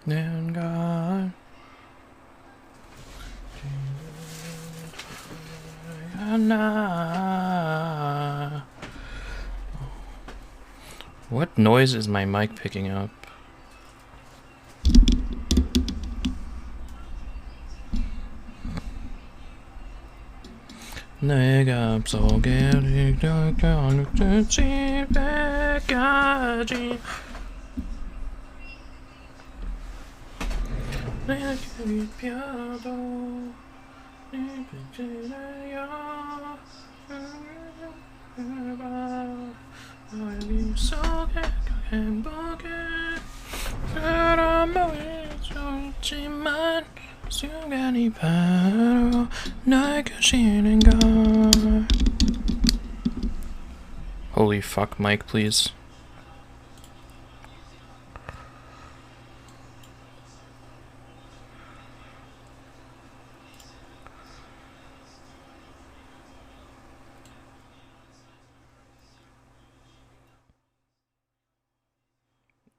And God. What noise is my mic picking up? 내가 속에를 껴안을 집에까지 내가 입혀도 네 빛이라요 너의 속에 행복해 사람 마음이 좋지만 순간이 바로 날 켜지는 걸. Holy fuck, Mike, please.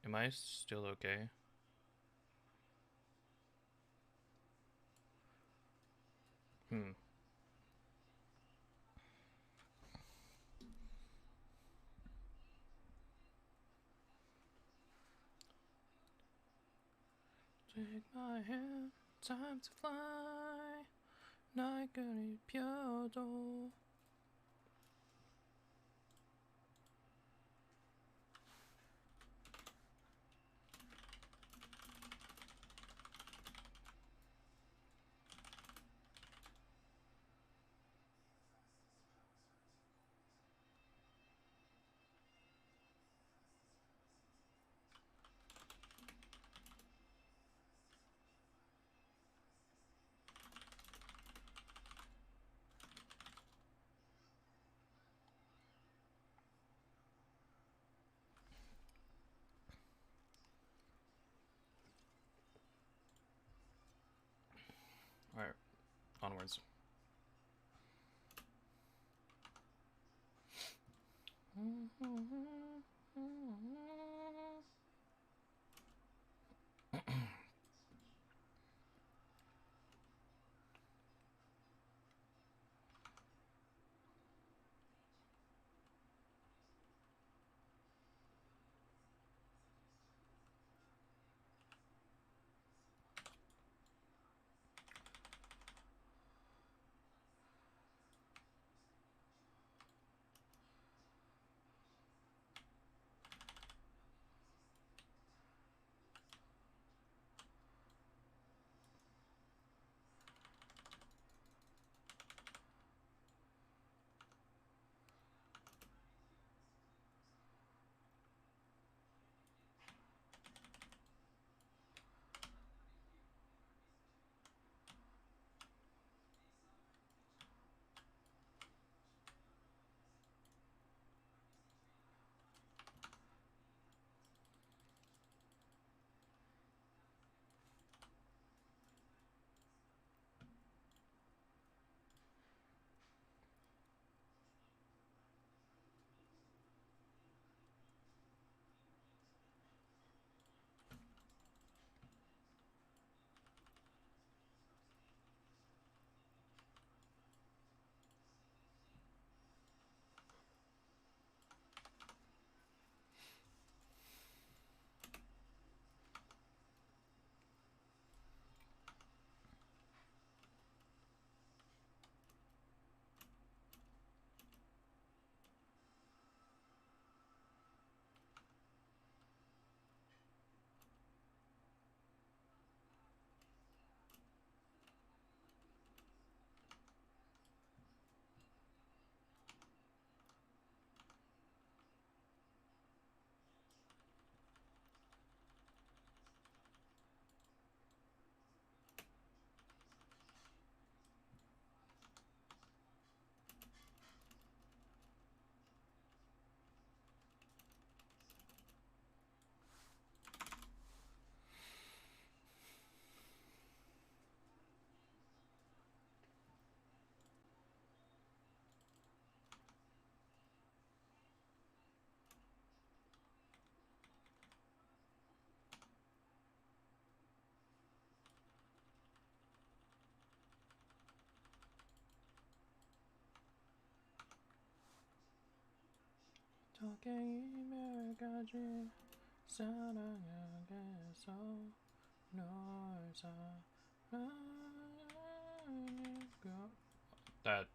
Am I still okay? Take my hand, time to fly. 날 그리워도 Alright, onwards. That.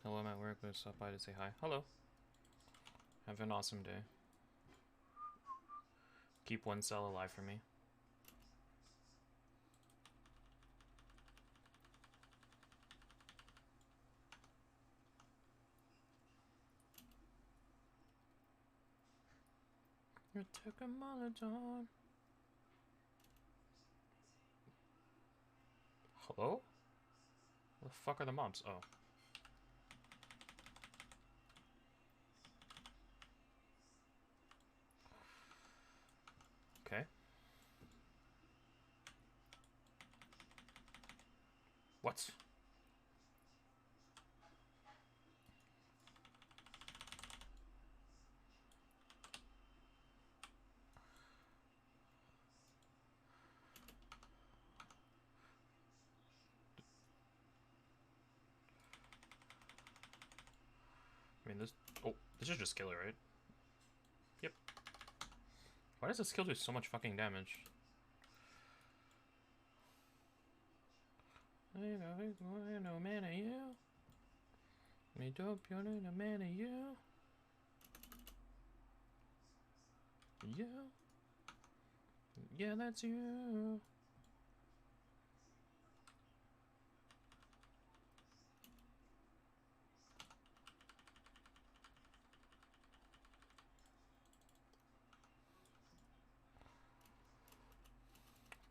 Hello, I'm at work, but stop by to say hi. Hello. Have an awesome day. Keep one cell alive for me. You took a Molotov. Hello? Where the fuck are the mobs? Oh. Okay. What? I mean, this... Oh, this is just kill it, right? Yep. Why does this skill do so much fucking damage? I know, man, are you? Me dope, you're in a man of you. You. Yeah, that's you.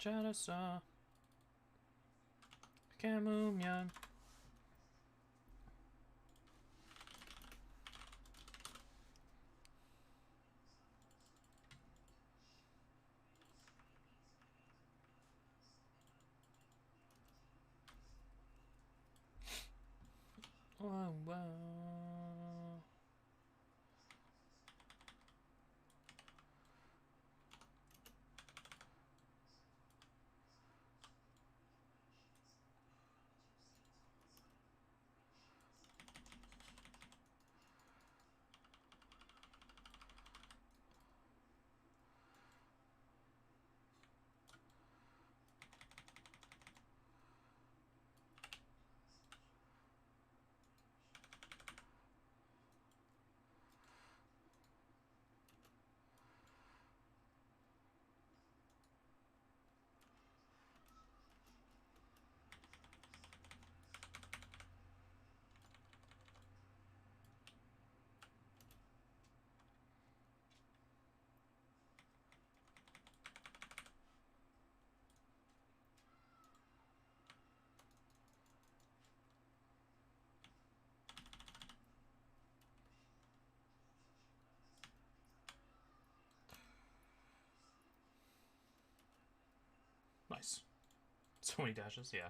잘했어. 깨무면. Oh, well. Nice. So many dashes, yeah.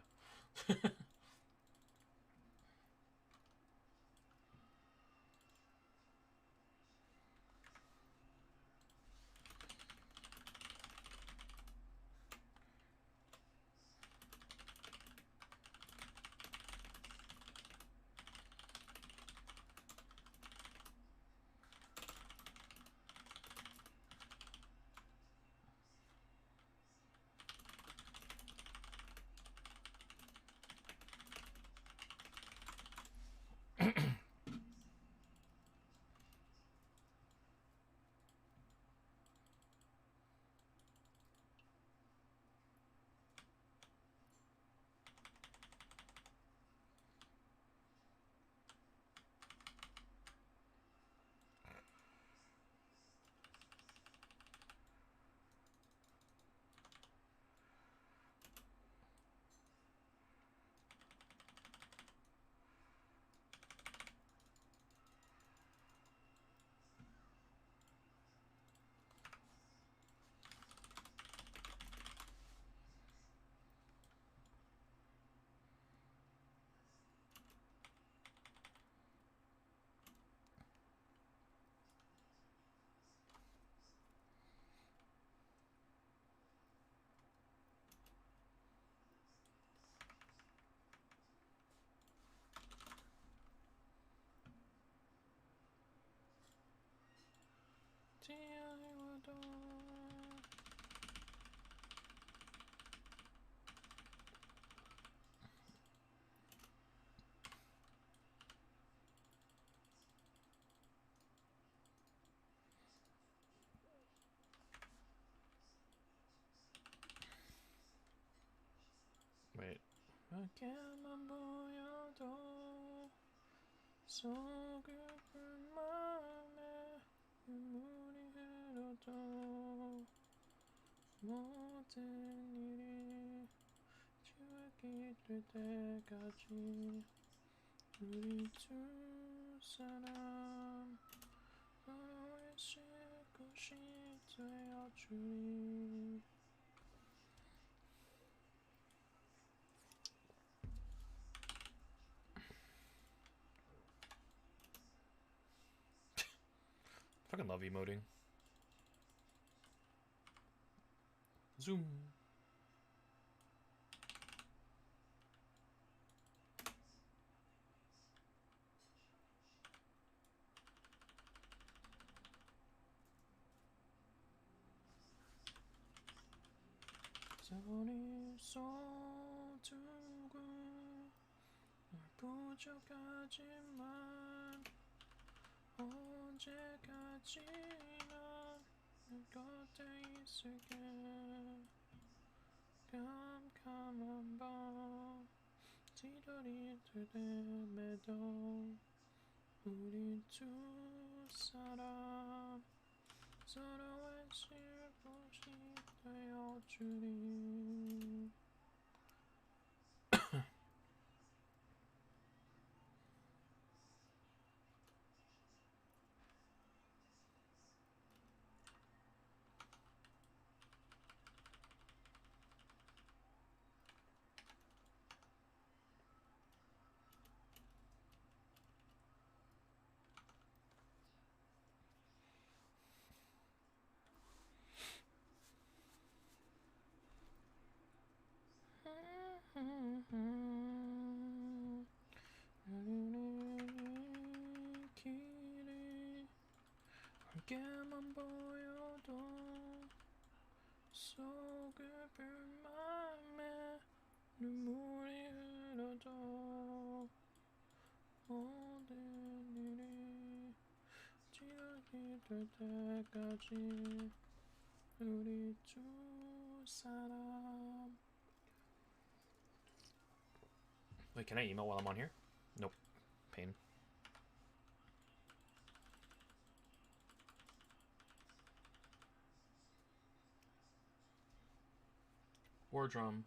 Wait. 밖에만 보여도 서글픈 마음에 눈물이 흘러도 모든 일이 추억이 될 때까지 우리 두 사람 서로의 쉴 곳이 되어주리. Fucking love emoting. Zoom. 손이 쏟두고 부족하지만 언제까지나 내 곁에 있을게. 깜깜한 밤 뒤돌이 때매도 우리 두 사람 서로의 슬픔이 되어주리. 길이 함께만 보여도 속을 맘에 눈물이 흘러도 모든 일이 지각이 될 때까지 우리 두 사람. Wait, can I email while I'm on here? Nope. Pain. War drum.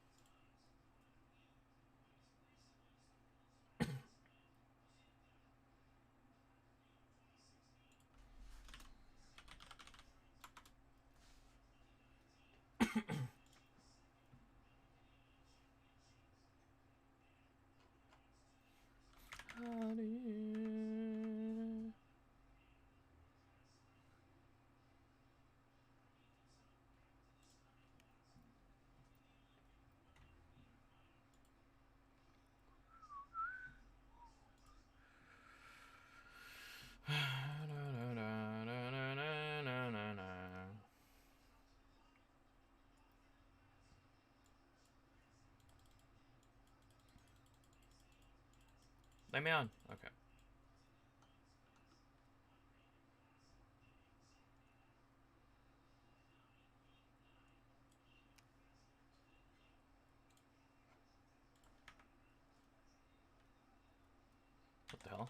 Let me on. Okay. What the hell?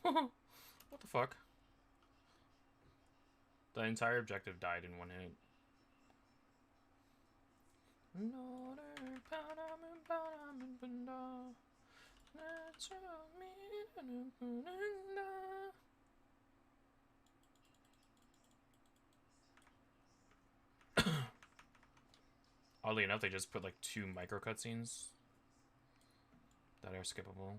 What the fuck? The entire objective died in one hit. Oddly enough, they just put like 2 micro cutscenes that are skippable.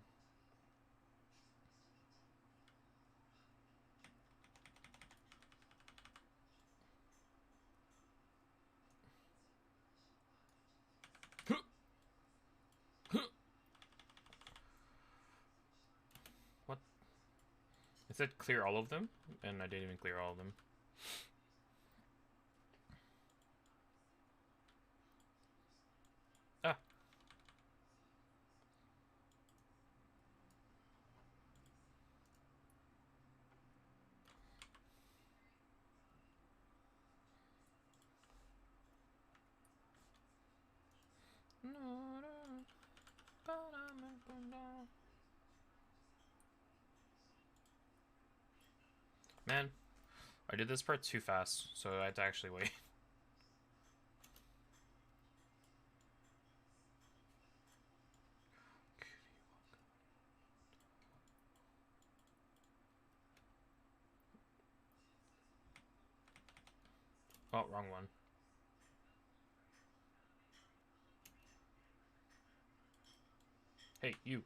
What? It said clear all of them, and I didn't even clear all of them. Ah. Man, I did this part too fast, so I had to actually wait. Oh, wrong one. Hey, you.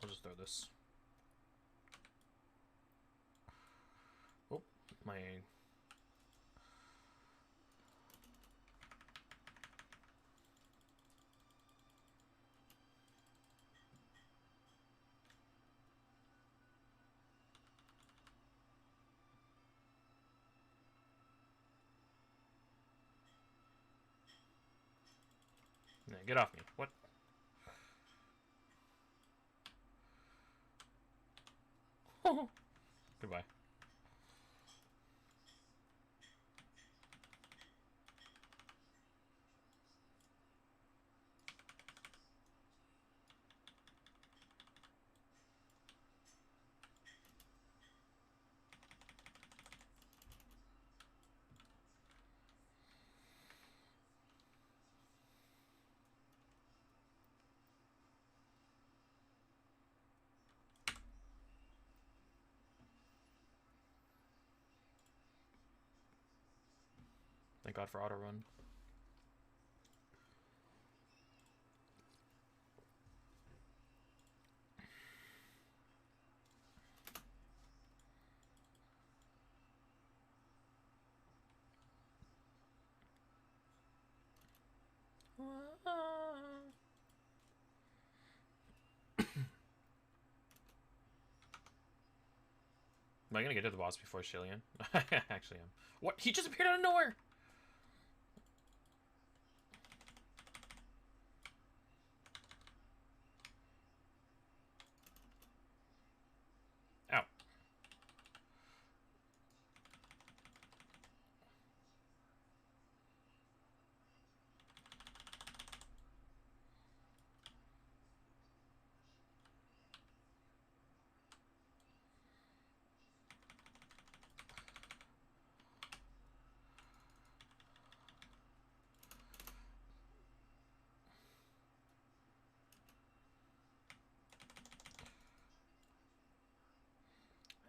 I'll just throw this. Oh, my Get off me. What? Goodbye. Thank God for auto run. Am I gonna get to the boss before Shillian? I actually am. What? He just appeared out of nowhere! Ow.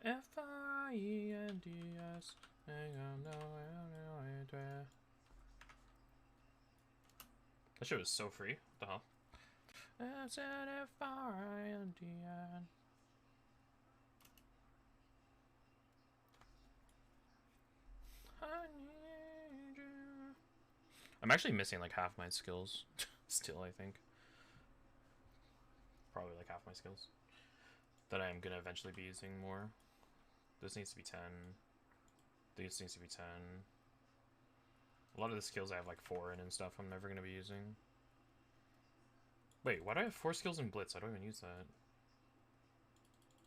F-I-E-N-D-S. That shit was so free. What the hell? F-I-E-N-D-S. I'm actually missing like half my skills. Still, I think. Probably like half my skills. That I am gonna eventually be using more. This needs to be 10. This needs to be 10. A lot of the skills I have like 4 in and stuff I'm never gonna be using. Wait, why do I have 4 skills in Blitz? I don't even use that.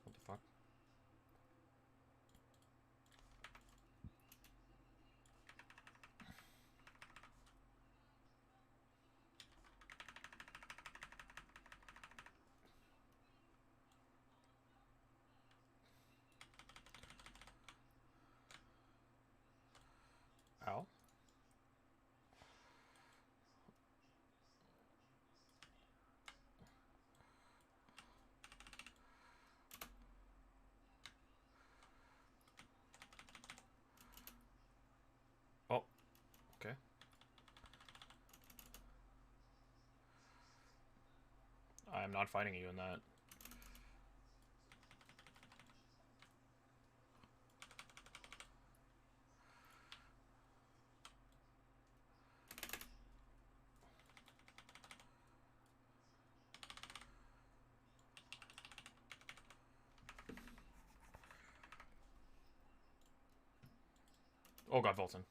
What the fuck? Ow. Oh, okay. I'm not fighting you in that. Oh god, Volton.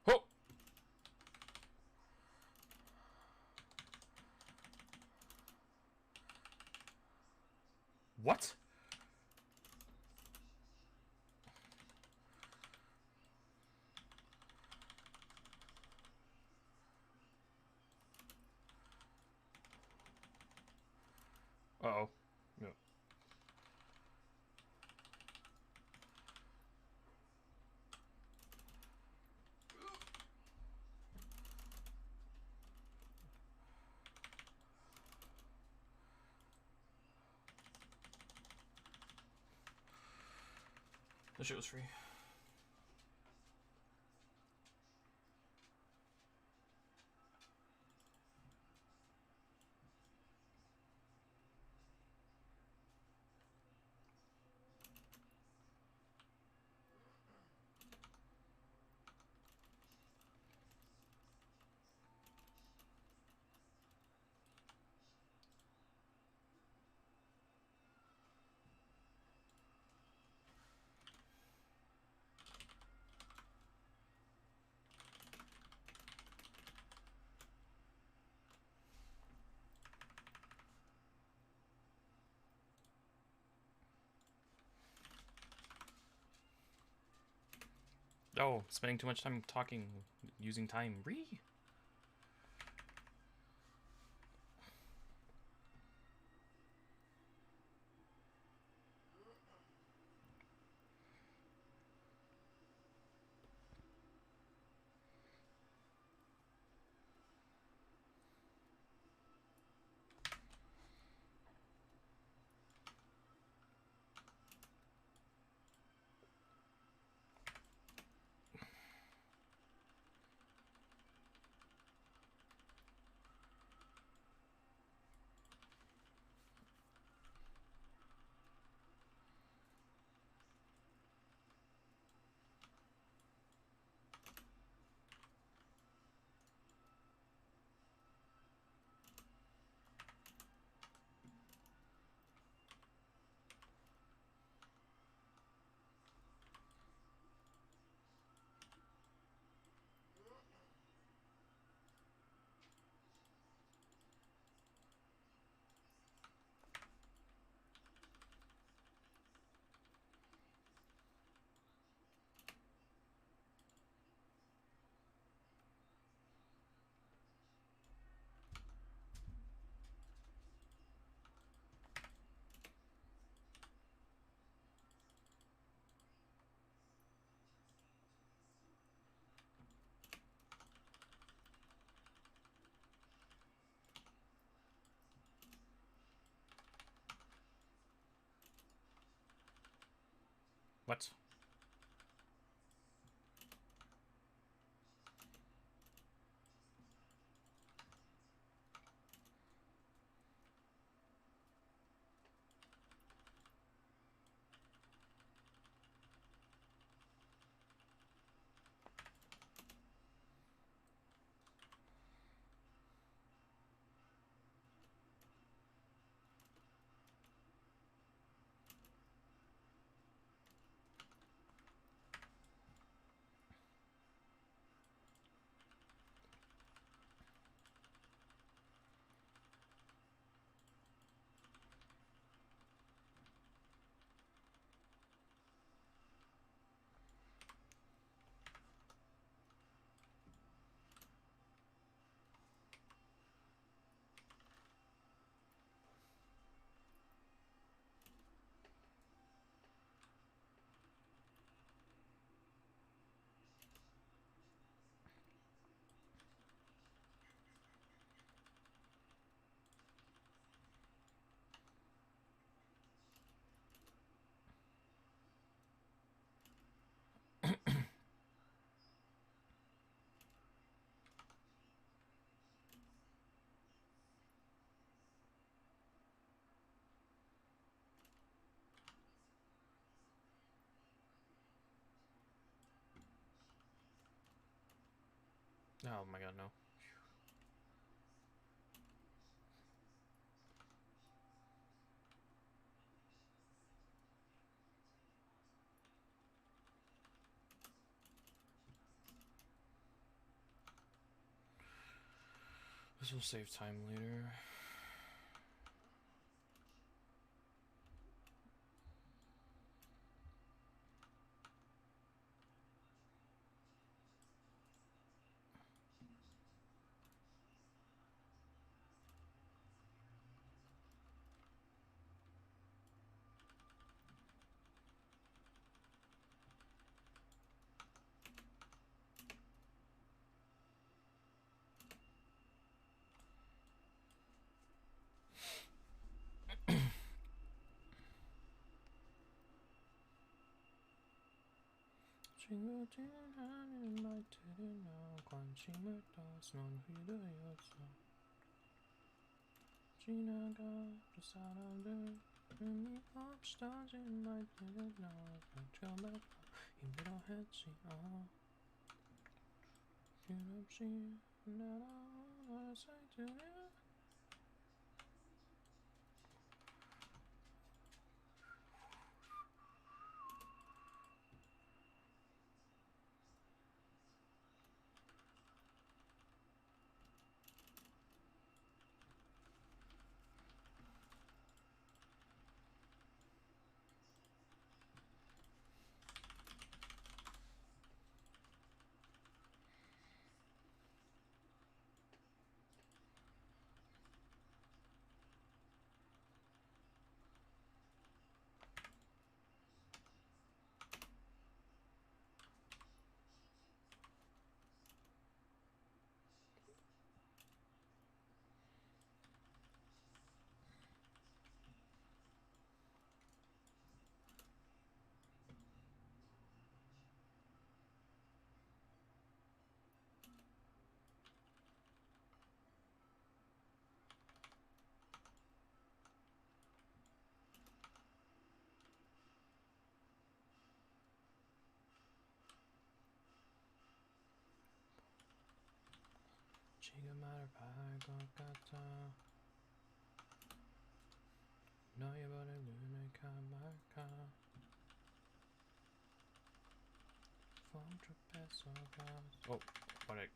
Oh! What? Uh-oh. No. The shit was free. Oh, spending too much time talking, using time. Re. What? Oh my god, no. This will save time later. 친구들은 말들이나 관심을 넌 휘둘렸어. 지나가 그 사람들 의미 없이 던진 말들을 너 상처받아 힘들어했지. 끝없이 날아오는 사이들을 Oh, what I...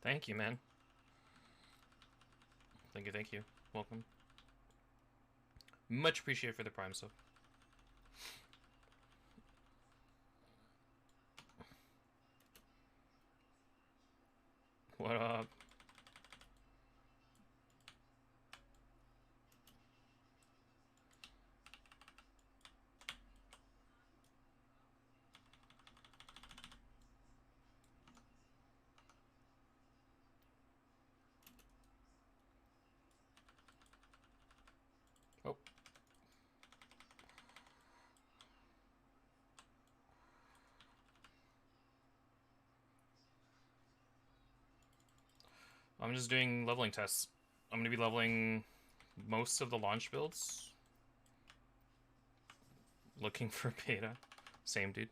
Thank you, man. Thank you, thank you. Welcome. Much appreciated for the Prime sub. What up? Oh. I'm just doing leveling tests. I'm going to be leveling most of the launch builds. Looking for beta. Same, dude.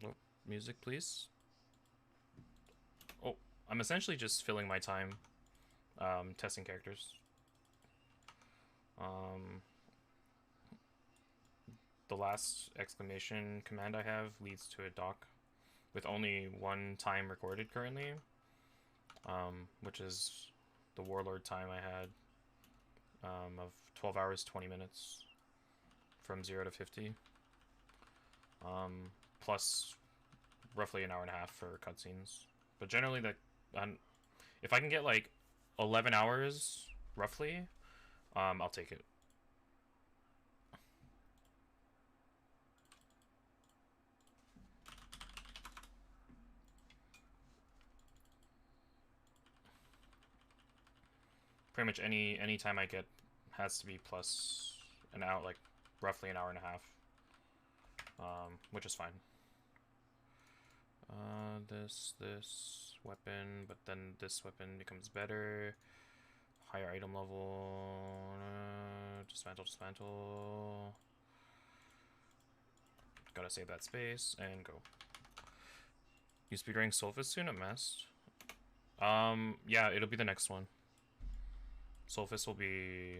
Oh, music, please. Oh, I'm essentially just filling my time testing characters. The last exclamation command I have leads to a doc with only one time recorded currently, which is the Warlord time I had of 12 hours, 20 minutes from 0 to 50. Plus roughly an hour and a half for cutscenes. But generally, if I can get like 11 hours roughly, I'll take it. pretty much any time I get has to be plus an hour, like roughly an hour and a half, which is fine. This weapon, but then this weapon becomes better. Higher item level. Dismantle. Gotta save that space and go. You speedrunning Solfus soon at Mast? Yeah, it'll be the next one. Solfus will be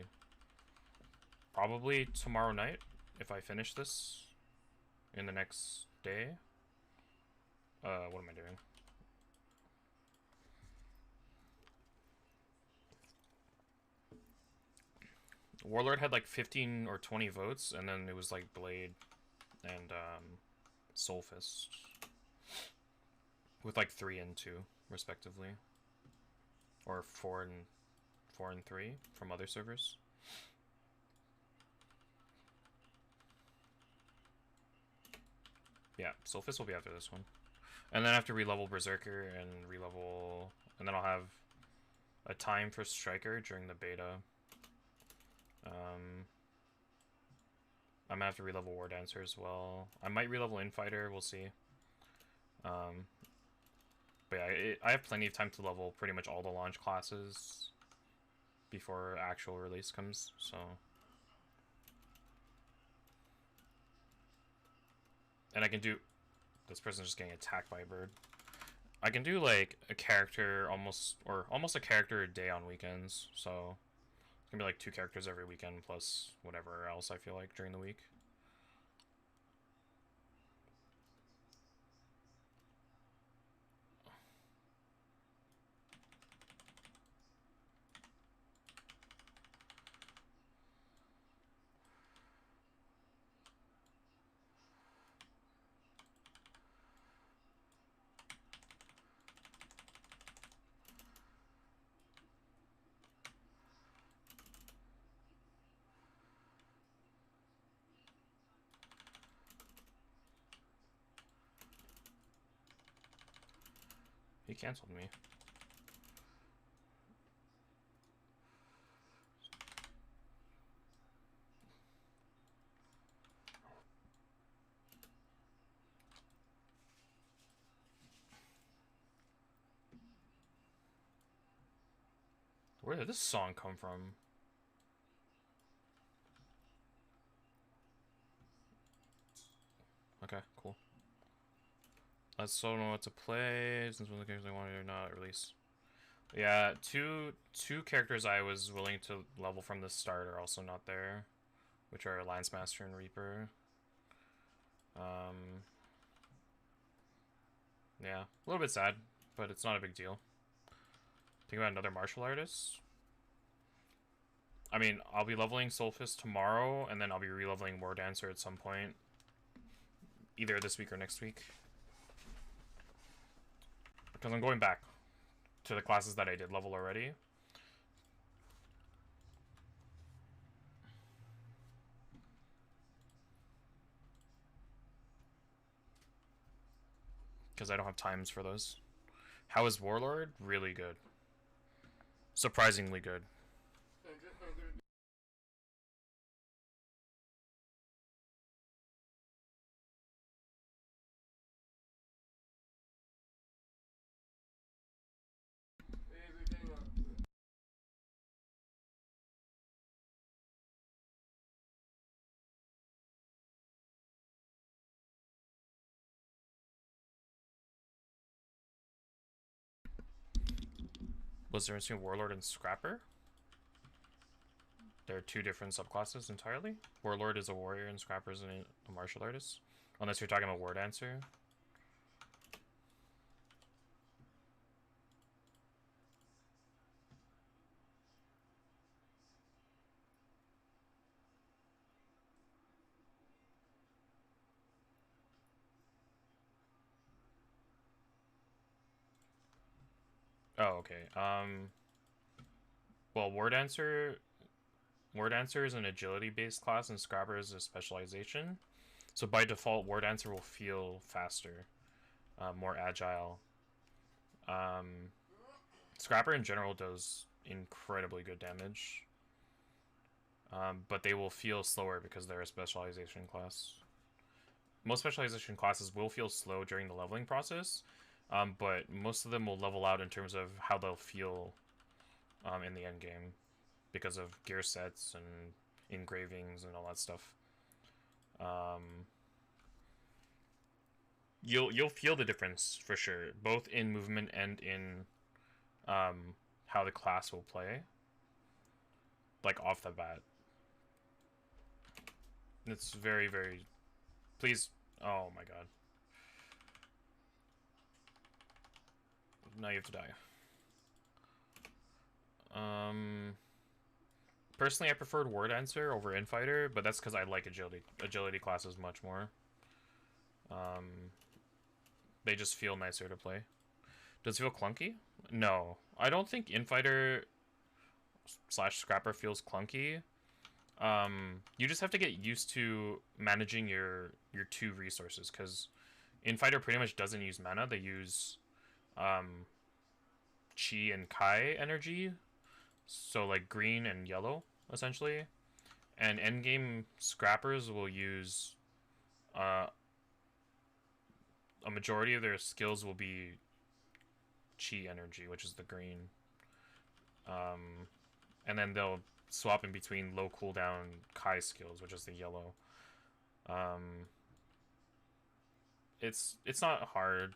probably tomorrow night if I finish this in the next day. What am I doing? Warlord had like 15 or 20 votes, and then it was like Blade and Soulfist with like 3 and 2 respectively, or 4 and 3 from other servers. Yeah, Soulfist will be after this one, and then I have to re-level Berserker and re-level, and then I'll have a time for Striker during the beta. I'm gonna have to re-level War Dancer as well. I might re-level Infighter, we'll see. But yeah, I have plenty of time to level pretty much all the launch classes before actual release comes, so. And I can do... This person's just getting attacked by a bird. I can do like a character almost a character a day on weekends, so it's gonna be like 2 characters every weekend plus whatever else I feel like during the week. He canceled me. Where did this song come from? Okay, cool. I still don't know what to play, since one of the characters I wanted or not release. Yeah, two characters I was willing to level from the start are also not there, which are Lance Master and Reaper. Yeah, a little bit sad, but it's not a big deal. Think about another martial artist. I mean, I'll be leveling Soulfist tomorrow, and then I'll be re-leveling War Dancer at some point. Either this week or next week. Because I'm going back to the classes that I did level already. Because I don't have times for those. How is Warlord? Really good. Surprisingly good. Was there between Warlord and Scrapper? They're 2 different subclasses entirely. Warlord is a warrior and Scrapper is a martial artist. Unless you're talking about War Dancer. Oh, okay. Well, War Dancer is an agility-based class, and Scrapper is a specialization. So by default, War Dancer will feel faster, more agile. Scrapper in general does incredibly good damage. But they will feel slower because they're a specialization class. Most specialization classes will feel slow during the leveling process, but most of them will level out in terms of how they'll feel in the end game because of gear sets and engravings and all that stuff. You'll feel the difference for sure, both in movement and in how the class will play, like off the bat. It's very, very... Please... Oh my god. Now you have to die. Personally, I preferred Word Answer over Infighter, but that's because I like agility classes much more. They just feel nicer to play. Does it feel clunky? No. I don't think Infighter / Scrapper feels clunky. You just have to get used to managing your 2 resources, because Infighter pretty much doesn't use mana. They use Chi and Kai energy, so like green and yellow essentially, and endgame Scrappers will use a majority of their skills will be Chi energy, which is the green, and then they'll swap in between low cooldown Kai skills, which is the yellow. It's not hard.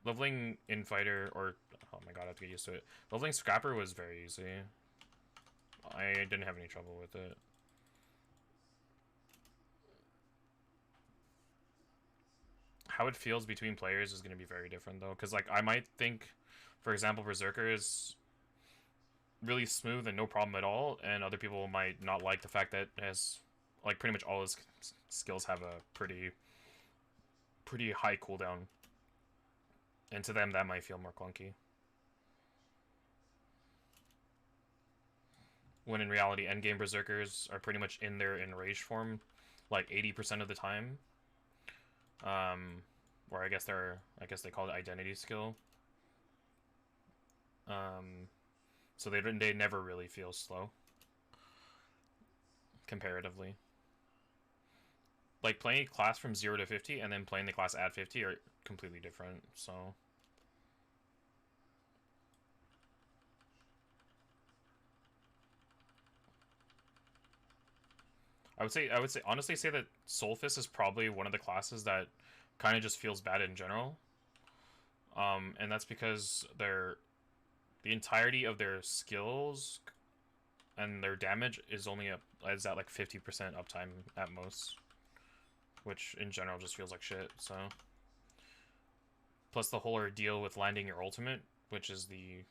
Leveling Infighter, or oh my god, I have to get used to it. Leveling Scrapper was very easy. I didn't have any trouble with it. How it feels between players is going to be very different though, because like I might think, for example, Berserker is really smooth and no problem at all, and other people might not like the fact that it has like pretty much all his skills have a pretty high cooldown, and to them that might feel more clunky, when in reality endgame Berserkers are pretty much in their enraged form like 80% of the time, or I guess they call it identity skill. So they never really feel slow comparatively. Like playing a class from 0 to 50 and then playing the class at 50 are completely different. So I would say honestly say that Soulfist is probably one of the classes that kind of just feels bad in general. And that's because the entirety of their skills and their damage is at like 50% uptime at most, which in general just feels like shit. So plus the whole ordeal with landing your ultimate, which is the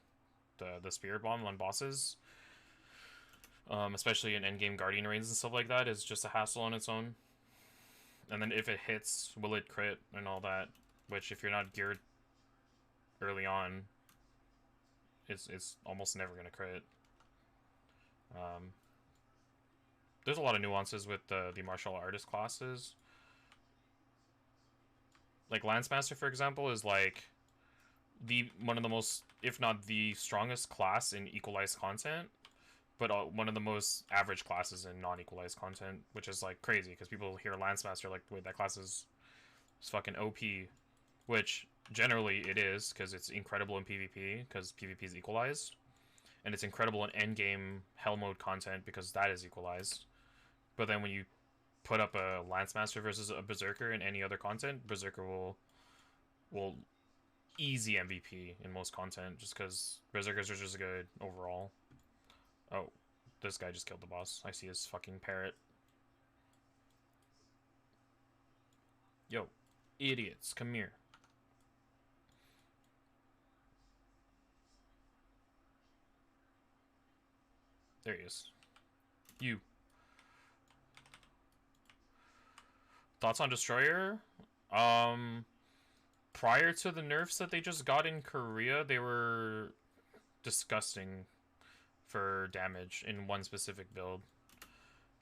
spirit bomb on bosses, especially in endgame guardian raids and stuff like that, is just a hassle on its own. And then if it hits, will it crit and all that, which if you're not geared early on, it's almost never gonna crit. There's a lot of nuances with the martial artist classes. Like Lancemaster, for example, is like one of the most, if not the strongest class in equalized content, but one of the most average classes in non-equalized content, which is like crazy because people hear Lancemaster like, wait, that class is fucking OP, which generally it is because it's incredible in PvP because PvP is equalized, and it's incredible in endgame hell mode content because that is equalized. But then when you put up a Lancemaster versus a Berserker in any other content, Berserker will easy MVP in most content just because Berserkers are just good overall. Oh, this guy just killed the boss. I see his fucking parrot. Yo, idiots, come here. There he is. You. Thoughts on Destroyer? Prior to the nerfs that they just got in Korea, they were disgusting for damage in one specific build.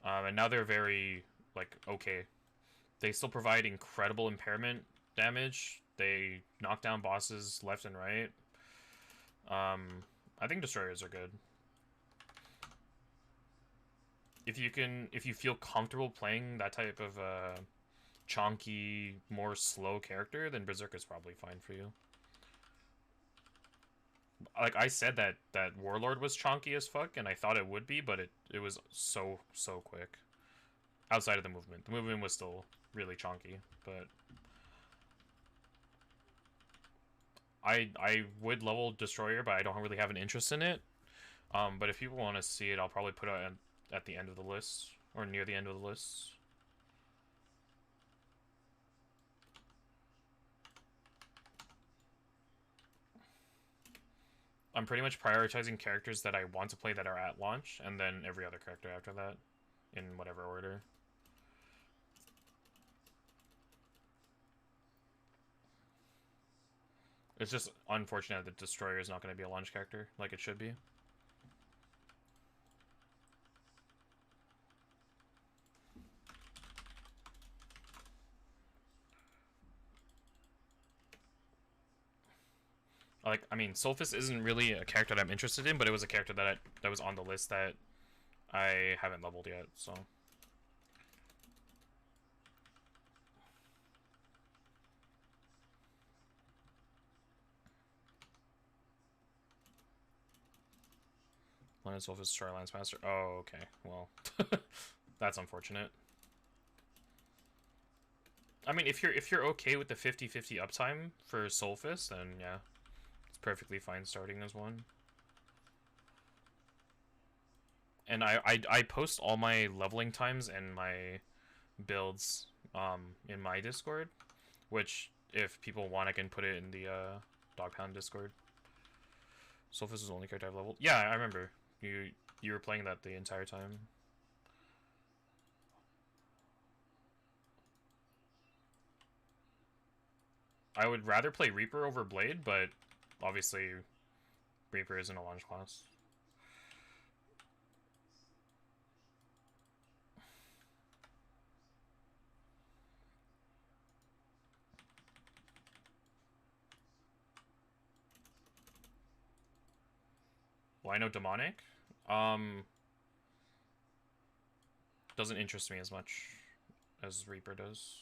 And now they're very, like, okay. They still provide incredible impairment damage. They knock down bosses left and right. I think Destroyers are good. if you feel comfortable playing that type of chonky, more slow character, then Berserker's probably fine for you. Like I said that Warlord was chonky as fuck, and I thought it would be, but it was so quick. Outside of the movement was still really chonky, but I would level Destroyer, but I don't really have an interest in it. But if people want to see it, I'll probably put it at the end of the list or near the end of the list. I'm pretty much prioritizing characters that I want to play that are at launch, and then every other character after that, in whatever order. It's just unfortunate that Destroyer is not going to be a launch character like it should be. Like, I mean, Solfus isn't really a character that I'm interested in, but it was a character that was on the list that I haven't leveled yet, so. Lion Solfus, try Lance Master. Oh, okay. Well, that's unfortunate. I mean, if you're okay with the 50-50 uptime for Solfus, then yeah, it's perfectly fine starting as one. And I post all my leveling times and my builds in my Discord, which if people want, I can put it in the Dogpound Discord. Solfus is the only character I've leveled. Yeah, I remember you were playing that the entire time. I would rather play Reaper over Blade, but obviously Reaper isn't a launch class. Well, I know Demonic. Doesn't interest me as much as Reaper does.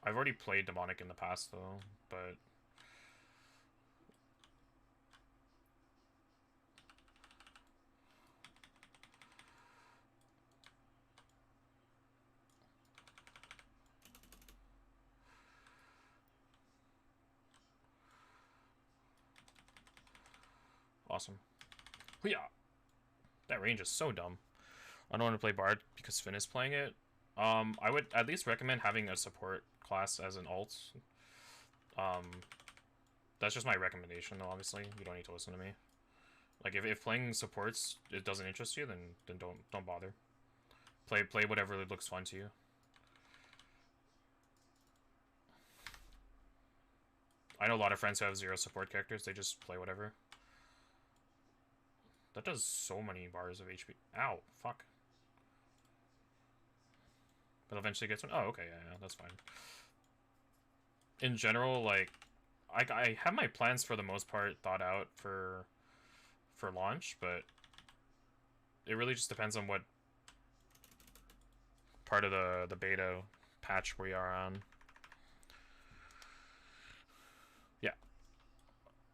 I've already played Demonic in the past, though, but... Awesome. Yeah, that range is so dumb. I don't want to play Bard because Finn is playing it. I would at least recommend having a support class as an alt. That's just my recommendation, though, obviously. You don't need to listen to me. Like, if playing supports it doesn't interest you, then don't bother. Play whatever looks fun to you. I know a lot of friends who have 0 support characters. They just play whatever. That does so many bars of HP. Ow, fuck. But eventually gets one. Oh, okay, yeah, that's fine. In general, like, I have my plans for the most part thought out for launch, but it really just depends on what part of the beta patch we are on. Yeah.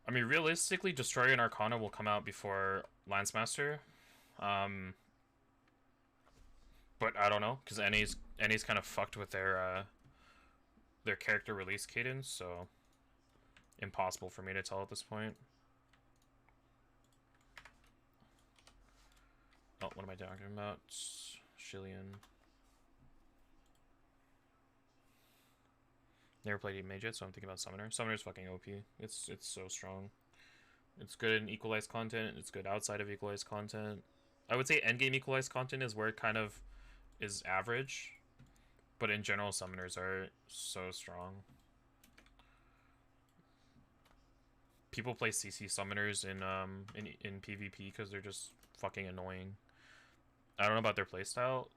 I mean, realistically, Destroyer and Arcana will come out before Lancemaster. But I don't know, because NA's kind of fucked with their character release cadence, so impossible for me to tell at this point. Oh, what am I talking about? Shillian. Never played Mage yet, so I'm thinking about Summoner. Summoner's fucking OP. It's so strong. It's good in equalized content. It's good outside of equalized content. I would say endgame equalized content is where it kind of is average, but in general, Summoners are so strong. People play CC Summoners in PvP because they're just fucking annoying. I don't know about their playstyle.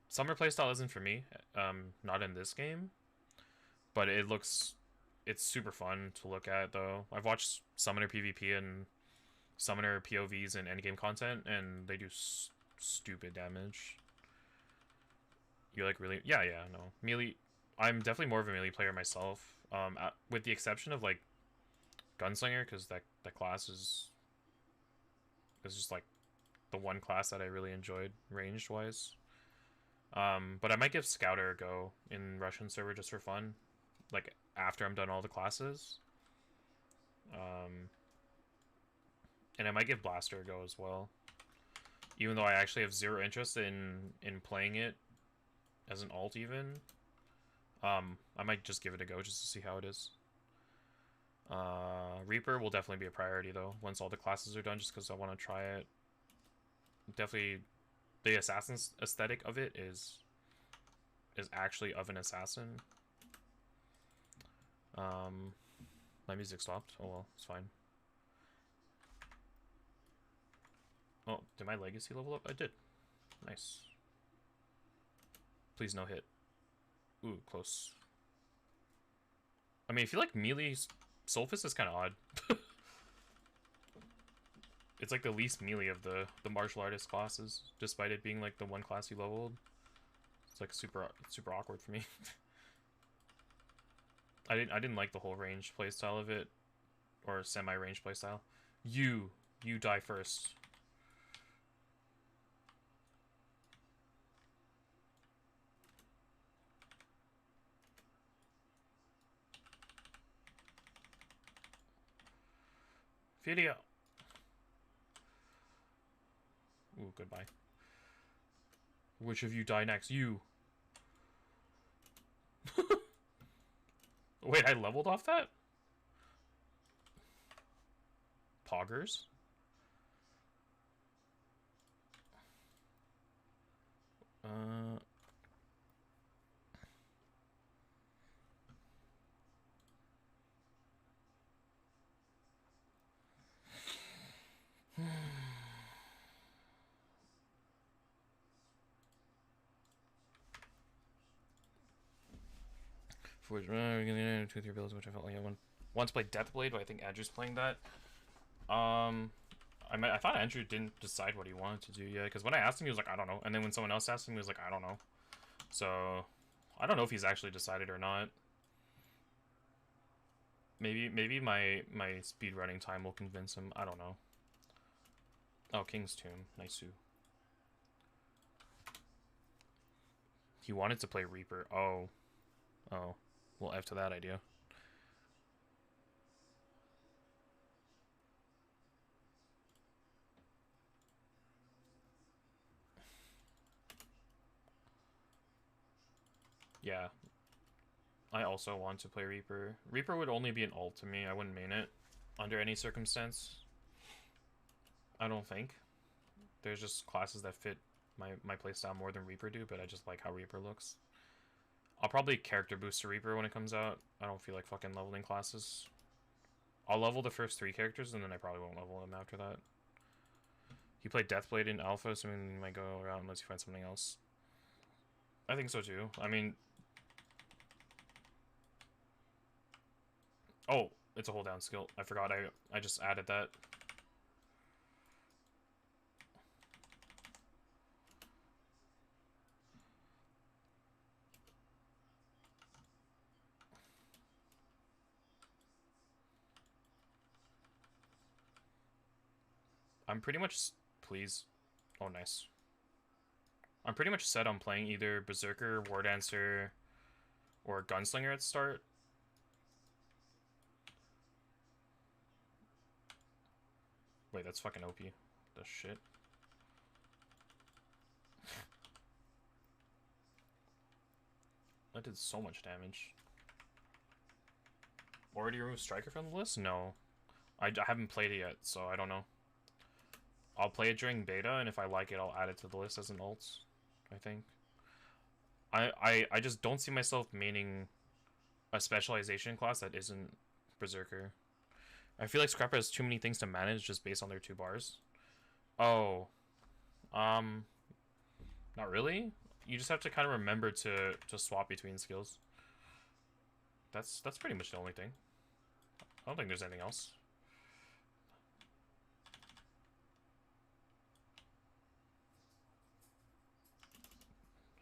Summoner playstyle isn't for me. Not in this game. But it's super fun to look at, though. I've watched Summoner PvP and Summoner POVs and endgame content, and they do stupid damage. You're like really, yeah, no melee. I'm definitely more of a melee player myself. With the exception of like Gunslinger, because that class is just like the one class that I really enjoyed ranged wise. But I might give Scouter a go in Russian server just for fun, like after I'm done all the classes. And I might give Blaster a go as well, even though I actually have zero interest in playing it as an alt even. I might just give it a go just to see how it is. Reaper will definitely be a priority though once all the classes are done, just because I want to try it. Definitely, the assassin's aesthetic of it is actually of an assassin. My music stopped. Oh well, it's fine. Oh, did my legacy level up? I did. Nice. Please no hit. Ooh, close. I mean, I feel like melee Soulfist is kind of odd. It's like the least melee of the martial artist classes, despite it being like the one class you leveled. It's like super awkward for me. I didn't like the whole range playstyle of it, or semi-range playstyle. You die first. Video. Ooh, goodbye. Which of you die next? You. Wait, I leveled off that? Poggers? For which, we're gonna 2-3 builds, which I felt like I once played Deathblade, but I think Andrew's playing that. I thought Andrew didn't decide what he wanted to do yet, because when I asked him, he was like, I don't know. And then when someone else asked him, he was like, I don't know. So, I don't know if he's actually decided or not. Maybe my speedrunning time will convince him. I don't know. Oh, King's Tomb. Nice. He wanted to play Reaper. Oh. Well, F to that idea. Yeah. I also want to play Reaper. Reaper would only be an ult to me. I wouldn't main it under any circumstance. I don't think. There's just classes that fit my playstyle more than Reaper do, but I just like how Reaper looks. I'll probably character boost to Reaper when it comes out. I don't feel like fucking leveling classes. I'll level the first 3 characters, and then I probably won't level them after that. He played Deathblade in Alpha, so he might go around unless you find something else. I think so too. I mean... Oh, it's a hold down skill. I forgot I just added that. I'm pretty much... Please. Oh, nice. I'm pretty much set on playing either Berserker, War Dancer, or Gunslinger at the start. Wait, that's fucking OP. The shit. That did so much damage. Already removed Striker from the list? No. I haven't played it yet, so I don't know. I'll play it during beta, and if I like it, I'll add it to the list as an ult, I think. I just don't see myself maining a specialization class that isn't Berserker. I feel like Scrapper has too many things to manage just based on their 2 bars. Oh. Not really. You just have to kind of remember to swap between skills. That's pretty much the only thing. I don't think there's anything else.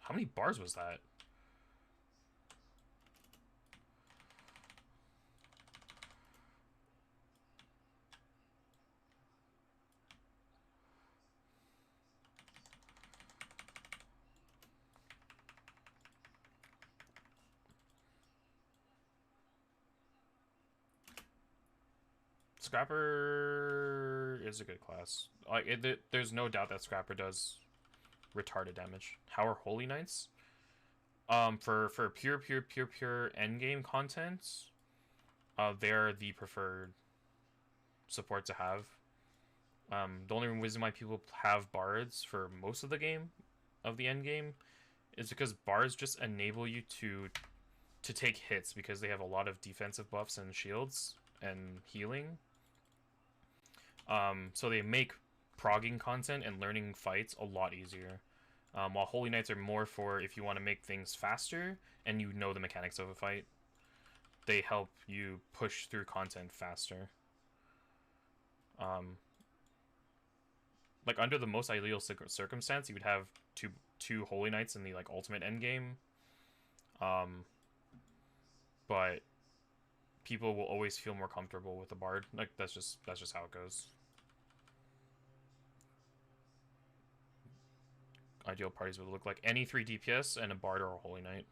How many bars was that? Scrapper is a good class. Like there's no doubt that Scrapper does retarded damage. How are Holy Knights? For pure endgame content, they're the preferred support to have. The only reason why people have bards for most of the game, of the endgame, is because bards just enable you to take hits because they have a lot of defensive buffs and shields and healing. So they make progging content and learning fights a lot easier. While Holy Knights are more for if you want to make things faster and you know the mechanics of a fight. They help you push through content faster. Like under the most ideal circumstance, you would have two Holy Knights in the like ultimate endgame. But people will always feel more comfortable with the Bard. Like that's just how it goes. Ideal parties would look like any 3 DPS and a Bard or a Holy Knight.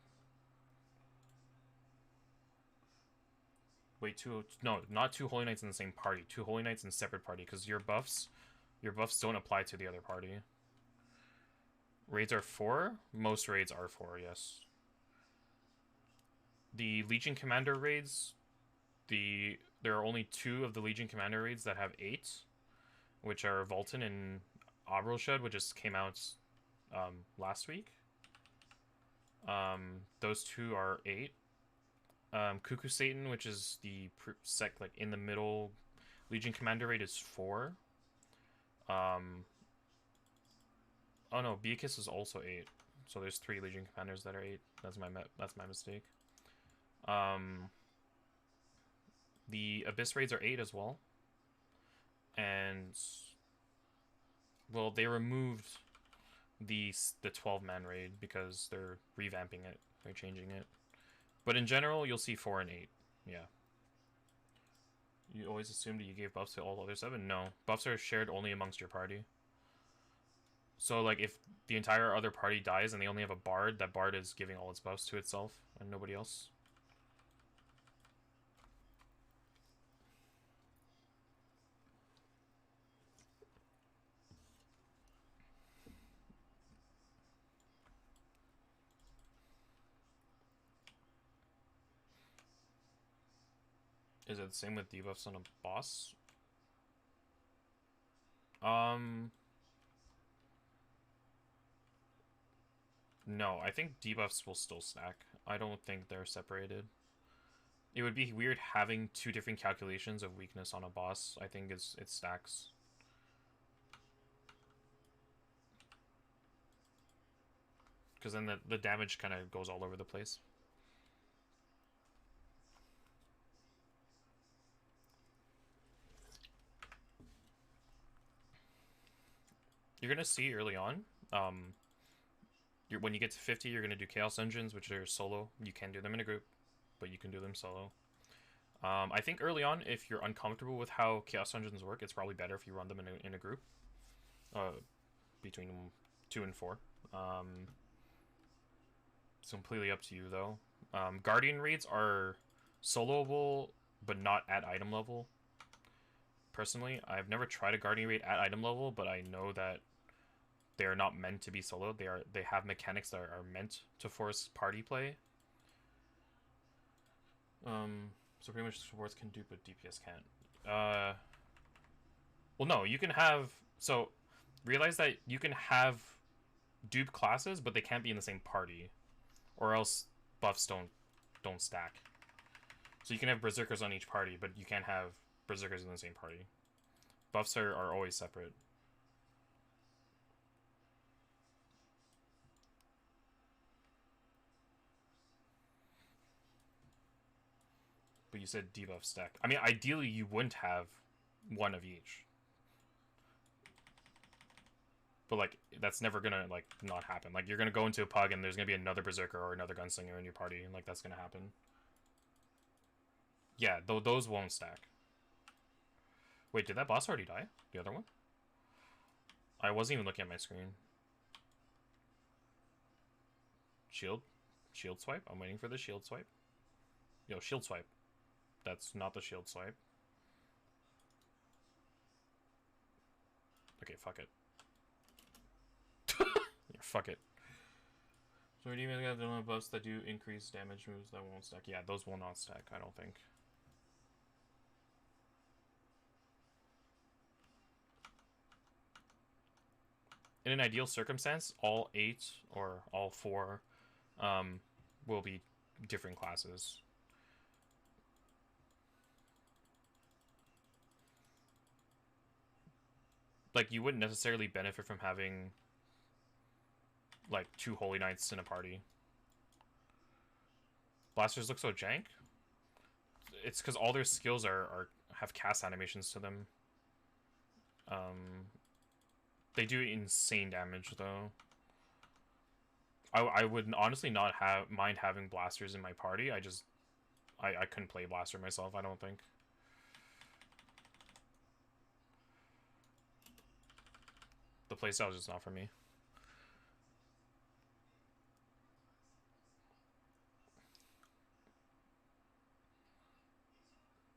Wait, no, not 2 Holy Knights in the same party. 2 Holy Knights in separate party, because your buffs don't apply to the other party. Raids are 4? Most raids are 4, yes. The Legion Commander raids, there are only 2 of the Legion Commander raids that have 8, which are Vultan and Abrelshed, which just came out last week. Those 2 are 8. Cuckoo Satan, which is the like in the middle Legion Commander raid, is 4. Oh no, Beakiss is also 8. So there's 3 Legion Commanders that are 8. That's my mistake. The Abyss raids are 8 as well. And well, they removed the 12-man raid because they're revamping it. They're changing it. But in general, you'll see 4 and 8. Yeah. You always assumed you gave buffs to all other 7? No. Buffs are shared only amongst your party. So, like, if the entire other party dies and they only have a Bard, that Bard is giving all its buffs to itself and nobody else. Is it the same with debuffs on a boss? No, I think debuffs will still stack. I don't think they're separated. It would be weird having 2 different calculations of weakness on a boss. I think it stacks. Because then the damage kind of goes all over the place. You're going to see early on, when you get to 50, you're going to do Chaos Engines, which are solo. You can do them in a group, but you can do them solo. I think early on, if you're uncomfortable with how Chaos Engines work, it's probably better if you run them in a group. Between 2 and 4. It's completely up to you, though. Guardian raids are soloable, but not at item level. Personally, I've never tried a Guardian raid at item level, but I know that they're not meant to be solo. They have mechanics that are meant to force party play. So pretty much supports can dupe, but DPS can't. Well, no, you can have... So, realize that you can have dupe classes, but they can't be in the same party. Or else buffs don't stack. So you can have Berserkers on each party, but you can't have Berserkers in the same party. Buffs are always separate. But you said debuff stack. I mean, ideally you wouldn't have one of each. But, like, that's never gonna, like, not happen. Like, you're gonna go into a pug and there's gonna be another Berserker or another Gunslinger in your party, and, like, that's gonna happen. Yeah, those won't stack. Wait, did that boss already die? The other one? I wasn't even looking at my screen. Shield? Shield swipe? I'm waiting for the shield swipe. Yo, shield swipe. That's not the shield swipe. Okay, fuck it. Yeah, fuck it. So we even got the buffs that do increase damage moves that won't stack. Yeah, those will not stack, I don't think. In an ideal circumstance, all 8 or all 4 will be different classes. Like, you wouldn't necessarily benefit from having, like, 2 Holy Knights in a party. Blasters look so jank? It's because all their skills have cast animations to them. They do insane damage, though. I would honestly not mind having blasters in my party. I couldn't play blaster myself, I don't think. The playstyle is just not for me.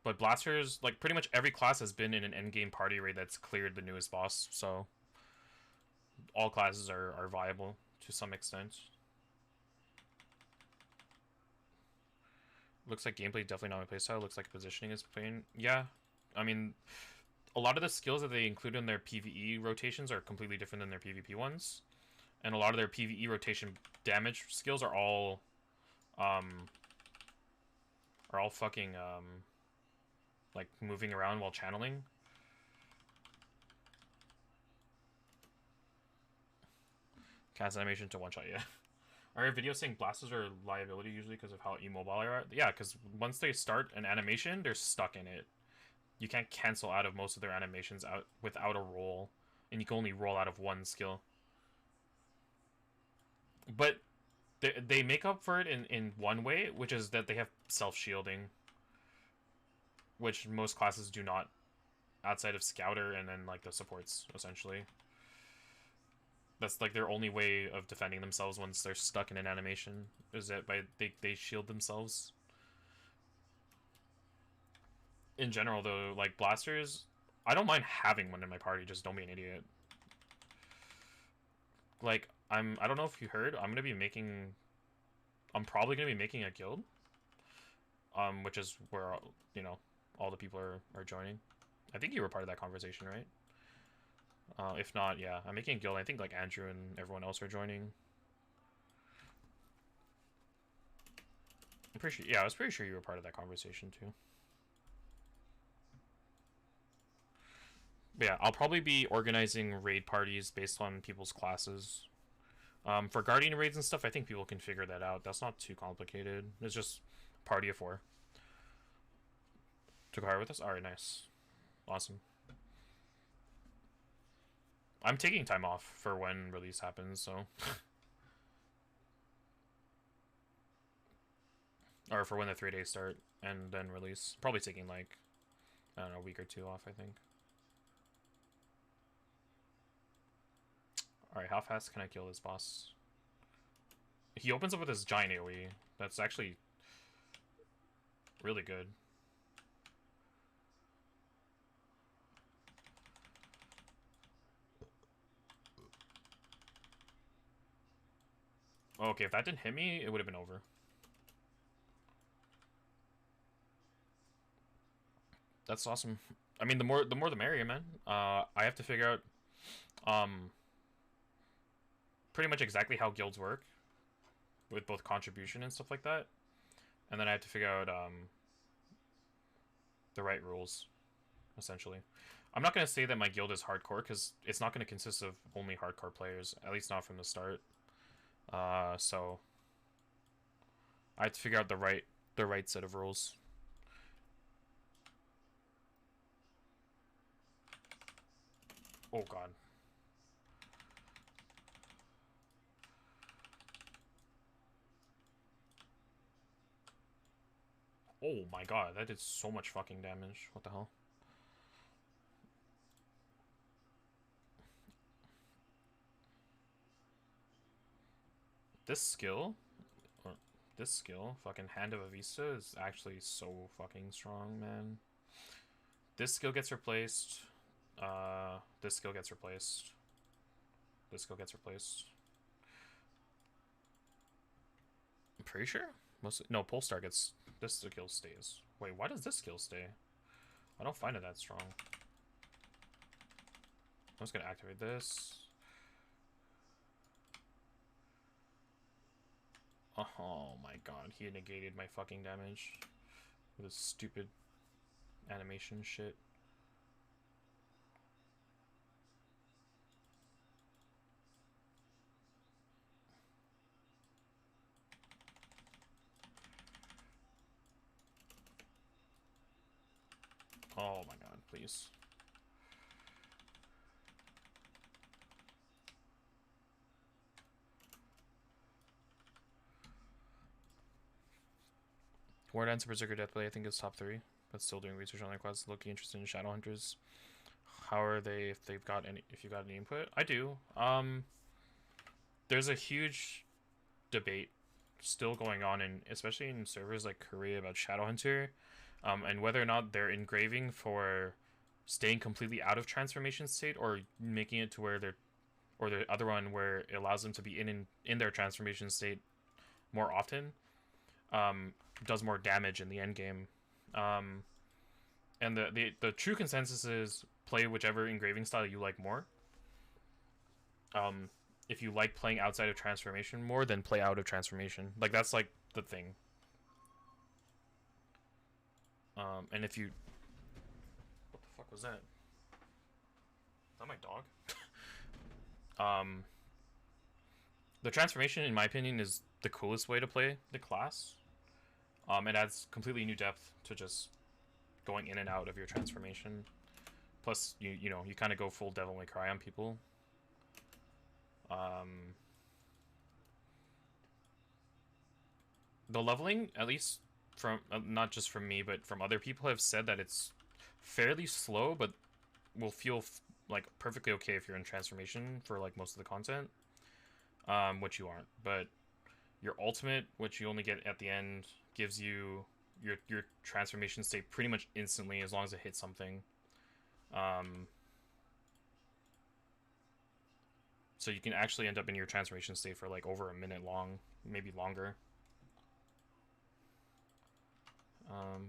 But blasters, like, pretty much every class has been in an endgame party raid that's cleared the newest boss, so all classes are viable to some extent. Looks like gameplay definitely not my playstyle. Looks like positioning is playing. Yeah, I mean, a lot of the skills that they include in their PvE rotations are completely different than their PvP ones, and a lot of their PvE rotation damage skills are all fucking like moving around while channeling. Cast animation to one shot, yeah. Are videos saying blasters are a liability usually because of how immobile they are? Yeah, because once they start an animation, they're stuck in it. You can't cancel out of most of their animations out without a roll, and you can only roll out of one skill. But they make up for it in one way, which is that they have self-shielding, which most classes do not, outside of Scouter and then, like, the supports, essentially. That's, like, their only way of defending themselves once they're stuck in an animation, is that they shield themselves. In general, though, like, blasters, I don't mind having one in my party, just don't be an idiot. Like, I don't know if you heard, I'm probably gonna be making a guild. Which is where, you know, all the people are joining. I think you were part of that conversation, right? If not, yeah, I'm making a guild. I think, like, Andrew and everyone else are joining. I'm pretty sure, yeah, I was pretty sure you were part of that conversation too. But yeah, I'll probably be organizing raid parties based on people's classes. For Guardian raids and stuff, I think people can figure that out. That's not too complicated. It's just party of 4. Took a hard with us? Alright, nice. Awesome. I'm taking time off for when release happens, so... or for when the 3 days start, and then release. Probably taking, like, I don't know, a week or 2 off, I think. Alright, how fast can I kill this boss? He opens up with his giant AoE. That's actually really good. Okay, if that didn't hit me, it would have been over. That's awesome. I mean, the more the merrier, man. I have to figure out pretty much exactly how guilds work with both contribution and stuff like that. And then I have to figure out the right rules, essentially. I'm not going to say that my guild is hardcore, because it's not going to consist of only hardcore players, at least not from the start. So I have to figure out the right set of rules. Oh god. Oh my god, that did so much fucking damage. What the hell? This skill, or this skill, fucking Hand of Avista, is actually so fucking strong, man. This skill gets replaced. This skill gets replaced. This skill gets replaced. I'm pretty sure. Mostly, no, Polestar gets... This skill stays. Wait, why does this skill stay? I don't find it that strong. I'm just gonna activate this. Oh my god, he negated my fucking damage with his stupid animation shit. Oh my god, please. War Dance Berserker Deathblade, I think is top 3, but still doing research on their quests. Looking interested in Shadowhunters. How are they if they've got any if you got any input? I do. There's a huge debate still going on in especially in servers like Korea about Shadowhunter, and whether or not they're engraving for staying completely out of transformation state or making it to where they're or the other one where it allows them to be in their transformation state more often, does more damage in the end game. And the true consensus is play whichever engraving style you like more. If you like playing outside of transformation more, then play out of transformation. Like that's like the thing. And if you, what the fuck was that? Is that my dog? The transformation, in my opinion, is the coolest way to play the class. It adds completely new depth to just going in and out of your transformation. Plus, you know, you kind of go full Devil May Cry on people. The leveling, at least from not just from me, but from other people, have said that it's fairly slow, but will feel like perfectly okay if you're in transformation for like most of the content, which you aren't. But your ultimate, which you only get at the end, gives you your transformation state pretty much instantly as long as it hits something. So you can actually end up in your transformation state for like over a minute long, maybe longer.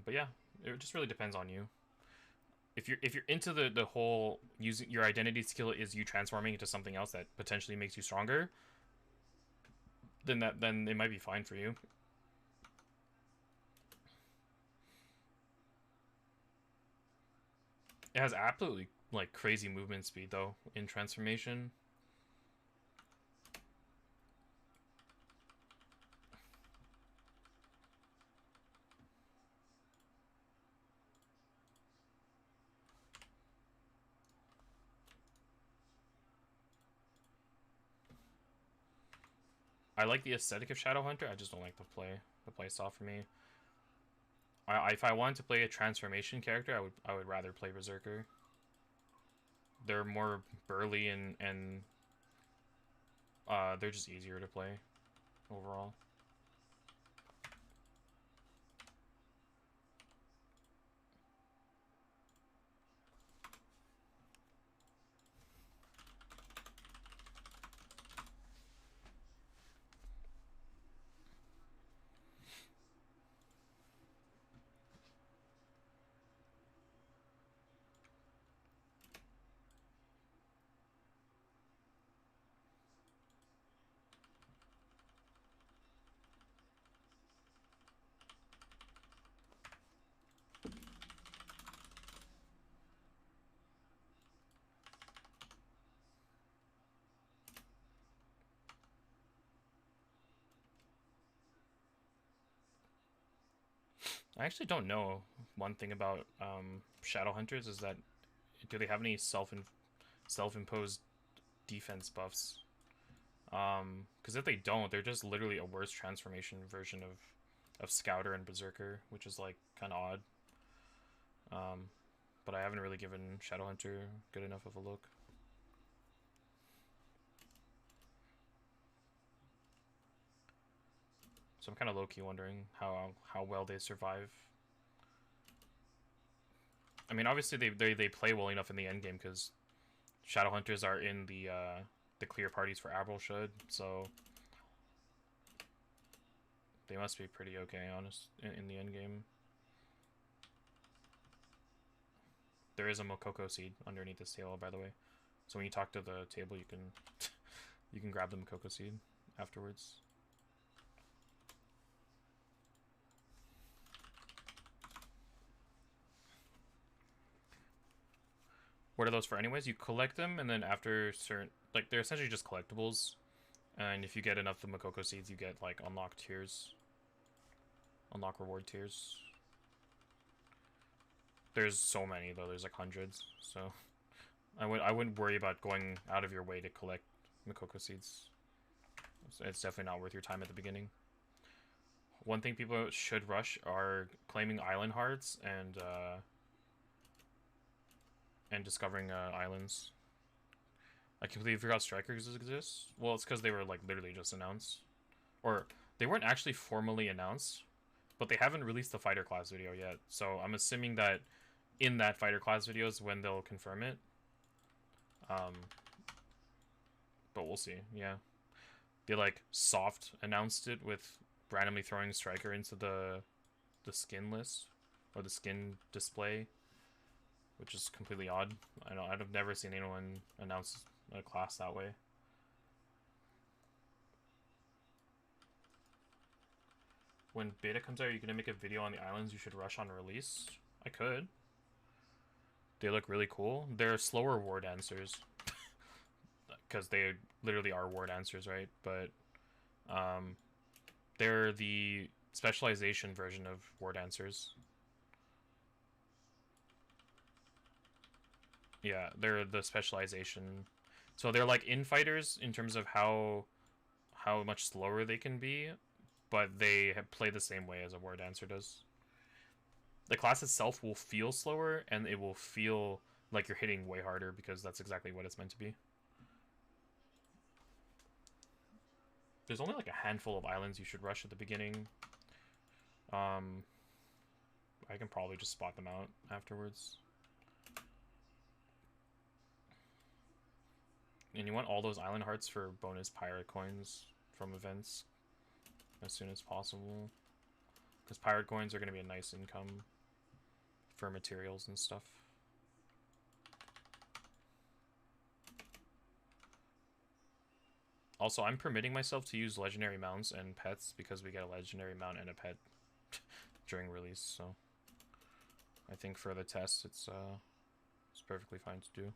But yeah, it just really depends on you. If you're into the whole using your identity skill is you transforming into something else that potentially makes you stronger, then it might be fine for you. It has absolutely like crazy movement speed though in transformation. I like the aesthetic of Shadowhunter. I just don't like the play style for me. If I wanted to play a transformation character, I would rather play Berserker. They're more burly and they're just easier to play overall. I actually don't know one thing about Shadowhunters is that do they have any self-imposed defense buffs? Because if they don't, they're just literally a worse transformation version of of Scouter and Berserker, which is like kind of odd. But I haven't really given Shadowhunter good enough of a look. So I'm kind of low-key wondering how well they survive. I mean, obviously they play well enough in the end game because Shadowhunters are in the clear parties for Avril Shud, so they must be pretty okay, honest, in the end game. There is a Mokoko seed underneath this table, by the way. So when you talk to the table, you can you can grab the Mokoko seed afterwards. What are those for anyways? You collect them, and then after certain... Like, they're essentially just collectibles. And if you get enough of the Mokoko seeds, you get, like, unlock tiers. Unlock reward tiers. There's so many, though. There's, like, hundreds. So, I wouldn't worry about going out of your way to collect Mokoko seeds. It's definitely not worth your time at the beginning. One thing people should rush are claiming island hearts and discovering islands. I completely forgot strikers exist. Well, it's because they were like literally just announced, or they weren't actually formally announced, but they haven't released the fighter class video yet. So I'm assuming that in that fighter class video is when they'll confirm it. But we'll see. Yeah, they like soft announced it with randomly throwing striker into the skin list or the skin display, which is completely odd. I've never seen anyone announce a class that way. When beta comes out, are you gonna make a video on the islands you should rush on release? I could. They look really cool. They're slower war dancers. Because they literally are war dancers, right? But they're the specialization version of war dancers. Yeah, they're the specialization. So they're like infighters in terms of how much slower they can be, but they play the same way as a war dancer does. The class itself will feel slower, and it will feel like you're hitting way harder because that's exactly what it's meant to be. There's only like a handful of islands you should rush at the beginning. I can probably just spot them out afterwards. And you want all those island hearts for bonus pirate coins from events as soon as possible. Because pirate coins are going to be a nice income for materials and stuff. Also, I'm permitting myself to use legendary mounts and pets because we get a legendary mount and a pet during release, so I think for the test it's perfectly fine to do.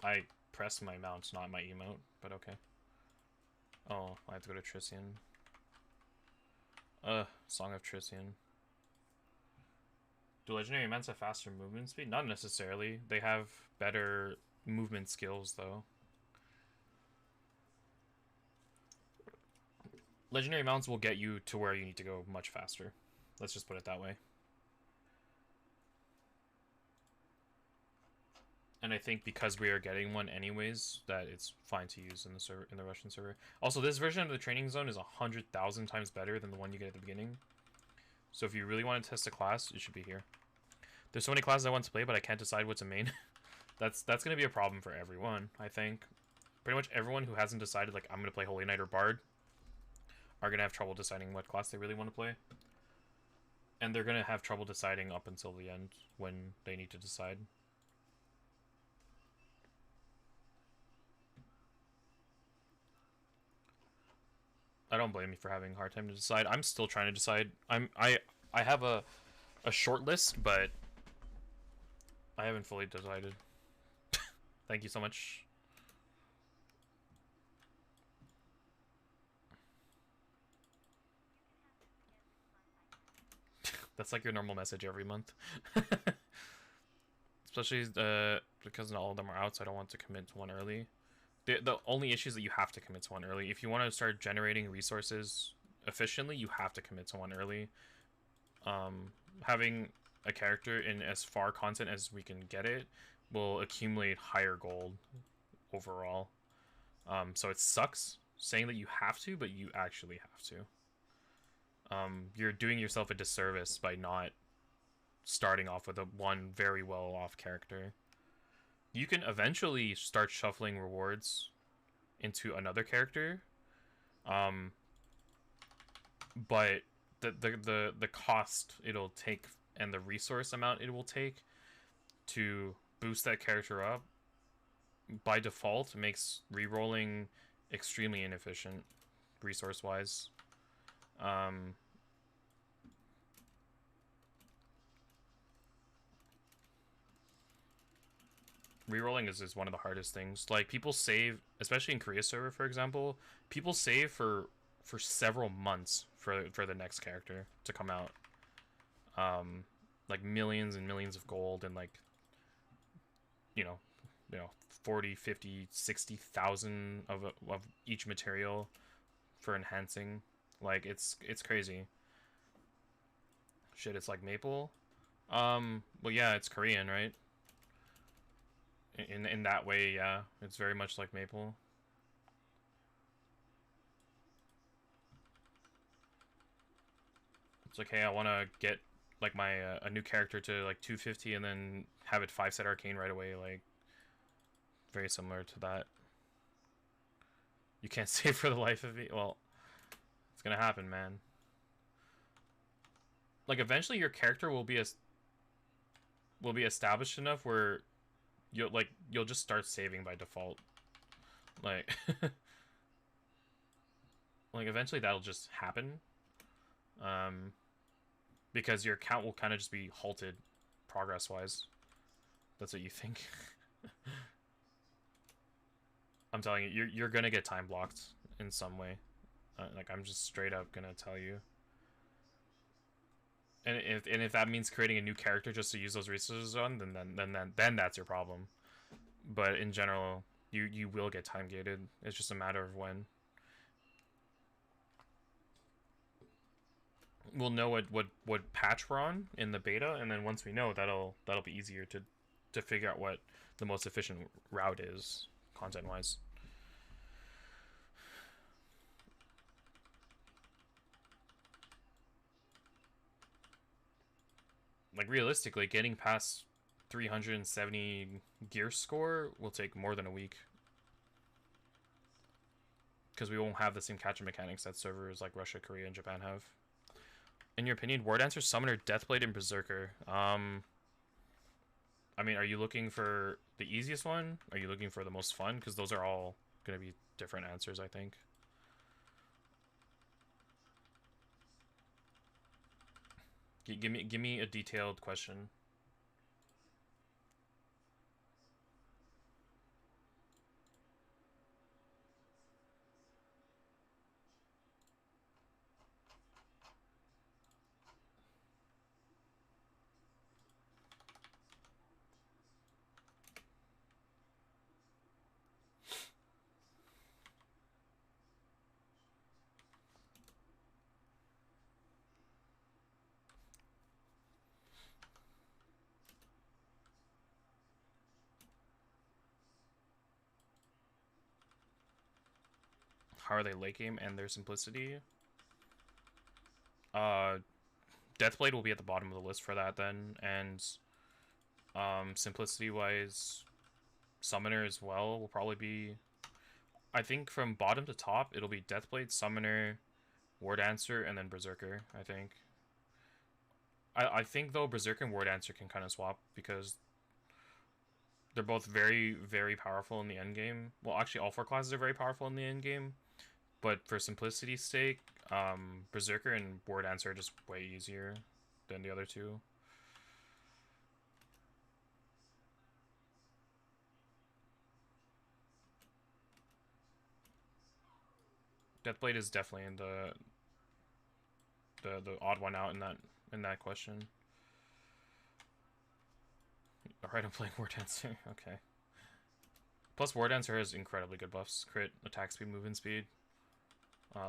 I press my mounts, not my emote, but okay. Oh, I have to go to Trissian. Song of Trissian. Do legendary mounts have faster movement speed? Not necessarily. They have better movement skills, though. Legendary mounts will get you to where you need to go much faster. Let's just put it that way. And I think because we are getting one anyways, that it's fine to use in the server, in the Russian server. Also, this version of the training zone is 100,000 times better than the one you get at the beginning. So if you really want to test a class, it should be here. There's so many classes I want to play, but I can't decide what's a main. That's going to be a problem for everyone, I think. Pretty much everyone who hasn't decided, like, I'm going to play Holy Knight or Bard, are going to have trouble deciding what class they really want to play. And they're going to have trouble deciding up until the end when they need to decide. I don't blame you for having a hard time to decide. I'm still trying to decide. I have a short list, but I haven't fully decided. Thank you so much. That's like your normal message every month. It's especially because not all of them are out, so I don't want to commit to one early. The only issue is that you have to commit to one early. If you want to start generating resources efficiently, you have to commit to one early. Having a character in as far content as we can get it will accumulate higher gold overall. So it sucks saying that you have to, but you actually have to. You're doing yourself a disservice by not starting off with a one very well off character. You can eventually start shuffling rewards into another character, but the cost it'll take and the resource amount it will take to boost that character up by default makes rerolling extremely inefficient resource wise. Rerolling is one of the hardest things. Like, people save, especially in Korea server, for example, people save for several months for the next character to come out. Like millions and millions of gold and like you know 40, 50, 60,000 of each material for enhancing. Like, it's crazy. Shit, it's like Maple. Well, yeah, it's Korean, right? In that way, yeah, it's very much like Maple. It's like, hey, I want to get like my a new character to like 250 and then have it 5-set arcane right away. Like, very similar to that. You can't save for the life of me. Well, it's gonna happen, man. Like, eventually your character will be established enough where you'll just start saving by default. Like like eventually that'll just happen. Because your account will kind of just be halted progress wise. That's what you think. I'm telling you, you're gonna get time blocked in some way. Like, I'm just straight up gonna tell you. And if that means creating a new character just to use those resources on, then that's your problem. But in general, you will get time gated. It's just a matter of when. We'll know what patch we're on in the beta, and then once we know, that'll be easier to figure out what the most efficient route is content wise. Like, realistically, getting past 370 gear score will take more than a week, because we won't have the same catcher mechanics that servers like Russia, Korea, and Japan have. In your opinion, War Dancer, Summoner, Deathblade, and Berserker. I mean, are you looking for the easiest one? Are you looking for the most fun? Because those are all going to be different answers, I think. Give me a detailed question. How are they late game and their simplicity? Deathblade will be at the bottom of the list for that then, and simplicity wise, Summoner as well will probably be. I think from bottom to top, it'll be Deathblade, Summoner, War Dancer, and then Berserker. I think. I think though Berserker and War Dancer can kind of swap because they're both very, very powerful in the end game. Well, actually, all 4 classes are very powerful in the end game, but for simplicity's sake, Berserker and War Dancer are just way easier than the other two. Deathblade is definitely in the odd one out in that question. Alright, I'm playing War Dancer. Okay. Plus, War Dancer has incredibly good buffs. Crit, attack speed, movement speed.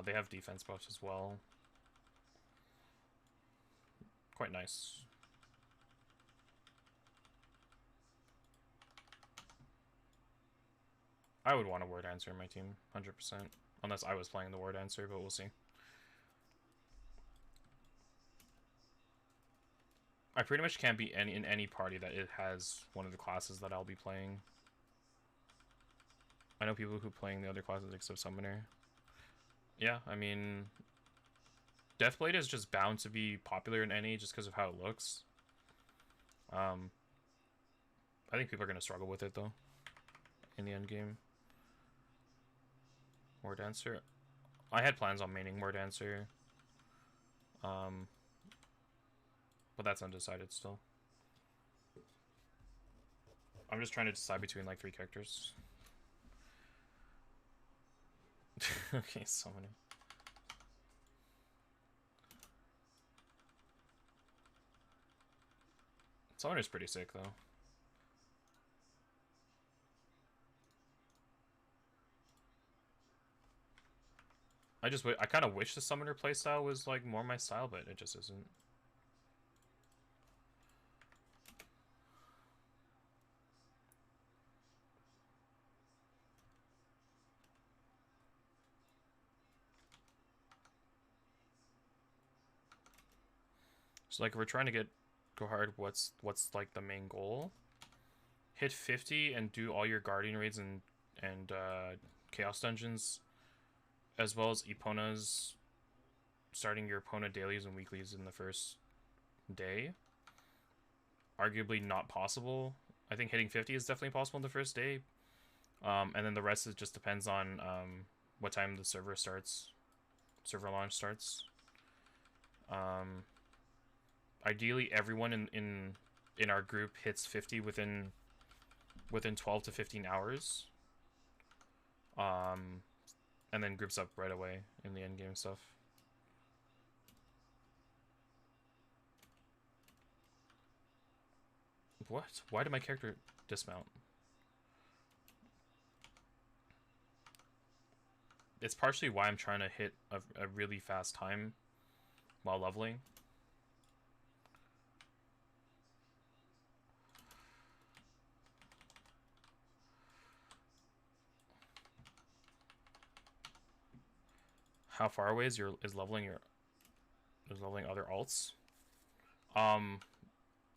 They have defense buffs as well. Quite nice. I would want a War Dancer in my team, 100%. Unless I was playing the War Dancer, but we'll see. I pretty much can't be in any party that it has one of the classes that I'll be playing. I know people who playing the other classes except Summoner. Yeah, I mean, Deathblade is just bound to be popular in NA just because of how it looks. I think people are going to struggle with it, though, in the end game. War Dancer. I had plans on maining War Dancer. But that's undecided still. I'm just trying to decide between, like, 3 characters. Okay, so many. Summoner's pretty sick, though. I kind of wish the Summoner playstyle was, like, more my style, but it just isn't. So, like, if we're trying to go hard, what's like the main goal? Hit 50 and do all your Guardian raids and Chaos Dungeons, as well as Eponas, starting your Epona dailies and weeklies in the first day. Arguably not possible. I think hitting 50 is definitely possible in the first day. And then the rest just depends on what time the server launch starts. Ideally, everyone in our group hits 50 within 12 to 15 hours. And then groups up right away in the end game stuff. What? Why did my character dismount? It's partially why I'm trying to hit a really fast time while leveling. How far away is leveling other alts?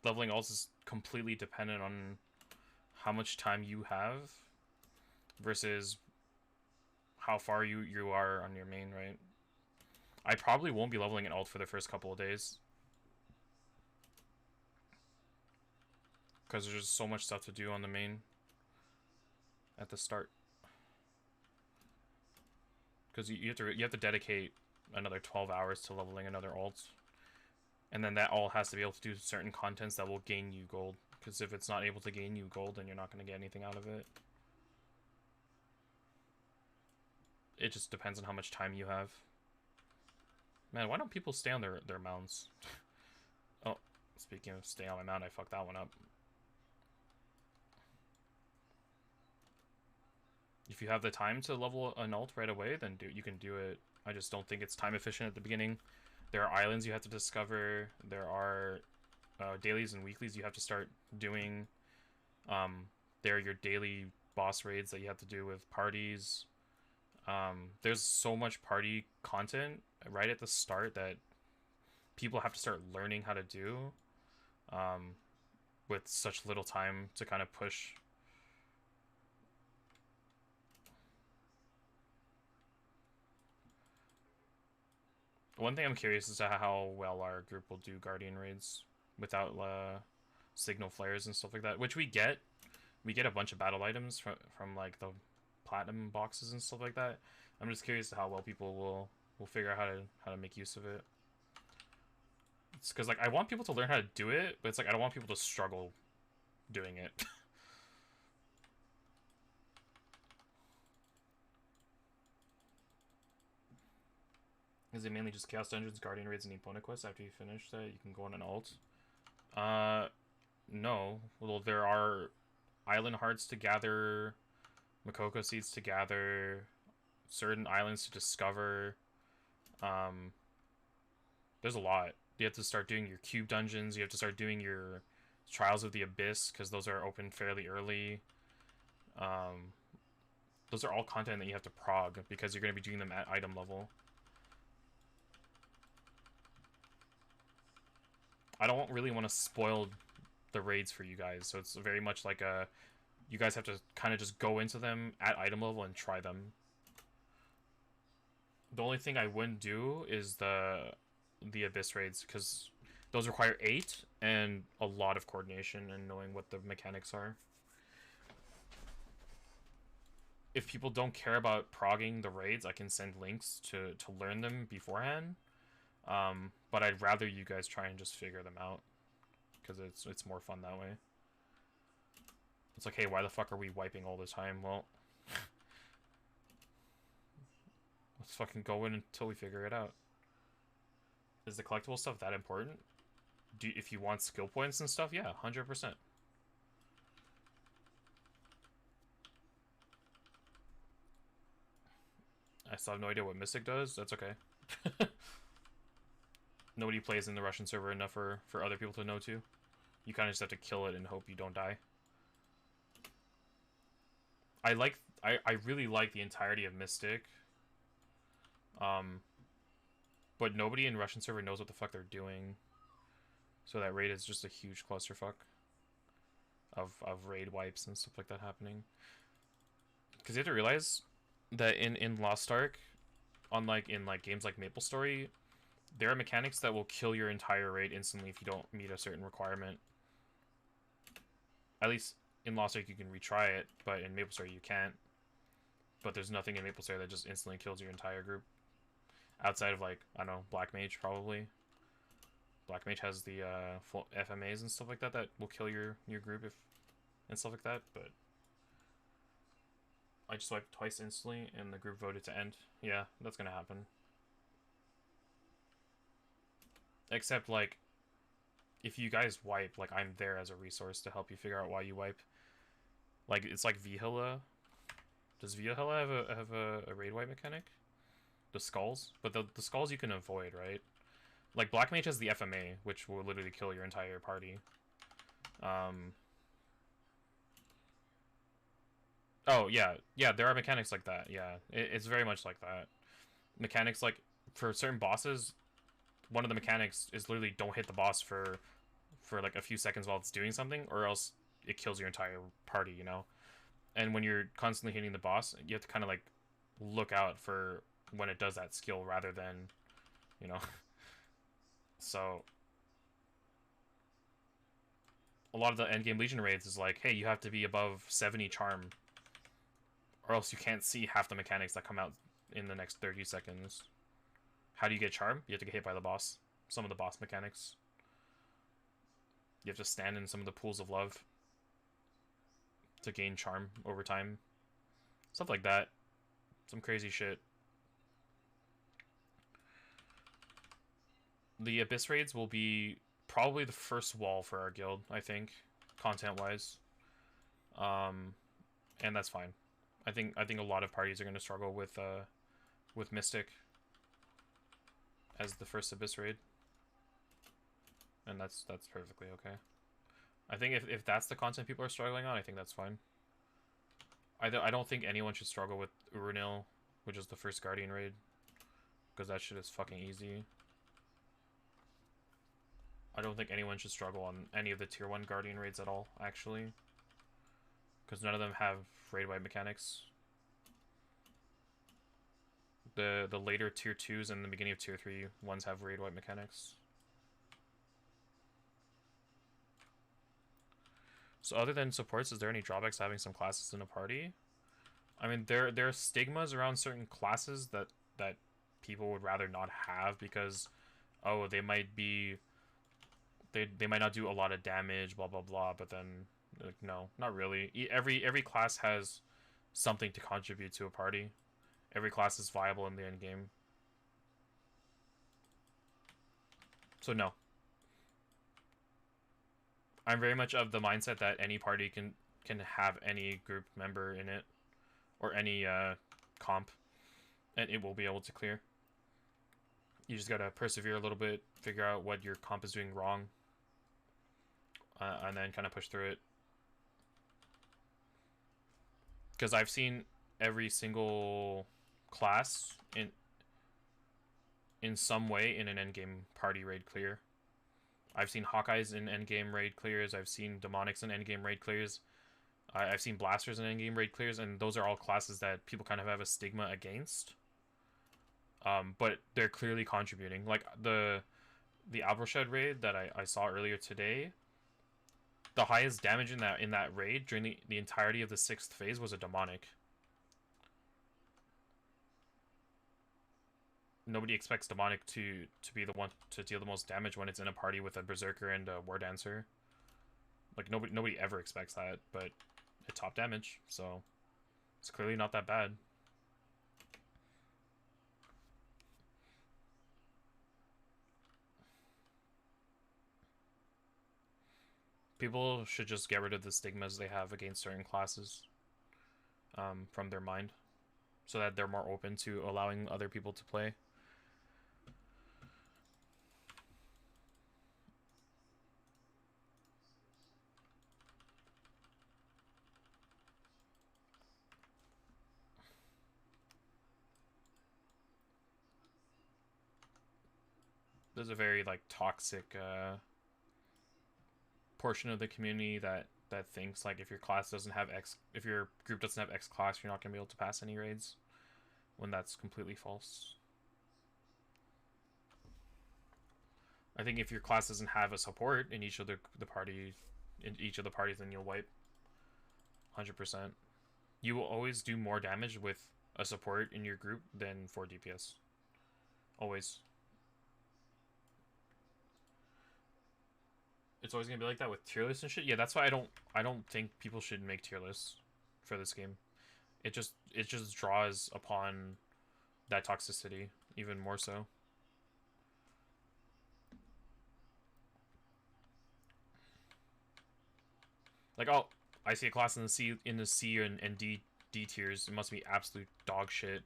Leveling alts is completely dependent on how much time you have versus how far you are on your main, right? I probably won't be leveling an alt for the first couple of days because there's just so much stuff to do on the main at the start. Because you have to dedicate another 12 hours to leveling another alt, and then that all has to be able to do certain contents that will gain you gold. Because if it's not able to gain you gold, then you're not going to get anything out of it. It just depends on how much time you have. Man, why don't people stay on their mounts? Oh, speaking of staying on my mount, I fucked that one up. If you have the time to level an alt right away, then you can do it. I just don't think it's time efficient at the beginning. There are islands you have to discover. There are dailies and weeklies you have to start doing. There are your daily boss raids that you have to do with parties. There's so much party content right at the start that people have to start learning how to do with such little time to kind of push. One thing I'm curious as to how well our group will do Guardian raids without signal flares and stuff like that, which we get. We get a bunch of battle items from like the platinum boxes and stuff like that. I'm just curious to how well people will figure out how to make use of it. It's because like I want people to learn how to do it, but it's like I don't want people to struggle doing it. Is it mainly just Chaos Dungeons, Guardian Raids, and Epona quests? After you finish that, you can go on an alt. No. Well, there are island hearts to gather, Makoko seeds to gather, certain islands to discover. Um, there's a lot. You have to start doing your cube dungeons. You have to start doing your Trials of the Abyss, because those are open fairly early. Um, those are all content that you have to prog, because you're going to be doing them at item level. I don't really want to spoil the raids for you guys, so it's very much like a... You guys have to kind of just go into them at item level and try them. The only thing I wouldn't do is the Abyss raids, because those require 8 and a lot of coordination and knowing what the mechanics are. If people don't care about progging the raids, I can send links to learn them beforehand. But I'd rather you guys try and just figure them out, because it's more fun that way. It's like, hey, why the fuck are we wiping all the time? Well, let's fucking go in until we figure it out. Is the collectible stuff that important? If you want skill points and stuff, yeah, 100%. I still have no idea what Mystic does. That's okay. Nobody plays in the Russian server enough for other people to know too. You kind of just have to kill it and hope you don't die. I really like the entirety of Mystic. But nobody in Russian server knows what the fuck they're doing. So that raid is just a huge clusterfuck of raid wipes and stuff like that happening. Because you have to realize that in Lost Ark, unlike in like games like MapleStory, there are mechanics that will kill your entire raid instantly if you don't meet a certain requirement. At least in Lost Ark you can retry it, but in MapleStory you can't. But there's nothing in MapleStory that just instantly kills your entire group. Outside of, like, I don't know, Black Mage, probably. Black Mage has the full FMAs and stuff like that that will kill your group and stuff like that, but I just wiped twice instantly and the group voted to end. Yeah, that's gonna happen. Except, like, if you guys wipe, like, I'm there as a resource to help you figure out why you wipe. Like, it's like Vihila. Does Vihila have a raid wipe mechanic? The skulls? But the skulls you can avoid, right? Like, Black Mage has the FMA, which will literally kill your entire party. Oh, yeah. Yeah, there are mechanics like that, yeah. It's very much like that. Mechanics, like, for certain bosses, one of the mechanics is literally don't hit the boss for like, a few seconds while it's doing something, or else it kills your entire party, you know? And when you're constantly hitting the boss, you have to kind of, like, look out for when it does that skill rather than, you know. So a lot of the endgame Legion raids is like, hey, you have to be above 70 charm, or else you can't see half the mechanics that come out in the next 30 seconds. How do you get charm? You have to get hit by the boss. Some of the boss mechanics. You have to stand in some of the pools of love to gain charm over time. Stuff like that. Some crazy shit. The Abyss raids will be probably the first wall for our guild, I think, content-wise. And that's fine. I think a lot of parties are going to struggle with Mystic as the first Abyss raid. And that's perfectly okay. I think if that's the content people are struggling on, I think that's fine. I don't think anyone should struggle with Uranil, which is the first Guardian raid, because that shit is fucking easy. I don't think anyone should struggle on any of the tier 1 Guardian raids at all, actually. Because none of them have raid wipe mechanics. The later tier 2s and the beginning of tier 3 ones have raid wipe mechanics. So other than supports, is there any drawbacks to having some classes in a party? I mean, there are stigmas around certain classes that people would rather not have because, oh, they might be... They might not do a lot of damage, blah blah blah, but then, like, no, not really. Every class has something to contribute to a party. Every class is viable in the end game. So no. I'm very much of the mindset that any party can have any group member in it, or any comp, and it will be able to clear. You just gotta persevere a little bit, figure out what your comp is doing wrong, and then kind of push through it. Because I've seen every single class in some way in an endgame party raid clear. I've seen Hawkeyes in endgame raid clears. I've seen Demonics in endgame raid clears. I've seen Blasters in endgame raid clears, and those are all classes that people kind of have a stigma against. But they're clearly contributing. Like the Albroshed raid that I saw earlier today, the highest damage in that raid during the entirety of the 6th phase was a Demonic. Nobody expects Demonic to be the one to deal the most damage when it's in a party with a Berserker and a War Dancer. Like, nobody ever expects that, but it top damage, so it's clearly not that bad. People should just get rid of the stigmas they have against certain classes from their mind, so that they're more open to allowing other people to play. There's a very like toxic portion of the community that thinks like if your class doesn't have if your group doesn't have X class, you're not gonna be able to pass any raids, when that's completely false. I think if your class doesn't have a support in each of the parties, then you'll wipe 100%. You will always do more damage with a support in your group than for DPS. Always. It's always gonna be like that with tier lists and shit. Yeah, that's why I don't think people should make tier lists for this game. It just draws upon that toxicity even more so. Like, oh, I see a class in the C and D tiers. It must be absolute dog shit.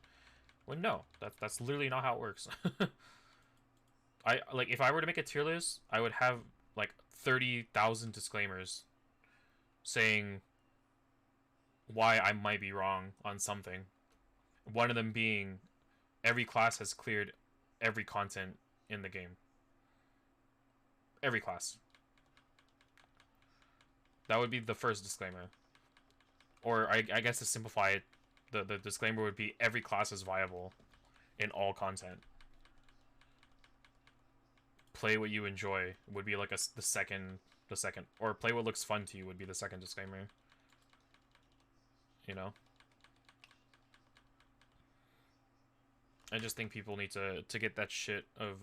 Well, no, that's literally not how it works. Like, if I were to make a tier list, I would have like 30,000 disclaimers saying why I might be wrong on something. One of them being every class has cleared every content in the game. Every class. That would be the first disclaimer. Or I guess to simplify it, the disclaimer would be every class is viable in all content. Play what you enjoy would be like the second, or play what looks fun to you would be the second disclaimer. You know? I just think people need to get that shit of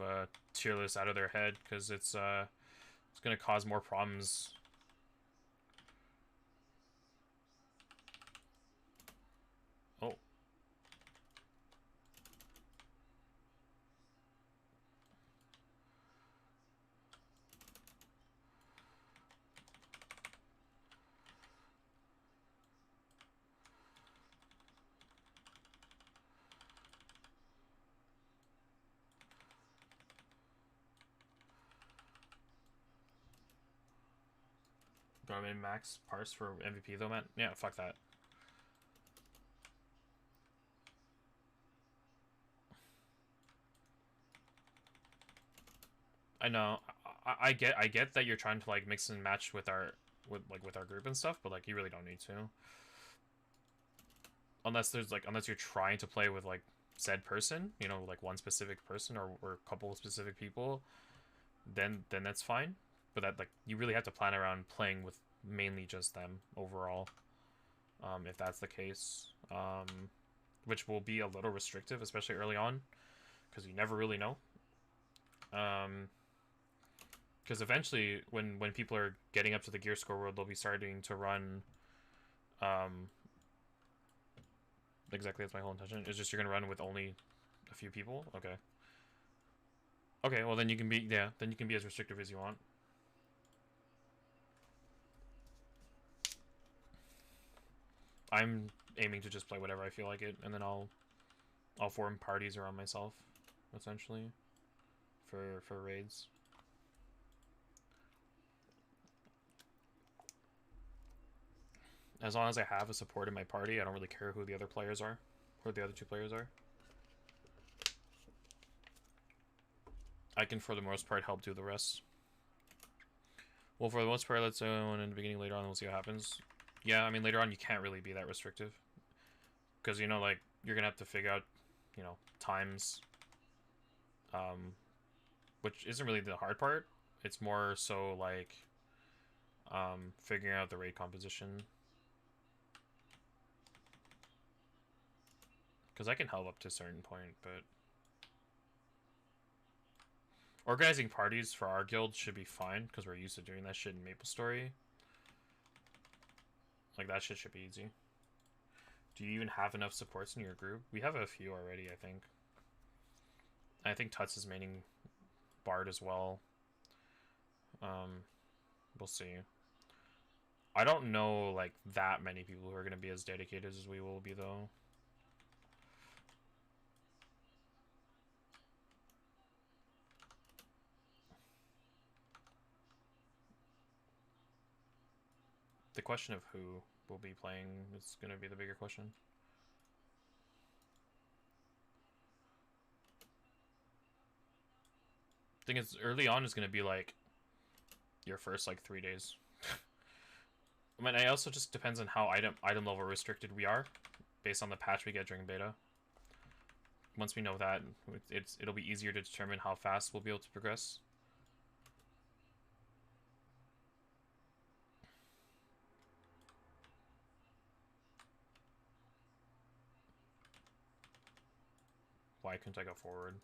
tier list out of their head, because it's gonna cause more problems. Oh. Do I mean max parse for MVP though, man? Yeah, fuck that. I know. I get that you're trying to like mix and match with our group and stuff, but like you really don't need to. Unless you're trying to play with like said person, you know, like one specific person or a couple of specific people, then that's fine. But that, like, you really have to plan around playing with mainly just them overall. If that's the case, which will be a little restrictive, especially early on, because you never really know. Because eventually, when people are getting up to the gear score world, they'll be starting to run. Exactly, that's my whole intention. It's just you're gonna run with only a few people. Okay. Okay, well then you can be then you can be as restrictive as you want. I'm aiming to just play whatever I feel like it, and then I'll form parties around myself, essentially, for raids. As long as I have a support in my party, I don't really care who the other players are, who the other two players are. I can, for the most part, help do the rest. Well, for the most part, let's go in the beginning. Later on, we'll see what happens. Yeah, I mean, later on, you can't really be that restrictive. Because, you know, like, you're going to have to figure out, you know, times. Which isn't really the hard part. It's more so, like, figuring out the raid composition. Because I can help up to a certain point, but... Organizing parties for our guild should be fine, because we're used to doing that shit in MapleStory. Like, that shit should be easy. Do you even have enough supports in your group? We have a few already, I think. I think Tuts is maining Bard as well. We'll see. I don't know, like, that many people who are going to be as dedicated as we will be, though. The question of who will be playing is going to be the bigger question. Thing is, early on is going to be like your first like 3 days. I mean, it also just depends on how item level restricted we are, based on the patch we get during beta. Once we know that, it'll be easier to determine how fast we'll be able to progress. Why couldn't I go forward?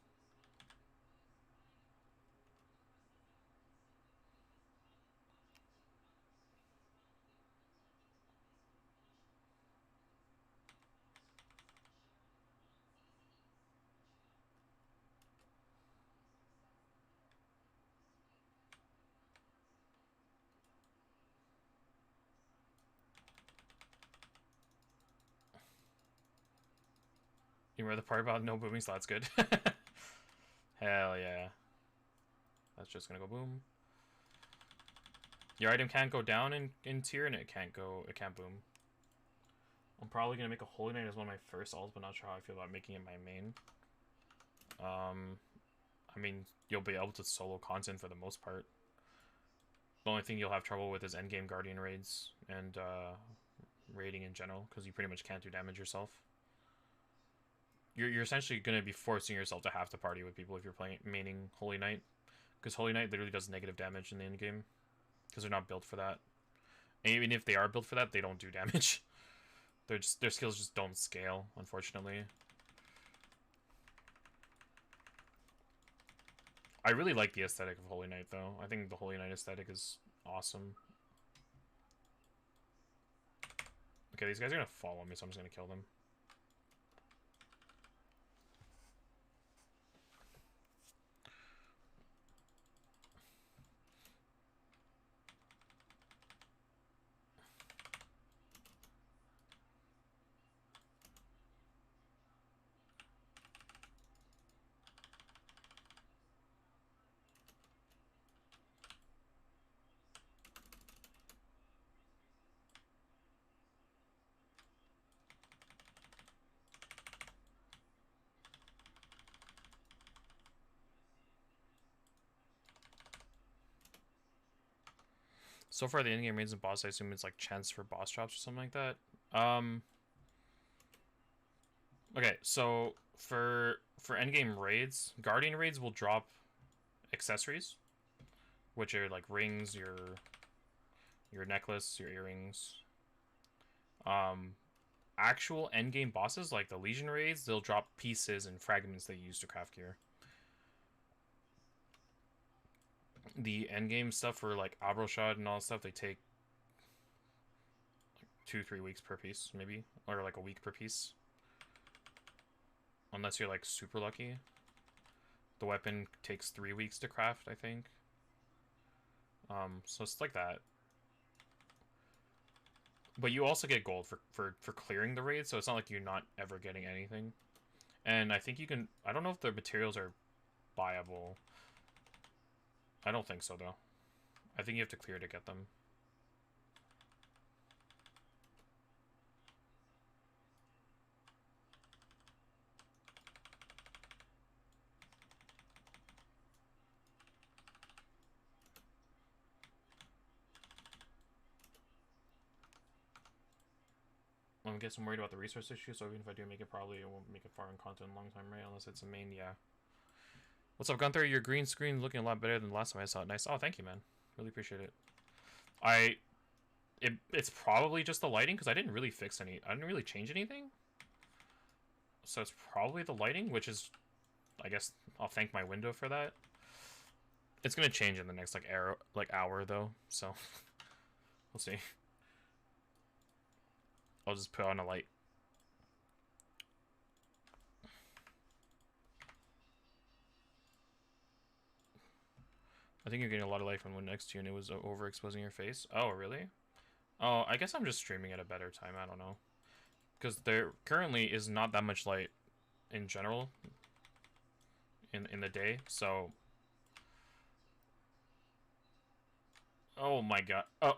You remember the part about no booming slots? Good. Hell yeah. That's just gonna go boom. Your item can't go down in tier, and it can't boom. I'm probably gonna make a Holy Knight as one of my first ults, but not sure how I feel about making it my main. I mean, you'll be able to solo content for the most part. The only thing you'll have trouble with is endgame Guardian raids and raiding in general, because you pretty much can't do damage yourself. You're essentially going to be forcing yourself to have to party with people if you're playing maining Holy Knight, because Holy Knight literally does negative damage in the end game, because they're not built for that. And even if they are built for that, they don't do damage. Their skills just don't scale, unfortunately. I really like the aesthetic of Holy Knight, though. I think the Holy Knight aesthetic is awesome. Okay, these guys are going to follow me, so I'm just going to kill them. So far, the endgame raids and boss, I assume it's like chance for boss drops or something like that. Okay, so for endgame raids, Guardian raids will drop accessories, which are like rings, your necklace, your earrings. Actual endgame bosses, like the Legion raids, they'll drop pieces and fragments they use to craft gear. The endgame stuff for like Abroshad and all that stuff, they take like 2-3 weeks per piece, maybe, or like a week per piece, unless you're like super lucky. The weapon takes 3 weeks to craft, I think. So it's like that. But you also get gold for clearing the raid, so it's not like you're not ever getting anything. And I think you can... I don't know if the materials are buyable. I don't think so, though. I think you have to clear to get them. I guess I'm worried about the resource issue, so even if I do make it, probably it won't make it far in content in a long time, right? Unless it's a main, yeah. What's up, Gunther? Your green screen looking a lot better than the last time I saw it. Nice. Oh, thank you, man. Really appreciate it. It's probably just the lighting, because I didn't really fix any... I didn't really change anything. So it's probably the lighting, which is... I guess I'll thank my window for that. It's gonna change in the next, hour, though, so... we'll see. I'll just put on a light. I think you're getting a lot of light from one next to you and it was overexposing your face. Oh, really? Oh, I guess I'm just streaming at a better time. I don't know. Because there currently is not that much light in general in the day, so... Oh my god. Oh!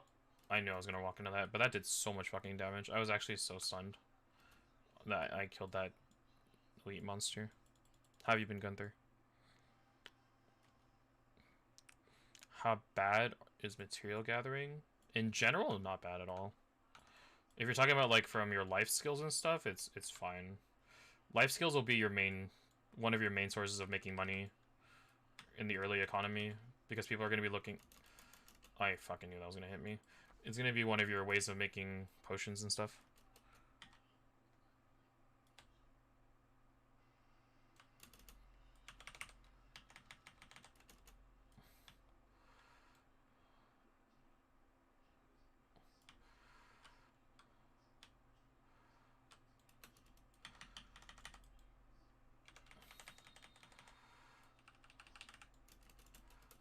I knew I was gonna walk into that, but that did so much fucking damage. I was actually so stunned that I killed that elite monster. How have you been, Gunther? How bad is material gathering? In general, not bad at all. If you're talking about, like, from your life skills and stuff, it's fine. Life skills will be your one of your main sources of making money in the early economy, because people are going to be looking... I fucking knew that was going to hit me. It's going to be one of your ways of making potions and stuff.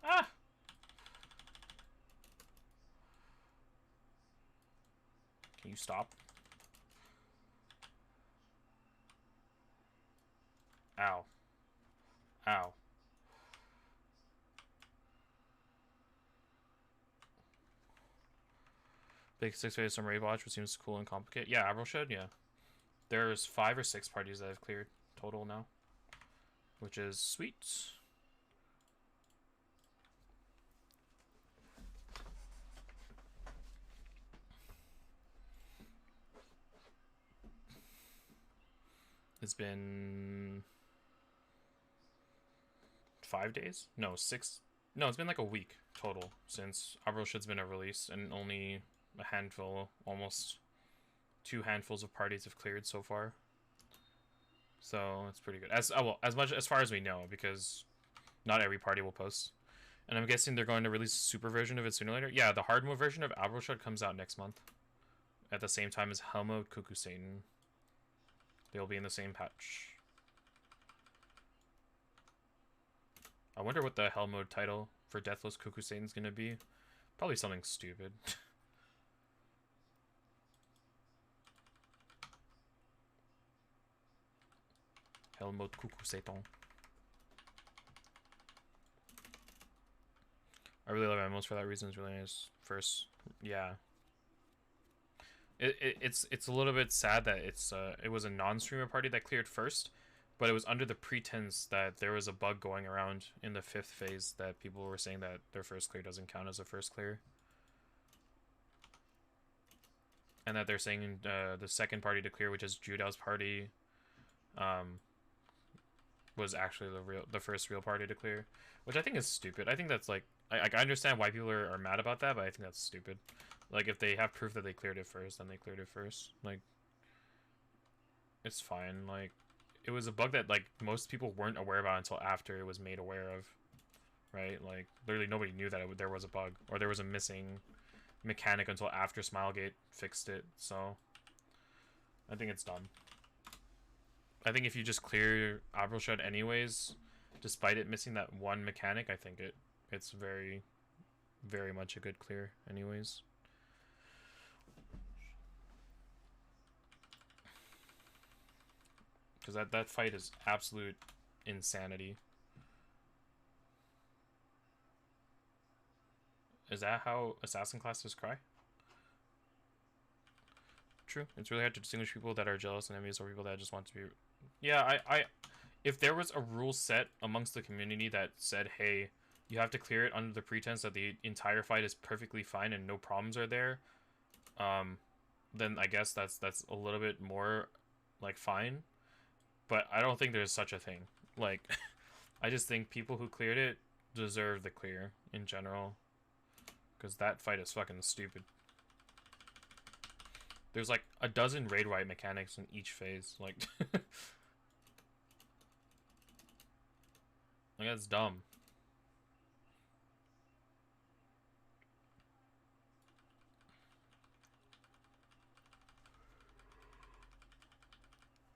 Ah! Can you stop? Ow. Ow. Big 6-way some raid watch, which seems cool and complicated. Yeah, Avril should, yeah. There's 5 or 6 parties that I've cleared total now, which is sweet. It's been 5 days? No, 6. No, it's been like a week total since Avril-Shud's been a release, and only a handful, almost 2 handfuls of parties have cleared so far. So it's pretty good. As far as we know, because not every party will post. And I'm guessing they're going to release a super version of it sooner or later. Yeah, the hard mode version of Avril-Shud comes out next month, at the same time as Hell Mode Cuckoo Satan. They'll be in the same patch. I wonder what the Hell Mode title for Deathless Cuckoo Satan is going to be. Probably something stupid. Hell Mode Cuckoo Satan. I really love MMOs for that reason. It's really nice. First, yeah. It's a little bit sad that it was a non-streamer party that cleared first, but it was under the pretense that there was a bug going around in the 5th phase that people were saying that their first clear doesn't count as a first clear, and that they're saying the second party to clear, which is Judau's party, was actually the first real party to clear, which I think is stupid. I think that's like I understand why people are mad about that, but I think that's stupid. Like, if they have proof that they cleared it first, then they cleared it first. Like, it's fine. Like, it was a bug that, like, most people weren't aware about until after it was made aware of. Right? Like, literally nobody knew that there was a bug. Or there was a missing mechanic until after Smilegate fixed it. So, I think it's dumb. I think if you just clear Avril-Shud anyways, despite it missing that one mechanic, I think it's very, very much a good clear anyways. Because that fight is absolute insanity. Is that how assassin classes cry? True. It's really hard to distinguish people that are jealous and envious or people that just want to be... Yeah, if there was a rule set amongst the community that said, hey, you have to clear it under the pretense that the entire fight is perfectly fine and no problems are there, then I guess that's a little bit more, like, fine. But I don't think there's such a thing. Like, I just think people who cleared it deserve the clear in general. Because that fight is fucking stupid. There's like a dozen raid right mechanics in each phase. Like, like that's dumb.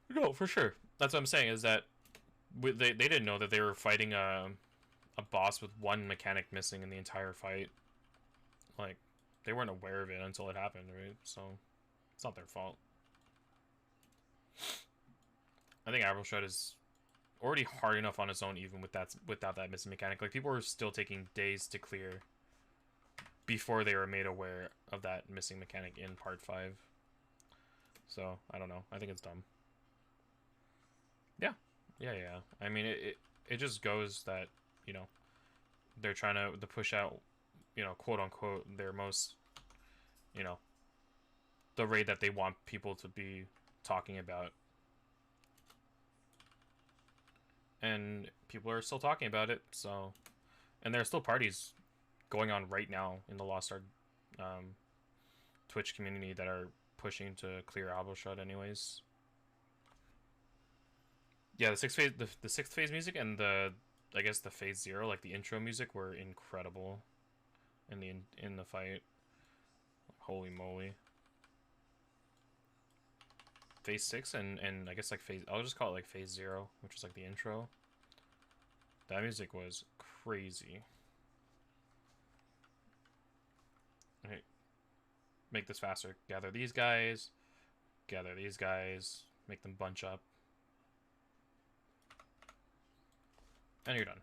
No, for sure. That's what I'm saying, is that they didn't know that they were fighting a boss with one mechanic missing in the entire fight. Like, they weren't aware of it until it happened, right? So, it's not their fault. I think Arrow Shred is already hard enough on its own, even without that missing mechanic. Like, people were still taking days to clear before they were made aware of that missing mechanic in Part 5. So, I don't know. I think it's dumb. Yeah. Yeah. I mean, it just goes that, you know, they're trying to push out, you know, quote unquote, their most, you know, the raid that they want people to be talking about. And people are still talking about it, so... And there are still parties going on right now in the Lost Ark Twitch community that are pushing to clear Albushot anyways. Yeah, the sixth phase music and I guess the phase 0, like the intro music, were incredible in the fight. Holy moly. Phase 6 and I guess like I'll just call it like phase 0, which is like the intro. That music was crazy. Okay. Make this faster. Gather these guys. Gather these guys. Make them bunch up. And you're done.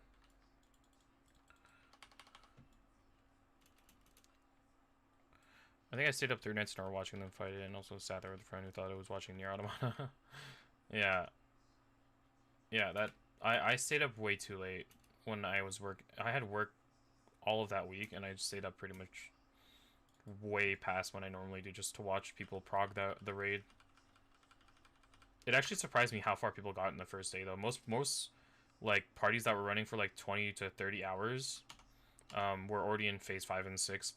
I think I stayed up 3 nights in a row watching them fight it, and also sat there with a friend who thought I was watching Nier Automata. Yeah. Yeah, that... I stayed up way too late when I was I had work all of that week, and I just stayed up pretty much way past when I normally do just to watch people prog the raid. It actually surprised me how far people got in the first day, though. Most like parties that were running for like 20 to 30 hours were already in phase 5 and 6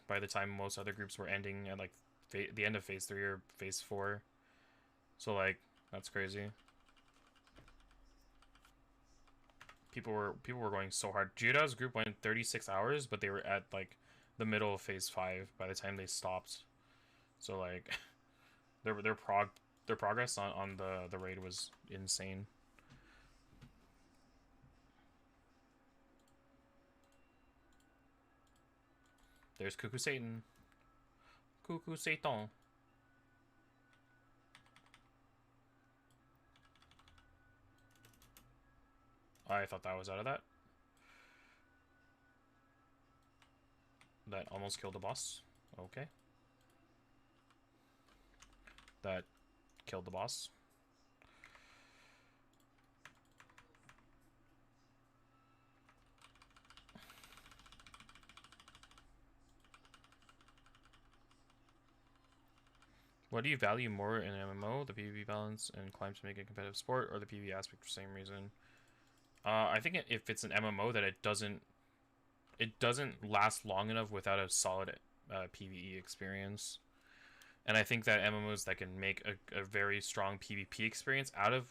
by the time most other groups were ending at like the end of phase 3 or phase 4. So like, that's crazy. People were going so hard. Judah's group went 36 hours, but they were at like the middle of phase 5 by the time they stopped. So like, their progress on the raid was insane. There's Cuckoo Satan. Cuckoo Satan. I thought that was out of that. That almost killed the boss. Okay. That killed the boss. What do you value more in an MMO? The PvP balance and climb to make it a competitive sport, or the PvE aspect for the same reason? I think if it's an MMO, that it doesn't last long enough without a solid PvE experience. And I think that MMOs that can make a very strong PvP experience out of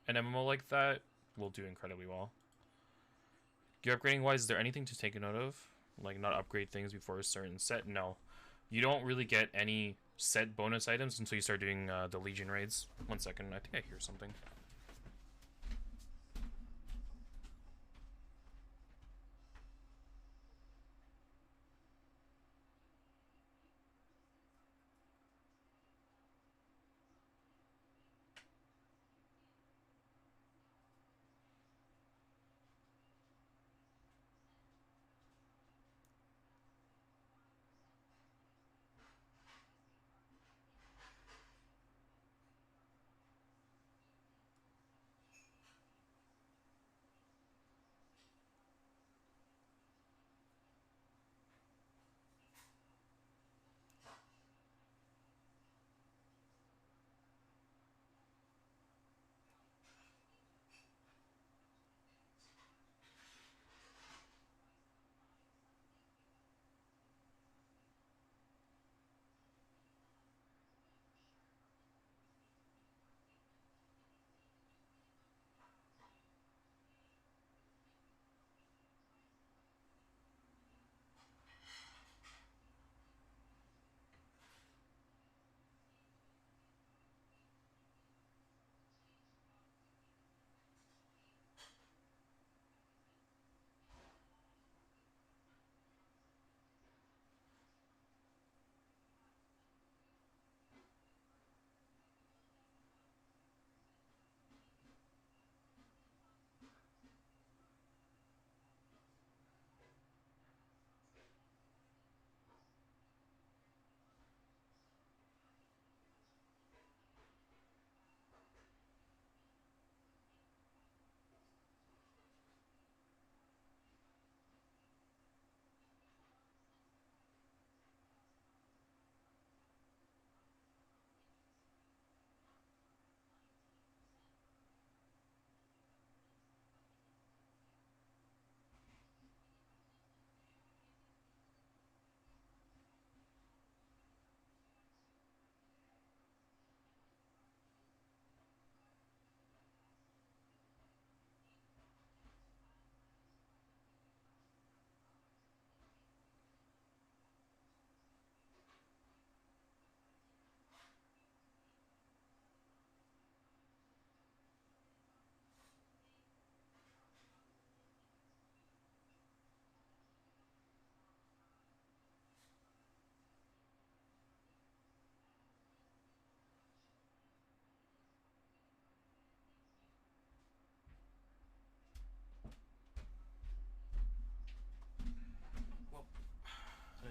an MMO like that will do incredibly well. Gear upgrading wise, is there anything to take note of? Like, not upgrade things before a certain set? No. You don't really get any set bonus items until you start doing the Legion raids. 1 second, I think I hear something.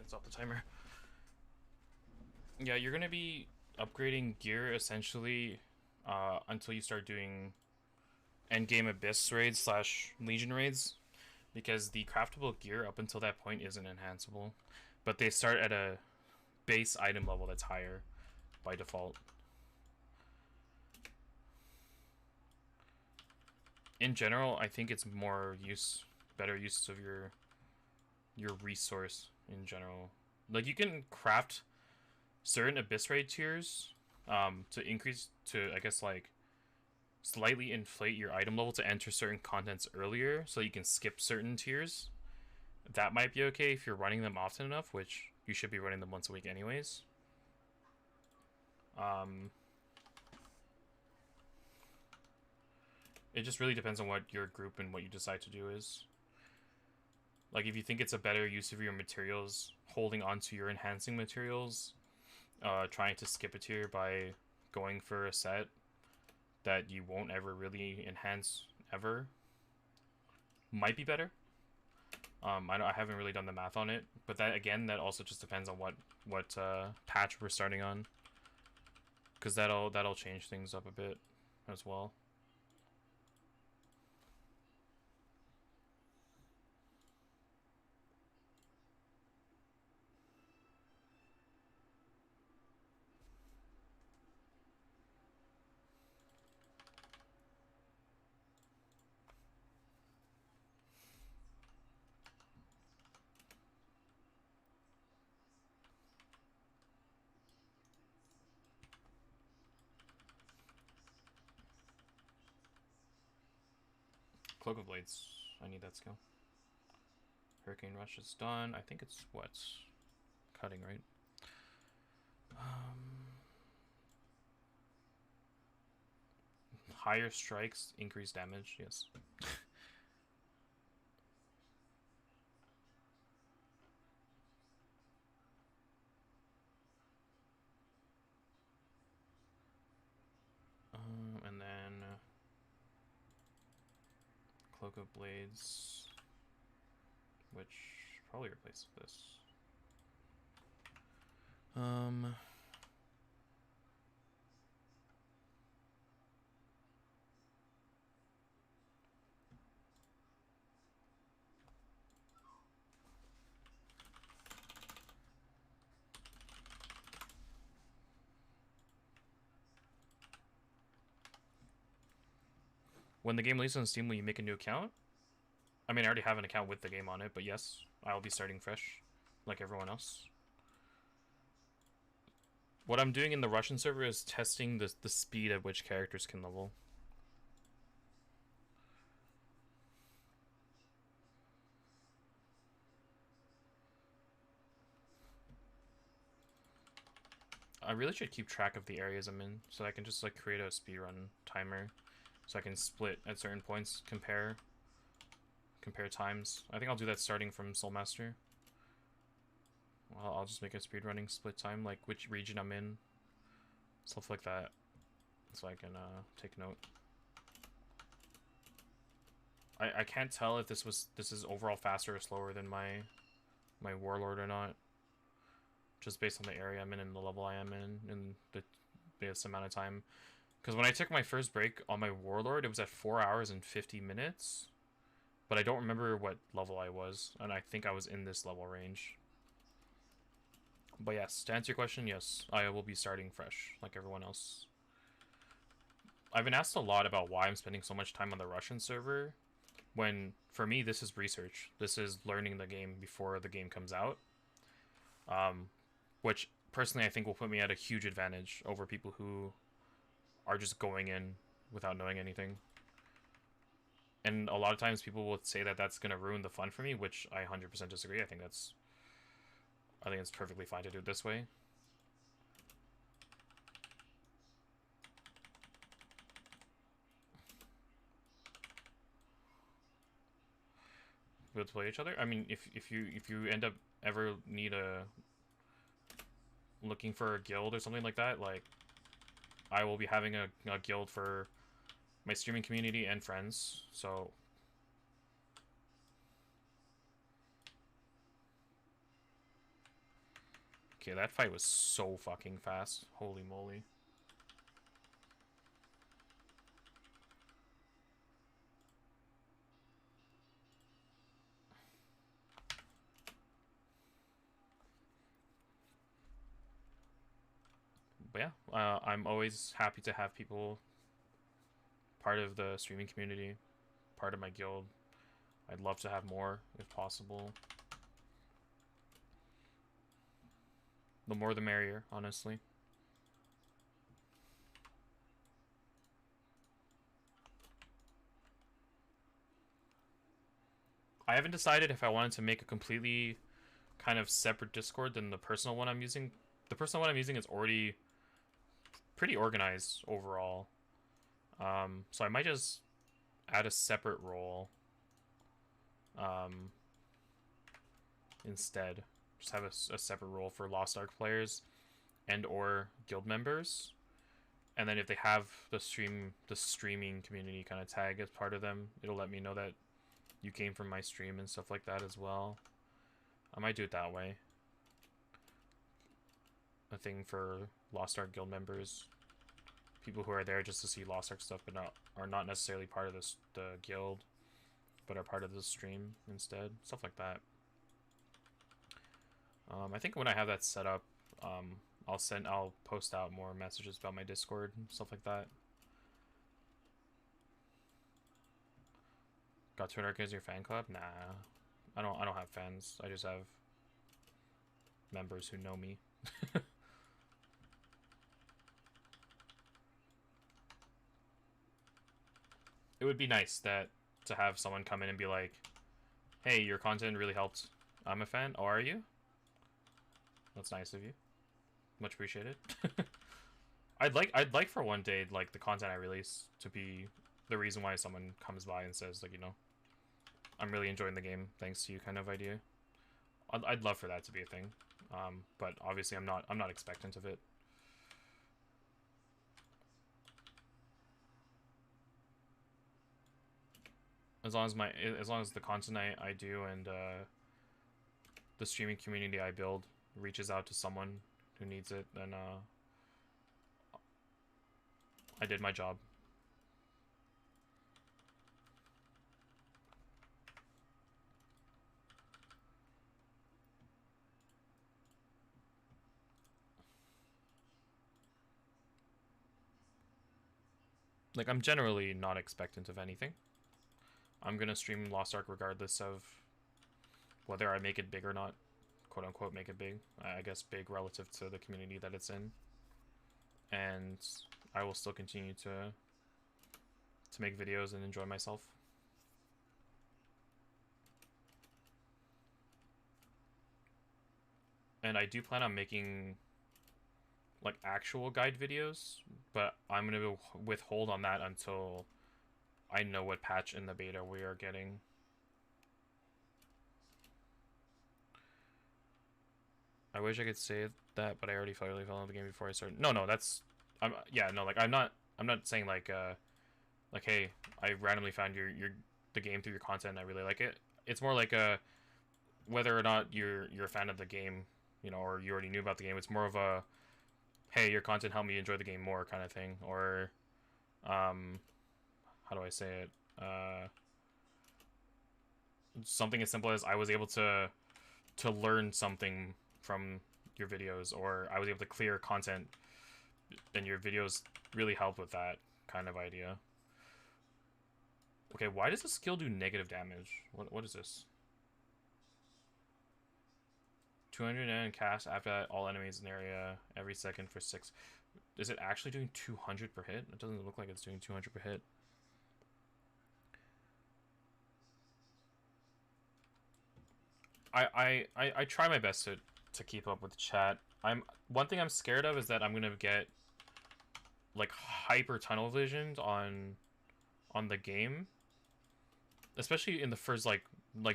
stop the timer. Yeah, you're gonna be upgrading gear essentially until you start doing endgame Abyss raids / Legion raids, because the craftable gear up until that point isn't enhanceable, but they start at a base item level that's higher by default. In general, I think it's better use of your resource in general. Like, you can craft certain Abyss raid tiers to increase to, I guess, like, slightly inflate your item level to enter certain contents earlier, so you can skip certain tiers. That might be okay if you're running them often enough, which you should be running them once a week anyways. It just really depends on what your group and what you decide to do is. Like, if you think it's a better use of your materials, holding onto your enhancing materials, trying to skip a tier by going for a set that you won't ever really enhance ever, might be better. I haven't really done the math on it, but that also just depends on what patch we're starting on, because that'll change things up a bit as well. Cloak of Blades, I need that skill. Hurricane Rush is done. I think it's what? Cutting, right? Higher strikes, increase damage, yes. And then Cloak of Blades, which probably replaces this. When the game releases on Steam, will you make a new account? I mean, I already have an account with the game on it, but yes, I'll be starting fresh, like everyone else. What I'm doing in the Russian server is testing the speed at which characters can level. I really should keep track of the areas I'm in, so I can just like create a speedrun timer, so I can split at certain points, compare times. I think I'll do that starting from Soulmaster. Well, I'll just make a speedrunning split time, like which region I'm in, stuff like that, so I can take note. I can't tell if this is overall faster or slower than my Warlord or not, just based on the area I'm in and the level I am in and the base amount of time. Because when I took my first break on my Warlord, it was at 4 hours and 50 minutes. But I don't remember what level I was, and I think I was in this level range. But yes, to answer your question, yes, I will be starting fresh, like everyone else. I've been asked a lot about why I'm spending so much time on the Russian server, when, for me, this is research. This is learning the game before the game comes out. Which, personally, I think will put me at a huge advantage over people who are just going in without knowing anything. And a lot of times people will say that that's going to ruin the fun for me, which I 100% disagree. I think it's perfectly fine to do it this way. We'll play each other. I mean, if you end up ever looking for a guild or something like that, like, I will be having a guild for my streaming community and friends, so Okay, that fight was so fucking fast. Holy moly. But yeah, I'm always happy to have people part of the streaming community, part of my guild. I'd love to have more if possible. The more the merrier, honestly. I haven't decided if I wanted to make a completely kind of separate Discord than the personal one I'm using. The personal one I'm using is already pretty organized overall. So I might just add a separate role instead. Just have a separate role for Lost Ark players and or guild members. And then if they have the streaming community kind of tag as part of them, it'll let me know that you came from my stream and stuff like that as well. I might do it that way. A thing for Lost Ark guild members. People who are there just to see Lost Ark stuff but are not necessarily part of the guild, but are part of the stream instead. Stuff like that. I think when I have that set up, I'll post out more messages about my Discord and stuff like that. Got 200 kids in your fan club? Nah. I don't have fans. I just have members who know me. It would be nice to have someone come in and be like, "Hey, your content really helped. I'm a fan." Oh, are you? That's nice of you. Much appreciated. I'd like for one day like the content I release to be the reason why someone comes by and says like, you know, I'm really enjoying the game thanks to you kind of idea. I'd love for that to be a thing. But obviously I'm not expectant of it. As long as the content I do and the streaming community I build reaches out to someone who needs it, then I did my job. Like, I'm generally not expectant of anything. I'm gonna stream Lost Ark regardless of whether I make it big or not. Quote unquote make it big. I guess big relative to the community that it's in. And I will still continue to make videos and enjoy myself. And I do plan on making like actual guide videos, but I'm gonna withhold on that until I know what patch in the beta we are getting. I wish I could say that, but I already fell in love with the game before I started. No, that's yeah, no, like I'm not saying like hey, I randomly found the game through your content and I really like it. It's more like whether or not you're a fan of the game, you know, or you already knew about the game. It's more of a hey, your content helped me enjoy the game more kind of thing, or how do I say it? Something as simple as I was able to learn something from your videos, or I was able to clear content and your videos really helped with that kind of idea. Okay, why does the skill do negative damage? What is this? 200 and cast after that, all enemies in the area every second for 6. Is it actually doing 200 per hit? It doesn't look like it's doing 200 per hit. I try my best to keep up with chat. One thing I'm scared of is that I'm gonna get like hyper tunnel visioned on the game, especially in the first like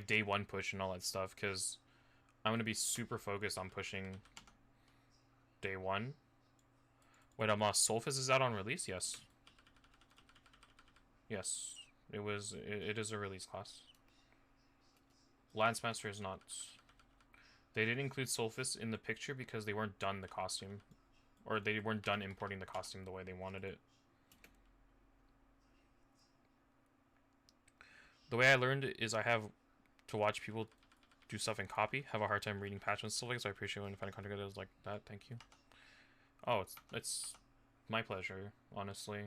day one push and all that stuff, because I'm gonna be super focused on pushing day one. Wait, Solfus is out on release? Yes. Yes, it is a release class. Lancemaster is not. They didn't include Solfus in the picture because they weren't done the costume. Or they weren't done importing the costume the way they wanted it. The way I learned it is I have to watch people do stuff in copy, have a hard time reading patch and stuff like that, so I appreciate when you find a content creators like that. Thank you. Oh, it's my pleasure, honestly.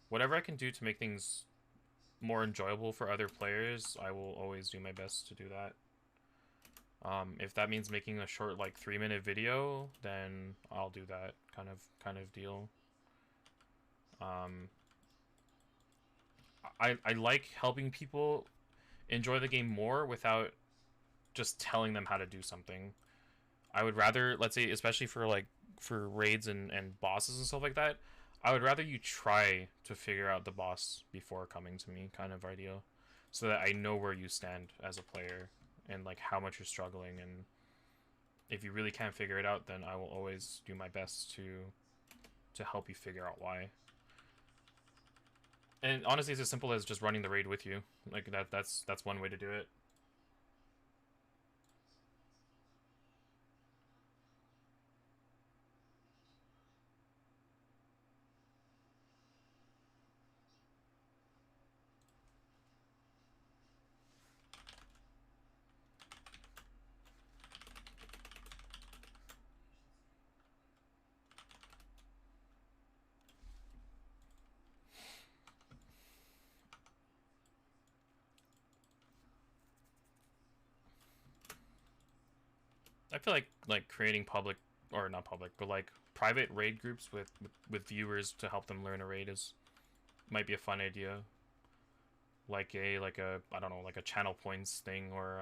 Whatever I can do to make things more enjoyable for other players, I will always do my best to do that. If that means making a short, like 3-minute video, then I'll do that kind of deal. I like helping people enjoy the game more without just telling them how to do something. I would rather, let's say, especially for raids and bosses and stuff like that, I would rather you try to figure out the boss before coming to me, kind of idea, so that I know where you stand as a player and like how much you're struggling. And if you really can't figure it out, then I will always do my best to help you figure out why. And honestly, it's as simple as just running the raid with you. Like that's one way to do it. I feel like creating public, or not public, but like private raid groups with viewers to help them learn a raid might be a fun idea. Like a I don't know, like a channel points thing, or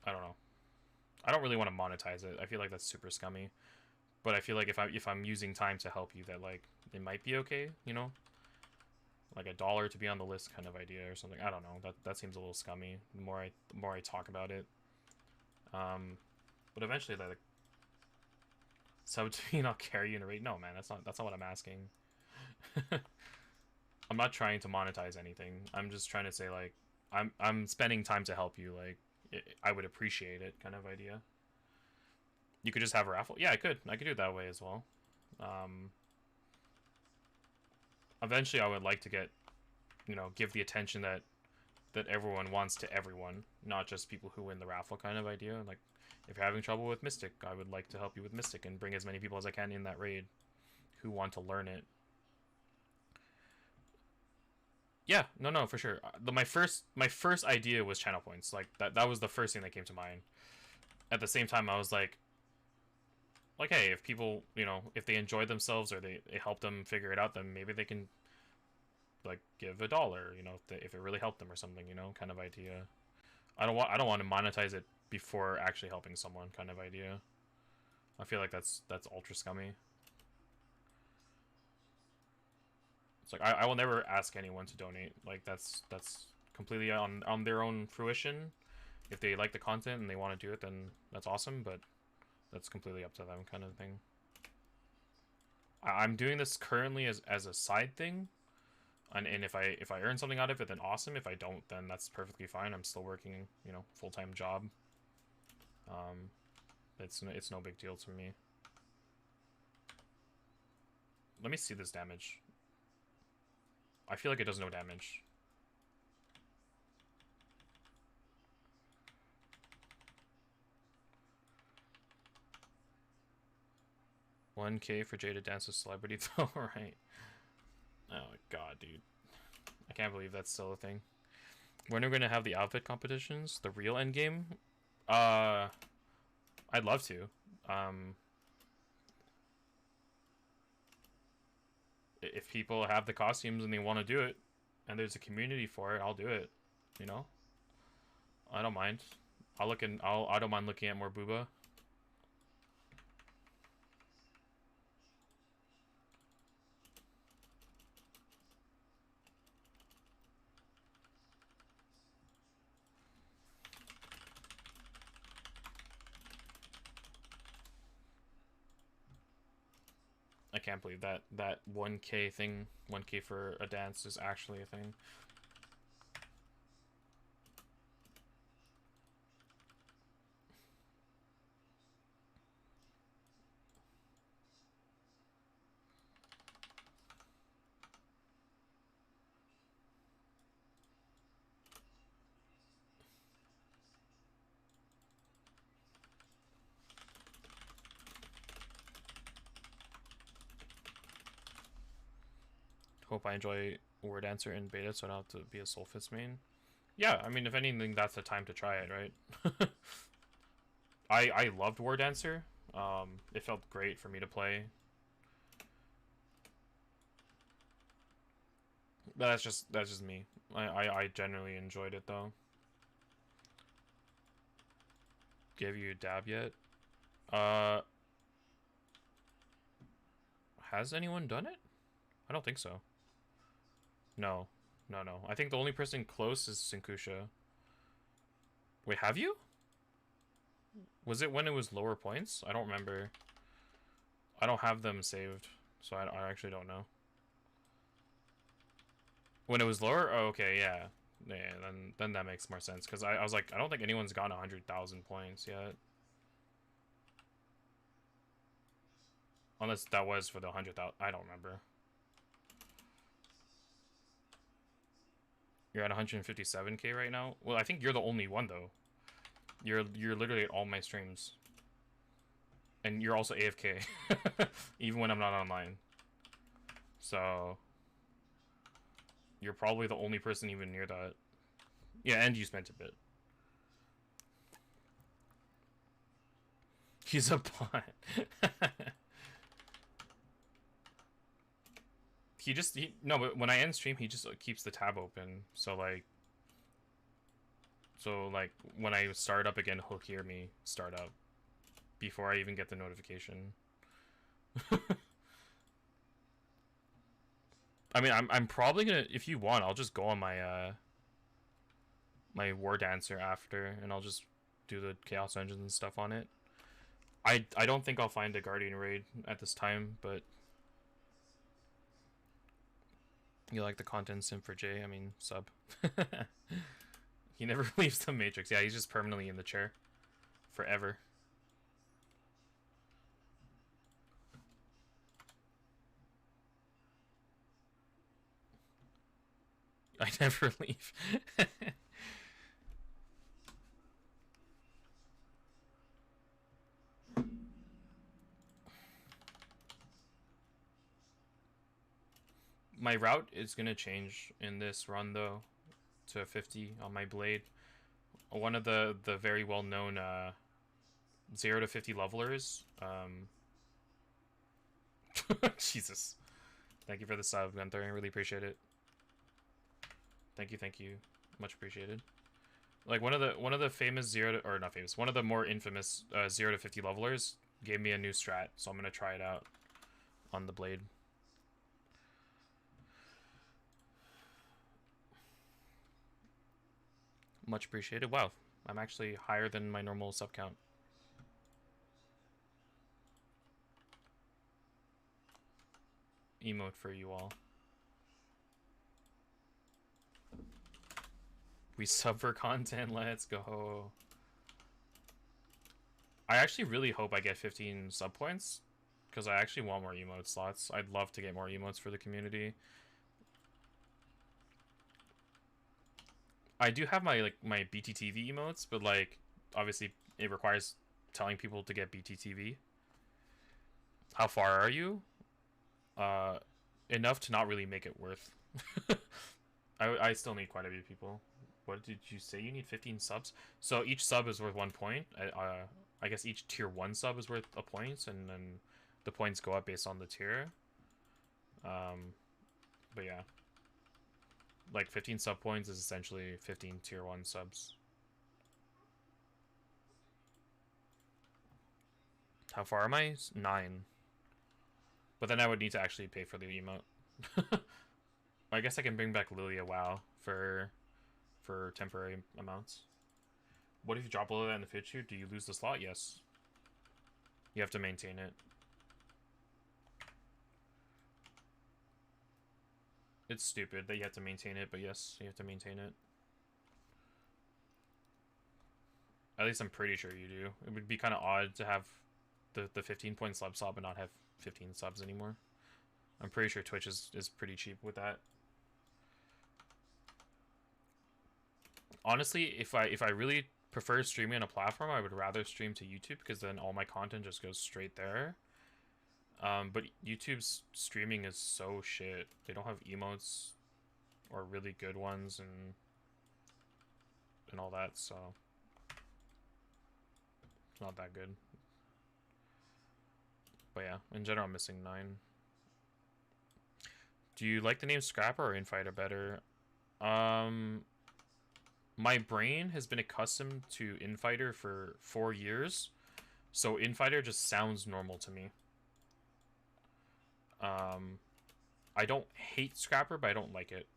I don't know. I don't really want to monetize it. I feel like that's super scummy. But I feel like if I'm using time to help you, that like it might be okay, you know? Like $1 to be on the list kind of idea or something. I don't know. That seems a little scummy. The more I talk about it. But eventually, like, sub to me, and I'll carry you in a raid. No, man, that's not what I'm asking. I'm not trying to monetize anything. I'm just trying to say like, I'm spending time to help you. Like, I would appreciate it, kind of idea. You could just have a raffle. Yeah, I could do it that way as well. Eventually, I would like to get, give the attention that everyone wants to everyone, not just people who win the raffle, kind of idea. Like, if you're having trouble with Mystic, I would like to help you with Mystic and bring as many people as I can in that raid who want to learn it. Yeah, no, for sure. My first idea was channel points. Like that was the first thing that came to mind. At the same time, I was like, hey, if people, if they enjoy themselves or it helped them figure it out, then maybe they can like give $1, if it really helped them or something, kind of idea. I don't want to monetize it before actually helping someone, kind of idea. I feel like that's ultra scummy. It's like I will never ask anyone to donate. Like that's completely on their own fruition. If they like the content and they want to do it, then that's awesome. But that's completely up to them, kind of thing. I'm doing this currently as a side thing, and if I earn something out of it, then awesome. If I don't, then that's perfectly fine. I'm still working, full-time job. It's no big deal to me. Let me see this damage. I feel like it does no damage. $1K for Jada Dance with Celebrity, though, right? Oh my god, dude. I can't believe that's still a thing. When are we gonna have the outfit competitions? The real endgame? I'd love to. If people have the costumes and they want to do it, and there's a community for it, I'll do it. I don't mind. I don't mind looking at more booba. I can't believe that 1K thing, 1K for a dance is actually a thing. Hope I enjoy Word Answer in beta, so I don't have to be a Solfus main. Yeah, I mean, if anything, that's the time to try it, right? I loved Word Answer. It felt great for me to play. But that's just me. I generally enjoyed it though. Give you a dab yet? Has anyone done it? I don't think so. No. No. I think the only person close is Sinkusha. Wait, have you? Was it when it was lower points? I don't remember. I don't have them saved, so I actually don't know. When it was lower? Oh, okay, yeah. Yeah, then that makes more sense. Because I was like, I don't think anyone's gotten 100,000 points yet. Unless that was for the 100,000. I don't remember. You're at 157k right now? Well, I think you're the only one, though. You're literally at all my streams. And you're also AFK. Even when I'm not online. So... You're probably the only person even near that. Yeah, and you spent a bit. He's a bot. No, but when I end stream, he just keeps the tab open. So like, when I start up again, he'll hear me start up before I even get the notification. I mean, I'm probably gonna, if you want, I'll just go on my my War Dancer after, and I'll just do the Chaos Engines and stuff on it. I don't think I'll find a Guardian raid at this time, but you like the content sim for Jay? I mean, sub. He never leaves the Matrix. Yeah, he's just permanently in the chair, forever. I never leave. My route is gonna change in this run though, to 50 on my blade. One of the very well known 0 to 50 levelers. Jesus, thank you for the sub, Gunther. I really appreciate it. Thank you, much appreciated. Like one of the famous one of the more infamous 0 to 50 levelers gave me a new strat, so I'm gonna try it out on the blade. Much appreciated. Wow, I'm actually higher than my normal sub count. Emote for you all. We sub for content, let's go. I actually really hope I get 15 sub points, because I actually want more emote slots. I'd love to get more emotes for the community. I do have my my BTTV emotes, but like obviously it requires telling people to get BTTV. How far are you? Enough to not really make it worth. I still need quite a few people. What did you say? You need 15 subs? So each sub is worth 1 point. I guess each tier 1 sub is worth a point, and then the points go up based on the tier. But yeah. Like 15 sub points is essentially 15 tier 1 subs. How far am I? 9. But then I would need to actually pay for the emote. I guess I can bring back Lilia WoW for temporary amounts. What if you drop below that in the fit shoot? Do you lose the slot? Yes. You have to maintain it. It's stupid that you have to maintain it, but yes, you have to maintain it. At least I'm pretty sure you do. It would be kind of odd to have the 15 point sub and not have 15 subs anymore. I'm pretty sure Twitch is pretty cheap with that. Honestly, if I really prefer streaming on a platform, I would rather stream to YouTube, because then all my content just goes straight there. But YouTube's streaming is so shit. They don't have emotes or really good ones and all that, so it's not that good. But yeah, in general, I'm missing 9. Do you like the name Scrapper or Infighter better? My brain has been accustomed to Infighter for 4 years, so Infighter just sounds normal to me. I don't hate Scrapper, but I don't like it.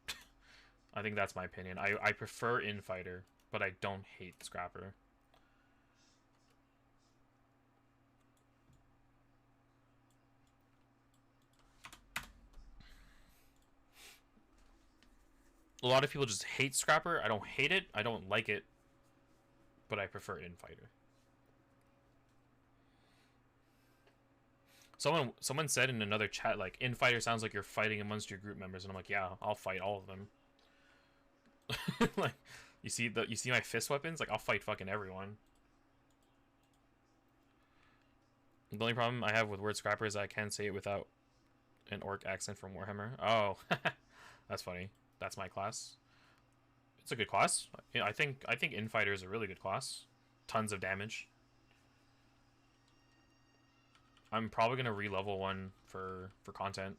I think that's my opinion. I prefer Infighter, but I don't hate Scrapper. A lot of people just hate Scrapper. I don't hate it. I don't like it, but I prefer Infighter. Someone said in another chat, like, Infighter sounds like you're fighting amongst your group members, and I'm like, yeah, I'll fight all of them. Like, you see my fist weapons? Like, I'll fight fucking everyone. The only problem I have with word Scrapper is I can't say it without an orc accent from Warhammer. Oh, that's funny. That's my class. It's a good class. Yeah, I think Infighter is a really good class. Tons of damage. I'm probably gonna re-level one for content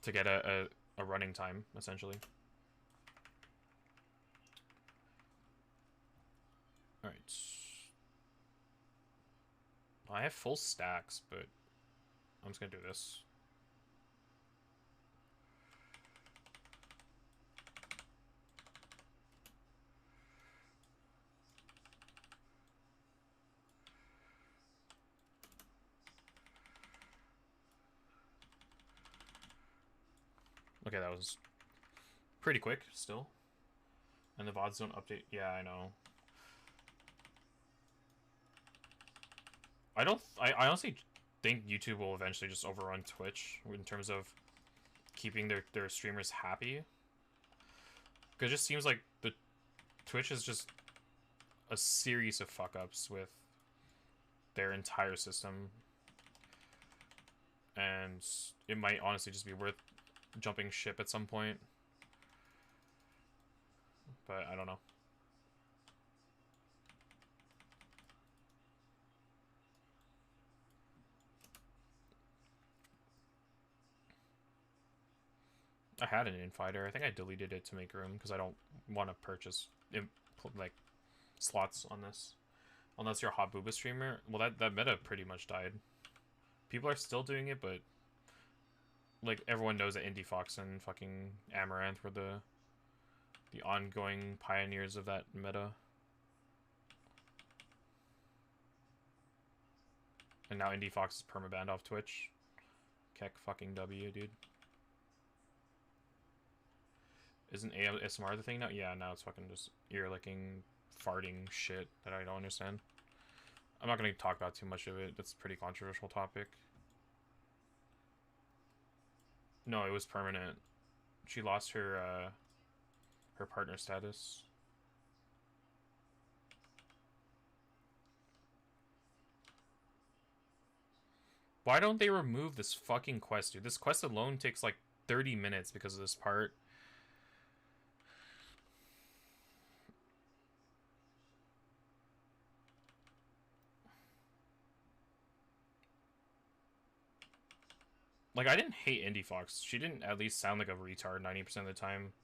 to get a running time, essentially. Alright. I have full stacks, but I'm just gonna do this. Okay, that was pretty quick still. And the VODs don't update. Yeah, I know. I honestly think YouTube will eventually just overrun Twitch in terms of keeping their streamers happy. Because it just seems like the Twitch is just a series of fuck-ups with their entire system. And it might honestly just be worth jumping ship at some point. But I don't know. I had an Infighter. I think I deleted it to make room because I don't want to purchase like slots on this. Unless you're a hot booba streamer. Well, that meta pretty much died. People are still doing it, but like everyone knows that Indie Fox and fucking Amaranth were the ongoing pioneers of that meta. And now Indie Fox is permabanned off Twitch. Keck fucking W, dude. Isn't ASMR the thing now? Yeah, now it's fucking just ear-licking, farting shit that I don't understand. I'm not going to talk about too much of it. That's a pretty controversial topic. No, it was permanent. She lost her partner status. Why don't they remove this fucking quest, dude? This quest alone takes like 30 minutes because of this part. Like, I didn't hate Indie Fox. She didn't at least sound like a retard 90% of the time.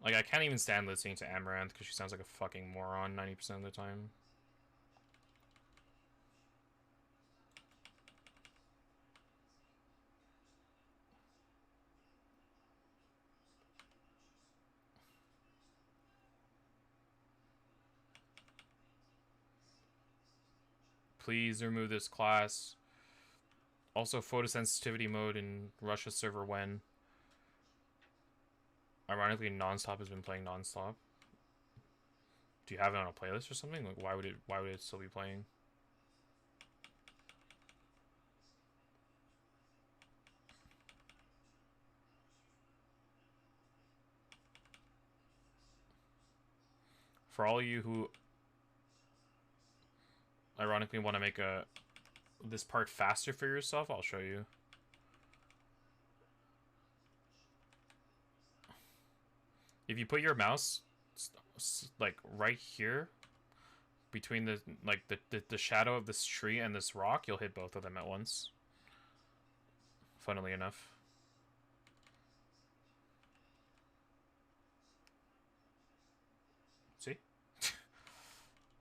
Like, I can't even stand listening to Amaranth because she sounds like a fucking moron 90% of the time. Please remove this class. Also, photosensitivity mode in Russia server when. Ironically, Nonstop has been playing Nonstop. Do you have it on a playlist or something? Like, why would it still be playing? For all of you who ironically want to make a this part faster for yourself, I'll show you. If you put your mouse like right here between the the shadow of this tree and this rock, you'll hit both of them at once. Funnily enough. See?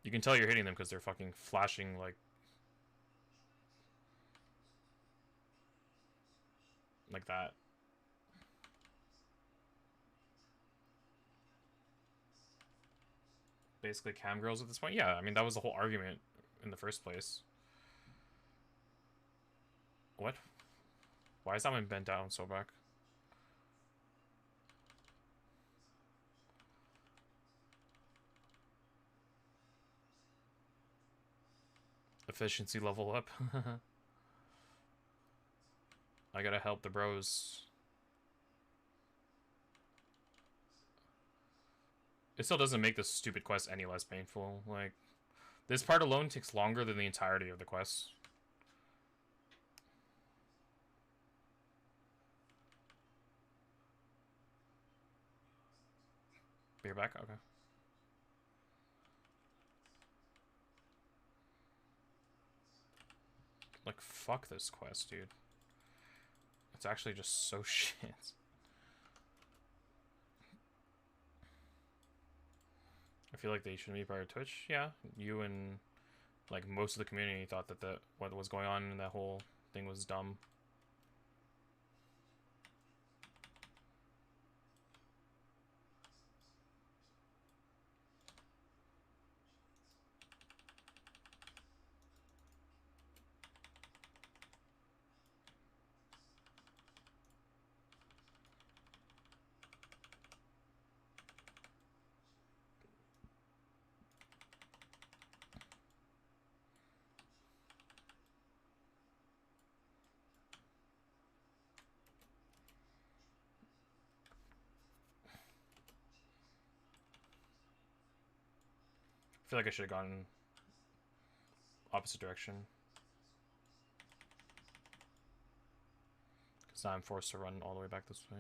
You can tell you're hitting them because they're fucking flashing like that. Basically cam girls at this point. Yeah, I mean that was the whole argument in the first place. What? Why is that one bent down so back? Efficiency level up. I gotta help the bros. It still doesn't make this stupid quest any less painful. Like, this part alone takes longer than the entirety of the quest. You're back? Okay. Like, fuck this quest, dude. It's actually just so shit. I feel like they shouldn't be part of Twitch. Yeah, you and like most of the community thought that what was going on in that whole thing was dumb. I feel like I should have gone opposite direction. Because now I'm forced to run all the way back this way.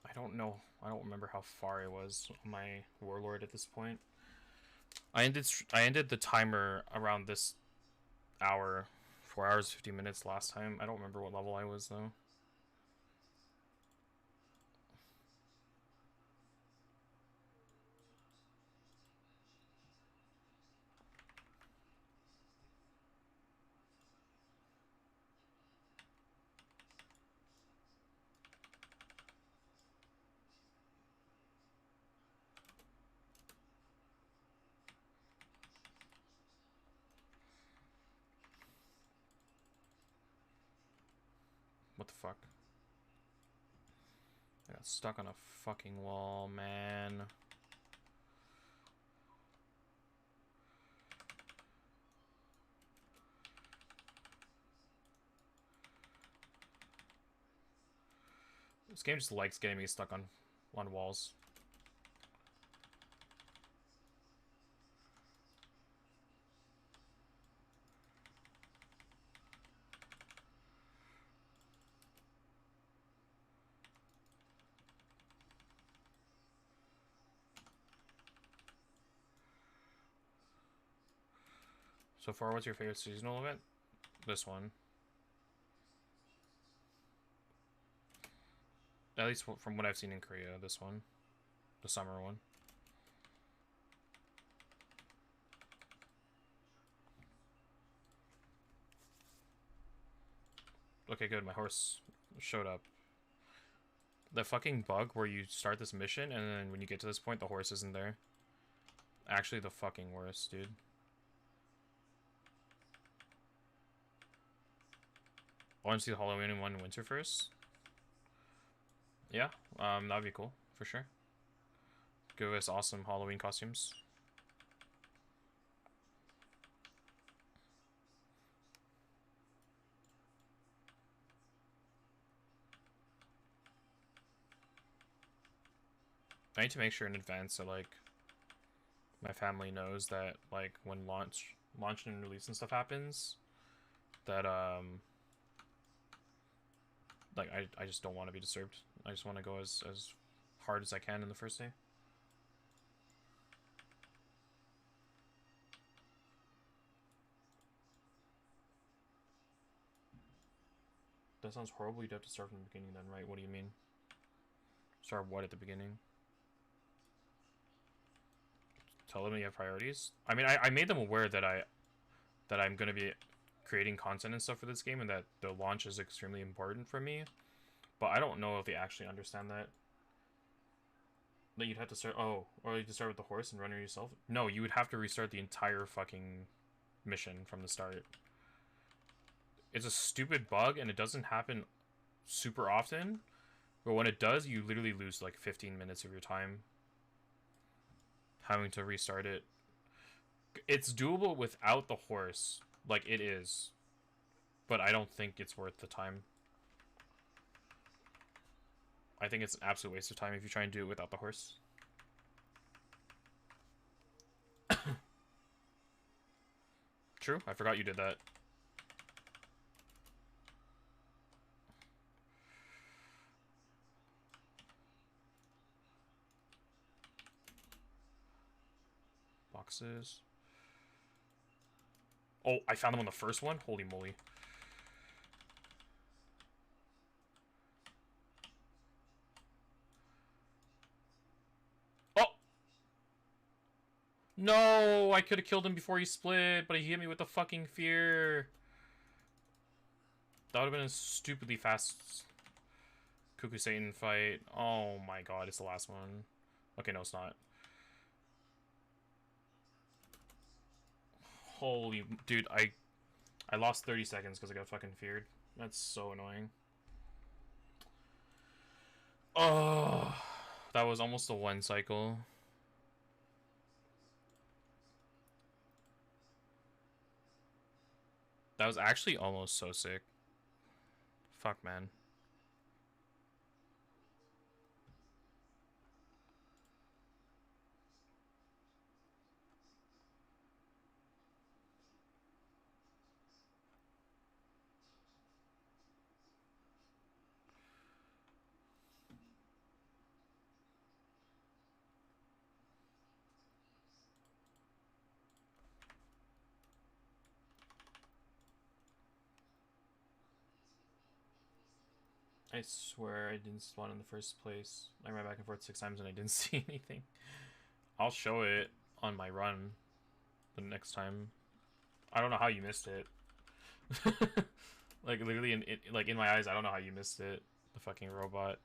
I don't know. I don't remember how far I was on my warlord at this point. I ended the timer around this hour, 4 hours 50 minutes last time. I don't remember what level I was though. What the fuck? I got stuck on a fucking wall, man. This game just likes getting me stuck on walls. So far, what's your favorite seasonal event? This one. At least from what I've seen in Korea, this one. The summer one. Okay, good. My horse showed up. The fucking bug where you start this mission and then when you get to this point, the horse isn't there. Actually, the fucking worst, dude. I want to see the Halloween and one winter first. Yeah, that'd be cool for sure. Give us awesome Halloween costumes. I need to make sure in advance that like my family knows that like when launch and release and stuff happens, that like I just don't want to be disturbed. I just want to go as hard as I can in the first day. That sounds horrible. You'd have to start from the beginning then, right? What do you mean? Start what at the beginning? Tell them you have priorities? I mean, I made them aware that I'm going to be creating content and stuff for this game and that the launch is extremely important for me. But I don't know if they actually understand that. That you'd have to start... Oh, or you'd start with the horse and run it yourself? No, you would have to restart the entire fucking mission from the start. It's a stupid bug and it doesn't happen super often. But when it does, you literally lose like 15 minutes of your time having to restart it. It's doable without the horse. Like, it is. But I don't think it's worth the time. I think it's an absolute waste of time if you try and do it without the horse. True, I forgot you did that. Boxes. Oh, I found them on the first one? Holy moly. Oh! No! I could have killed him before he split, but he hit me with the fucking fear. That would have been a stupidly fast Cuckoo Satan fight. Oh my god, it's the last one. Okay, no, it's not. Holy... Dude, I lost 30 seconds because I got fucking feared. That's so annoying. Oh, that was almost a one cycle. That was actually almost so sick. Fuck, man. I swear I didn't spawn in the first place. I ran back and forth 6 times and I didn't see anything. I'll show it on my run the next time. I don't know how you missed it. Like, literally, in my eyes, I don't know how you missed it. The fucking robot.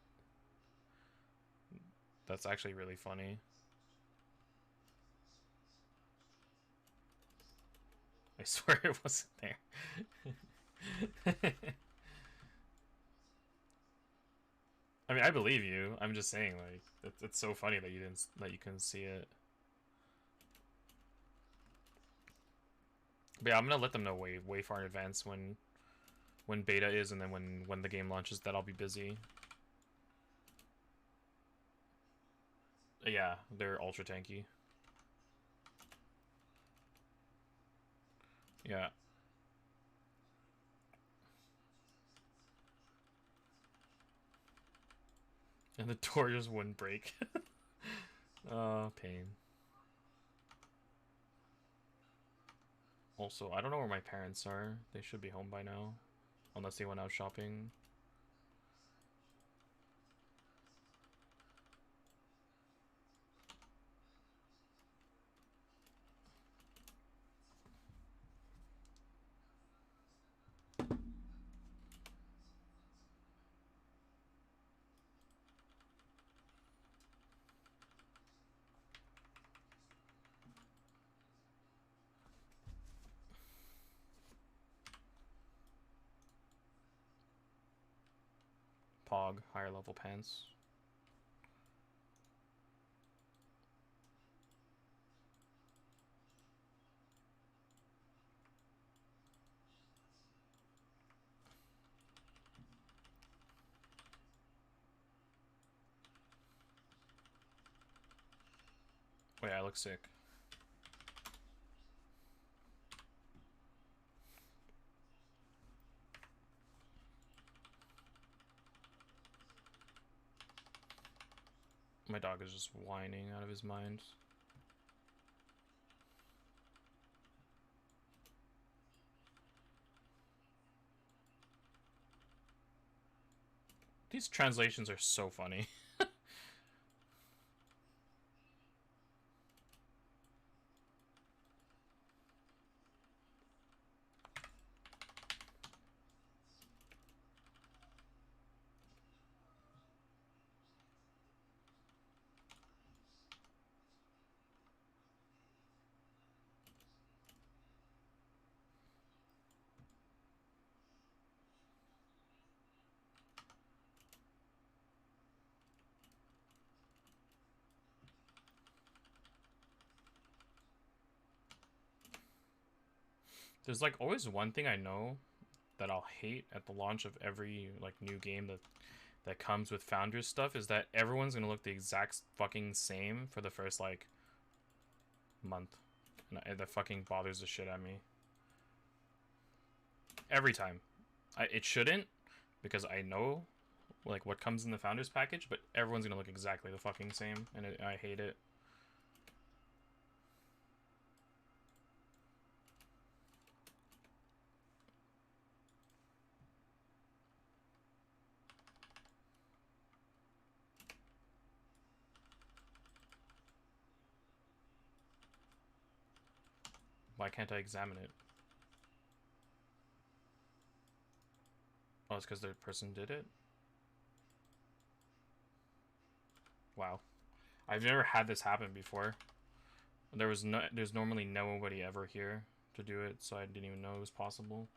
That's actually really funny. I swear it wasn't there. I mean, I believe you. I'm just saying, like, it's so funny that you couldn't see it. But yeah, I'm gonna let them know way far in advance when beta is, and then when the game launches, that I'll be busy. Yeah, they're ultra tanky. Yeah. And the door just wouldn't break. Oh, pain. Also, I don't know where my parents are. They should be home by now. Unless they went out shopping. Pog, higher level pants. Wait, I look sick. My dog is just whining out of his mind. These translations are so funny. There's like always one thing I know that I'll hate at the launch of every like new game that comes with Founders stuff is that everyone's gonna look the exact fucking same for the first like month, and that fucking bothers the shit out of me. Every time, it shouldn't, because I know like what comes in the Founders package, but everyone's gonna look exactly the fucking same, and I hate it. Why can't I examine it? Oh, it's because the person did it? Wow. I've never had this happen before. There's normally nobody ever here to do it, so I didn't even know it was possible.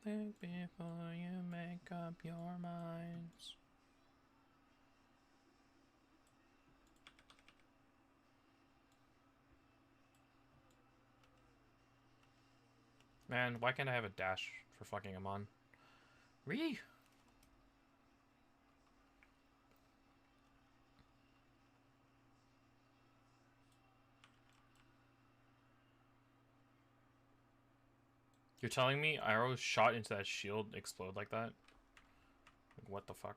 Think before you make up your minds. Man, why can't I have a dash for fucking him on? Ree! You're telling me arrows shot into that shield explode like that? Like, what the fuck?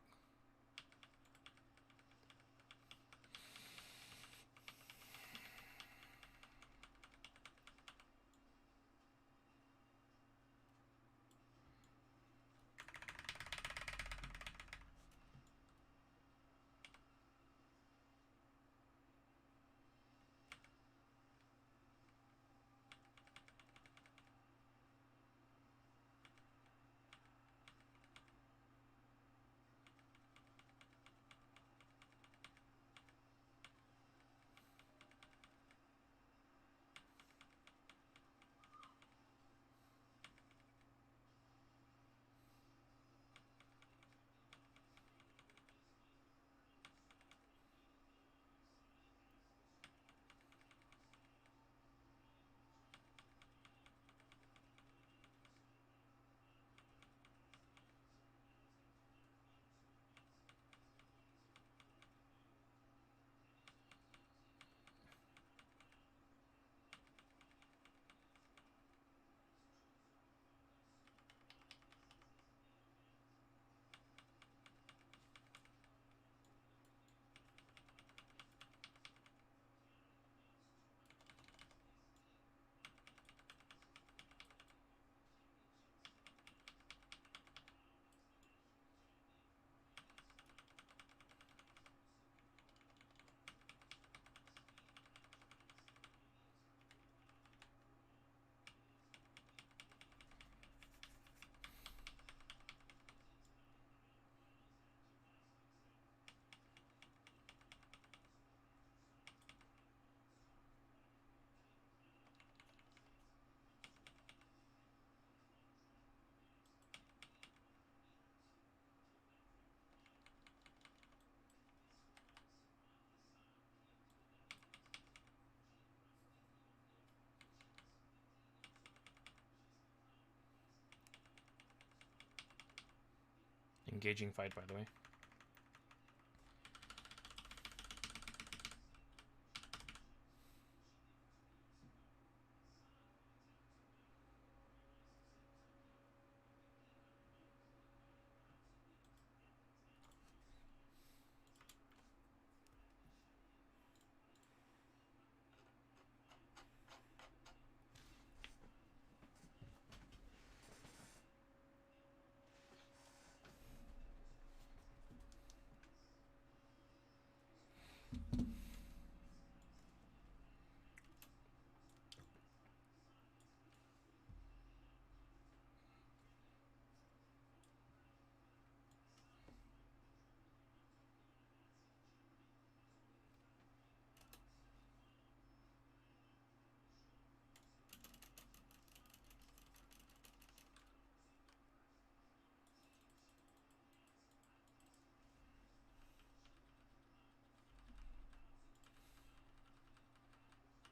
Engaging fight, by the way.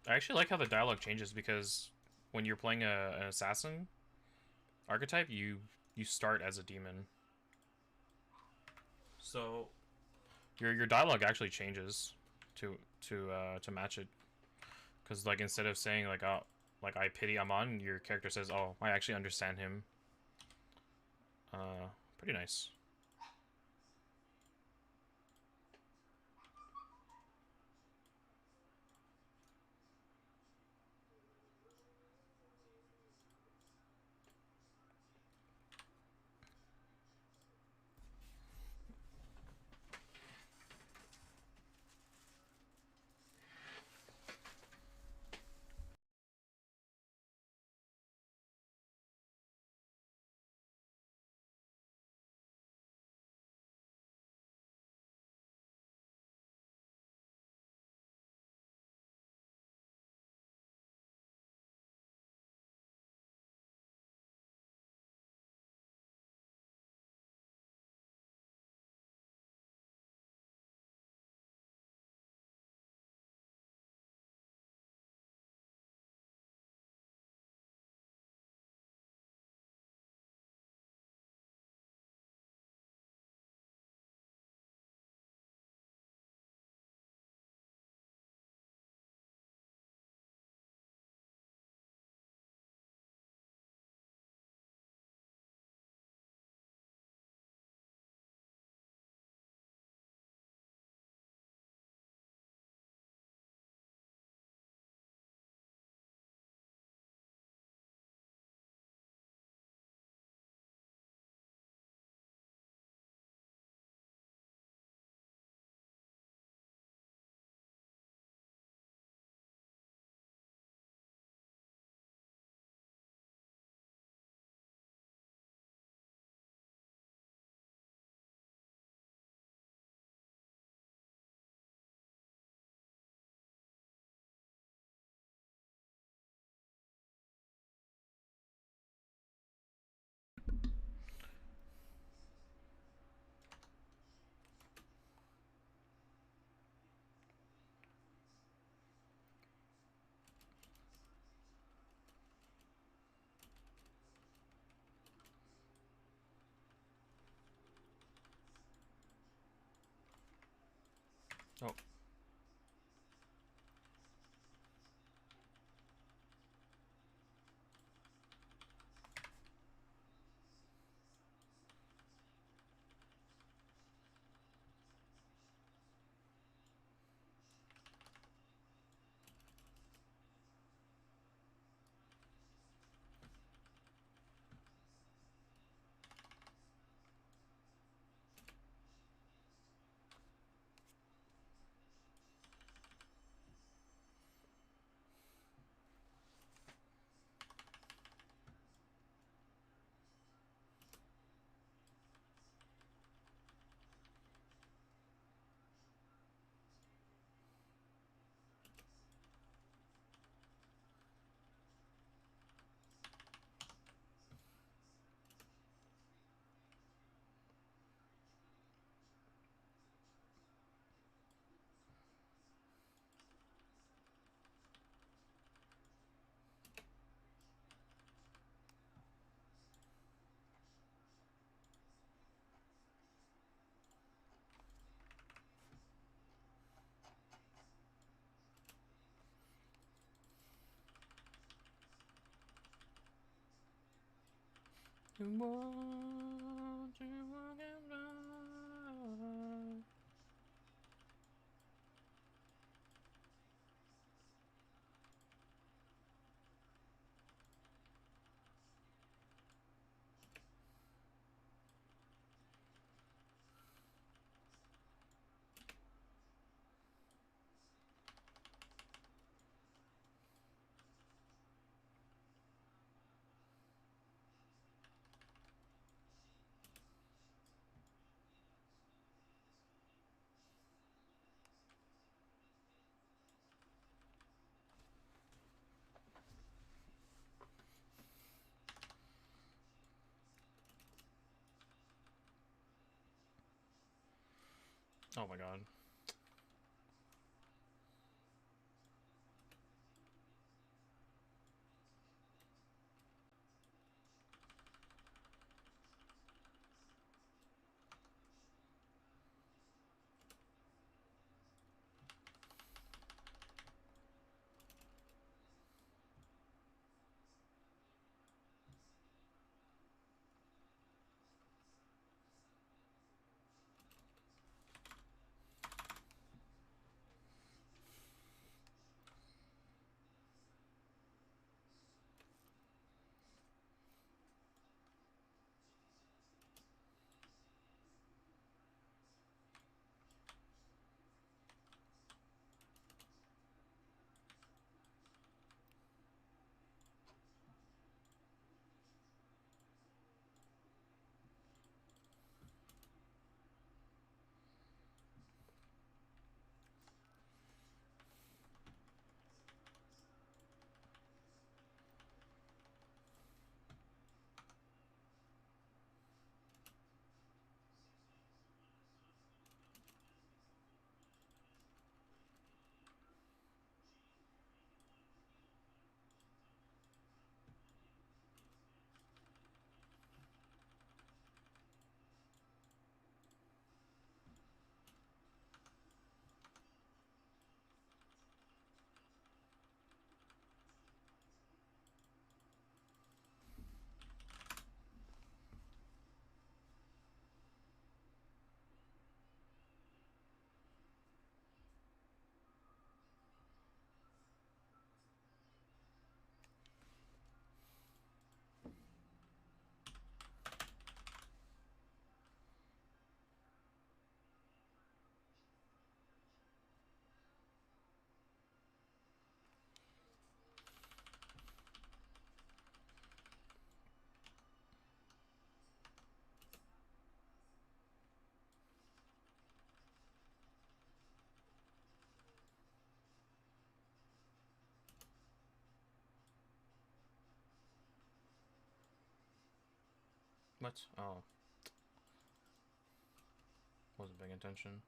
I actually like how the dialogue changes because when you're playing an assassin archetype, you start as a demon. So your dialogue actually changes to match it. Because like instead of saying like oh like I pity Amon, your character says oh I actually understand him. Pretty nice. Oh. to walk and run. Oh my god. What? Oh. Wasn't paying attention.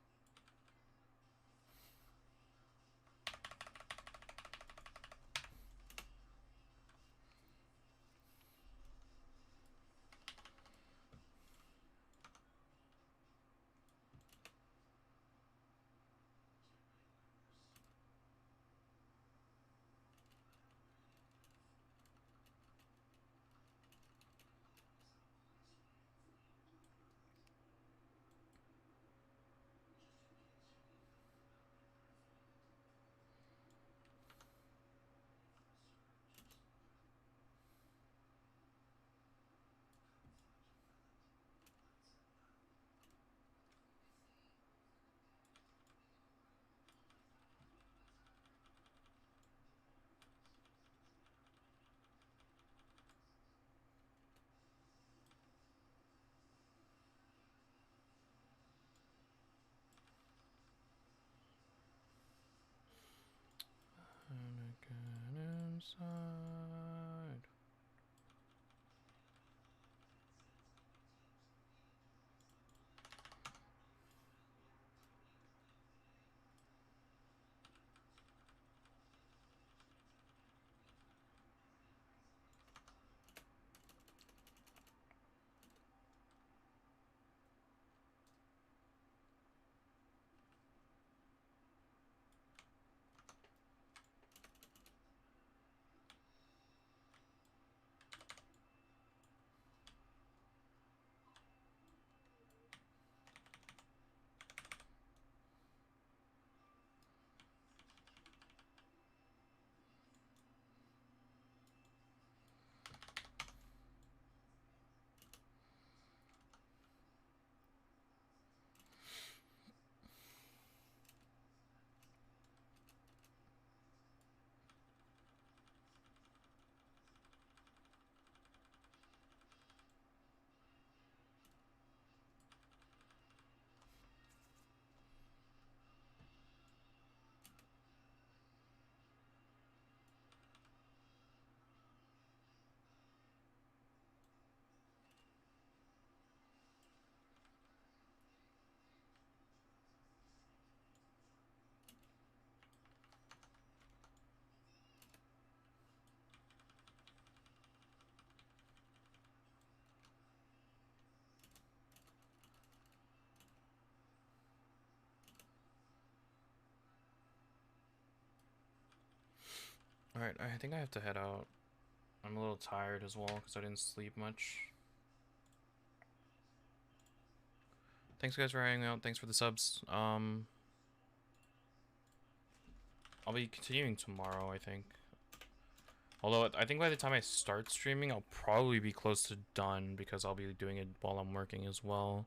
Alright, I think I have to head out. I'm a little tired as well because I didn't sleep much. Thanks guys for hanging out. Thanks for the subs. I'll be continuing tomorrow, I think. Although I think by the time I start streaming, I'll probably be close to done because I'll be doing it while I'm working as well.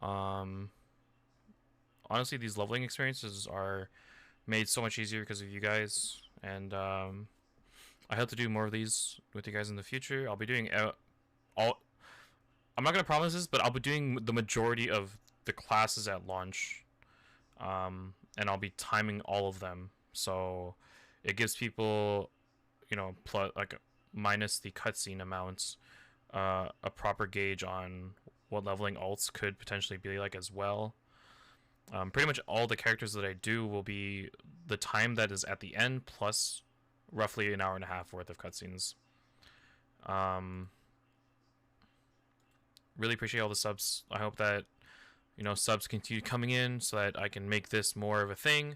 Honestly, these leveling experiences are made so much easier because of you guys, and I hope to do more of these with you guys in the future. I'll be doing all. I'm not gonna promise this, but I'll be doing the majority of the classes at launch, and I'll be timing all of them, so it gives people, you know, minus the cutscene amounts, a proper gauge on what leveling alts could potentially be like as well. Pretty much all the characters that I do will be the time that is at the end plus roughly an hour and a half worth of cutscenes. Really appreciate all the subs. I hope that, you know, subs continue coming in so that I can make this more of a thing.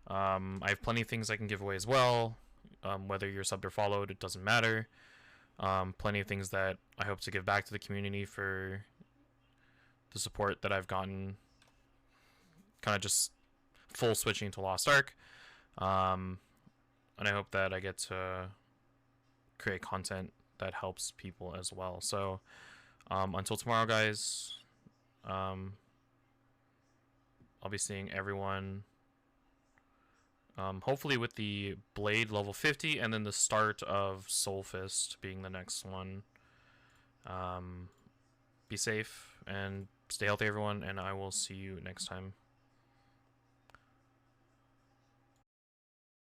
I have plenty of things I can give away as well. Whether you're subbed or followed, it doesn't matter. Plenty of things that I hope to give back to the community for the support that I've gotten. Kind of just full switching to Lost Ark. And I hope that I get to create content that helps people as well. So until tomorrow, guys, I'll be seeing everyone hopefully with the Blade level 50 and then the start of Soul Fist being the next one. Be safe and stay healthy, everyone, and I will see you next time.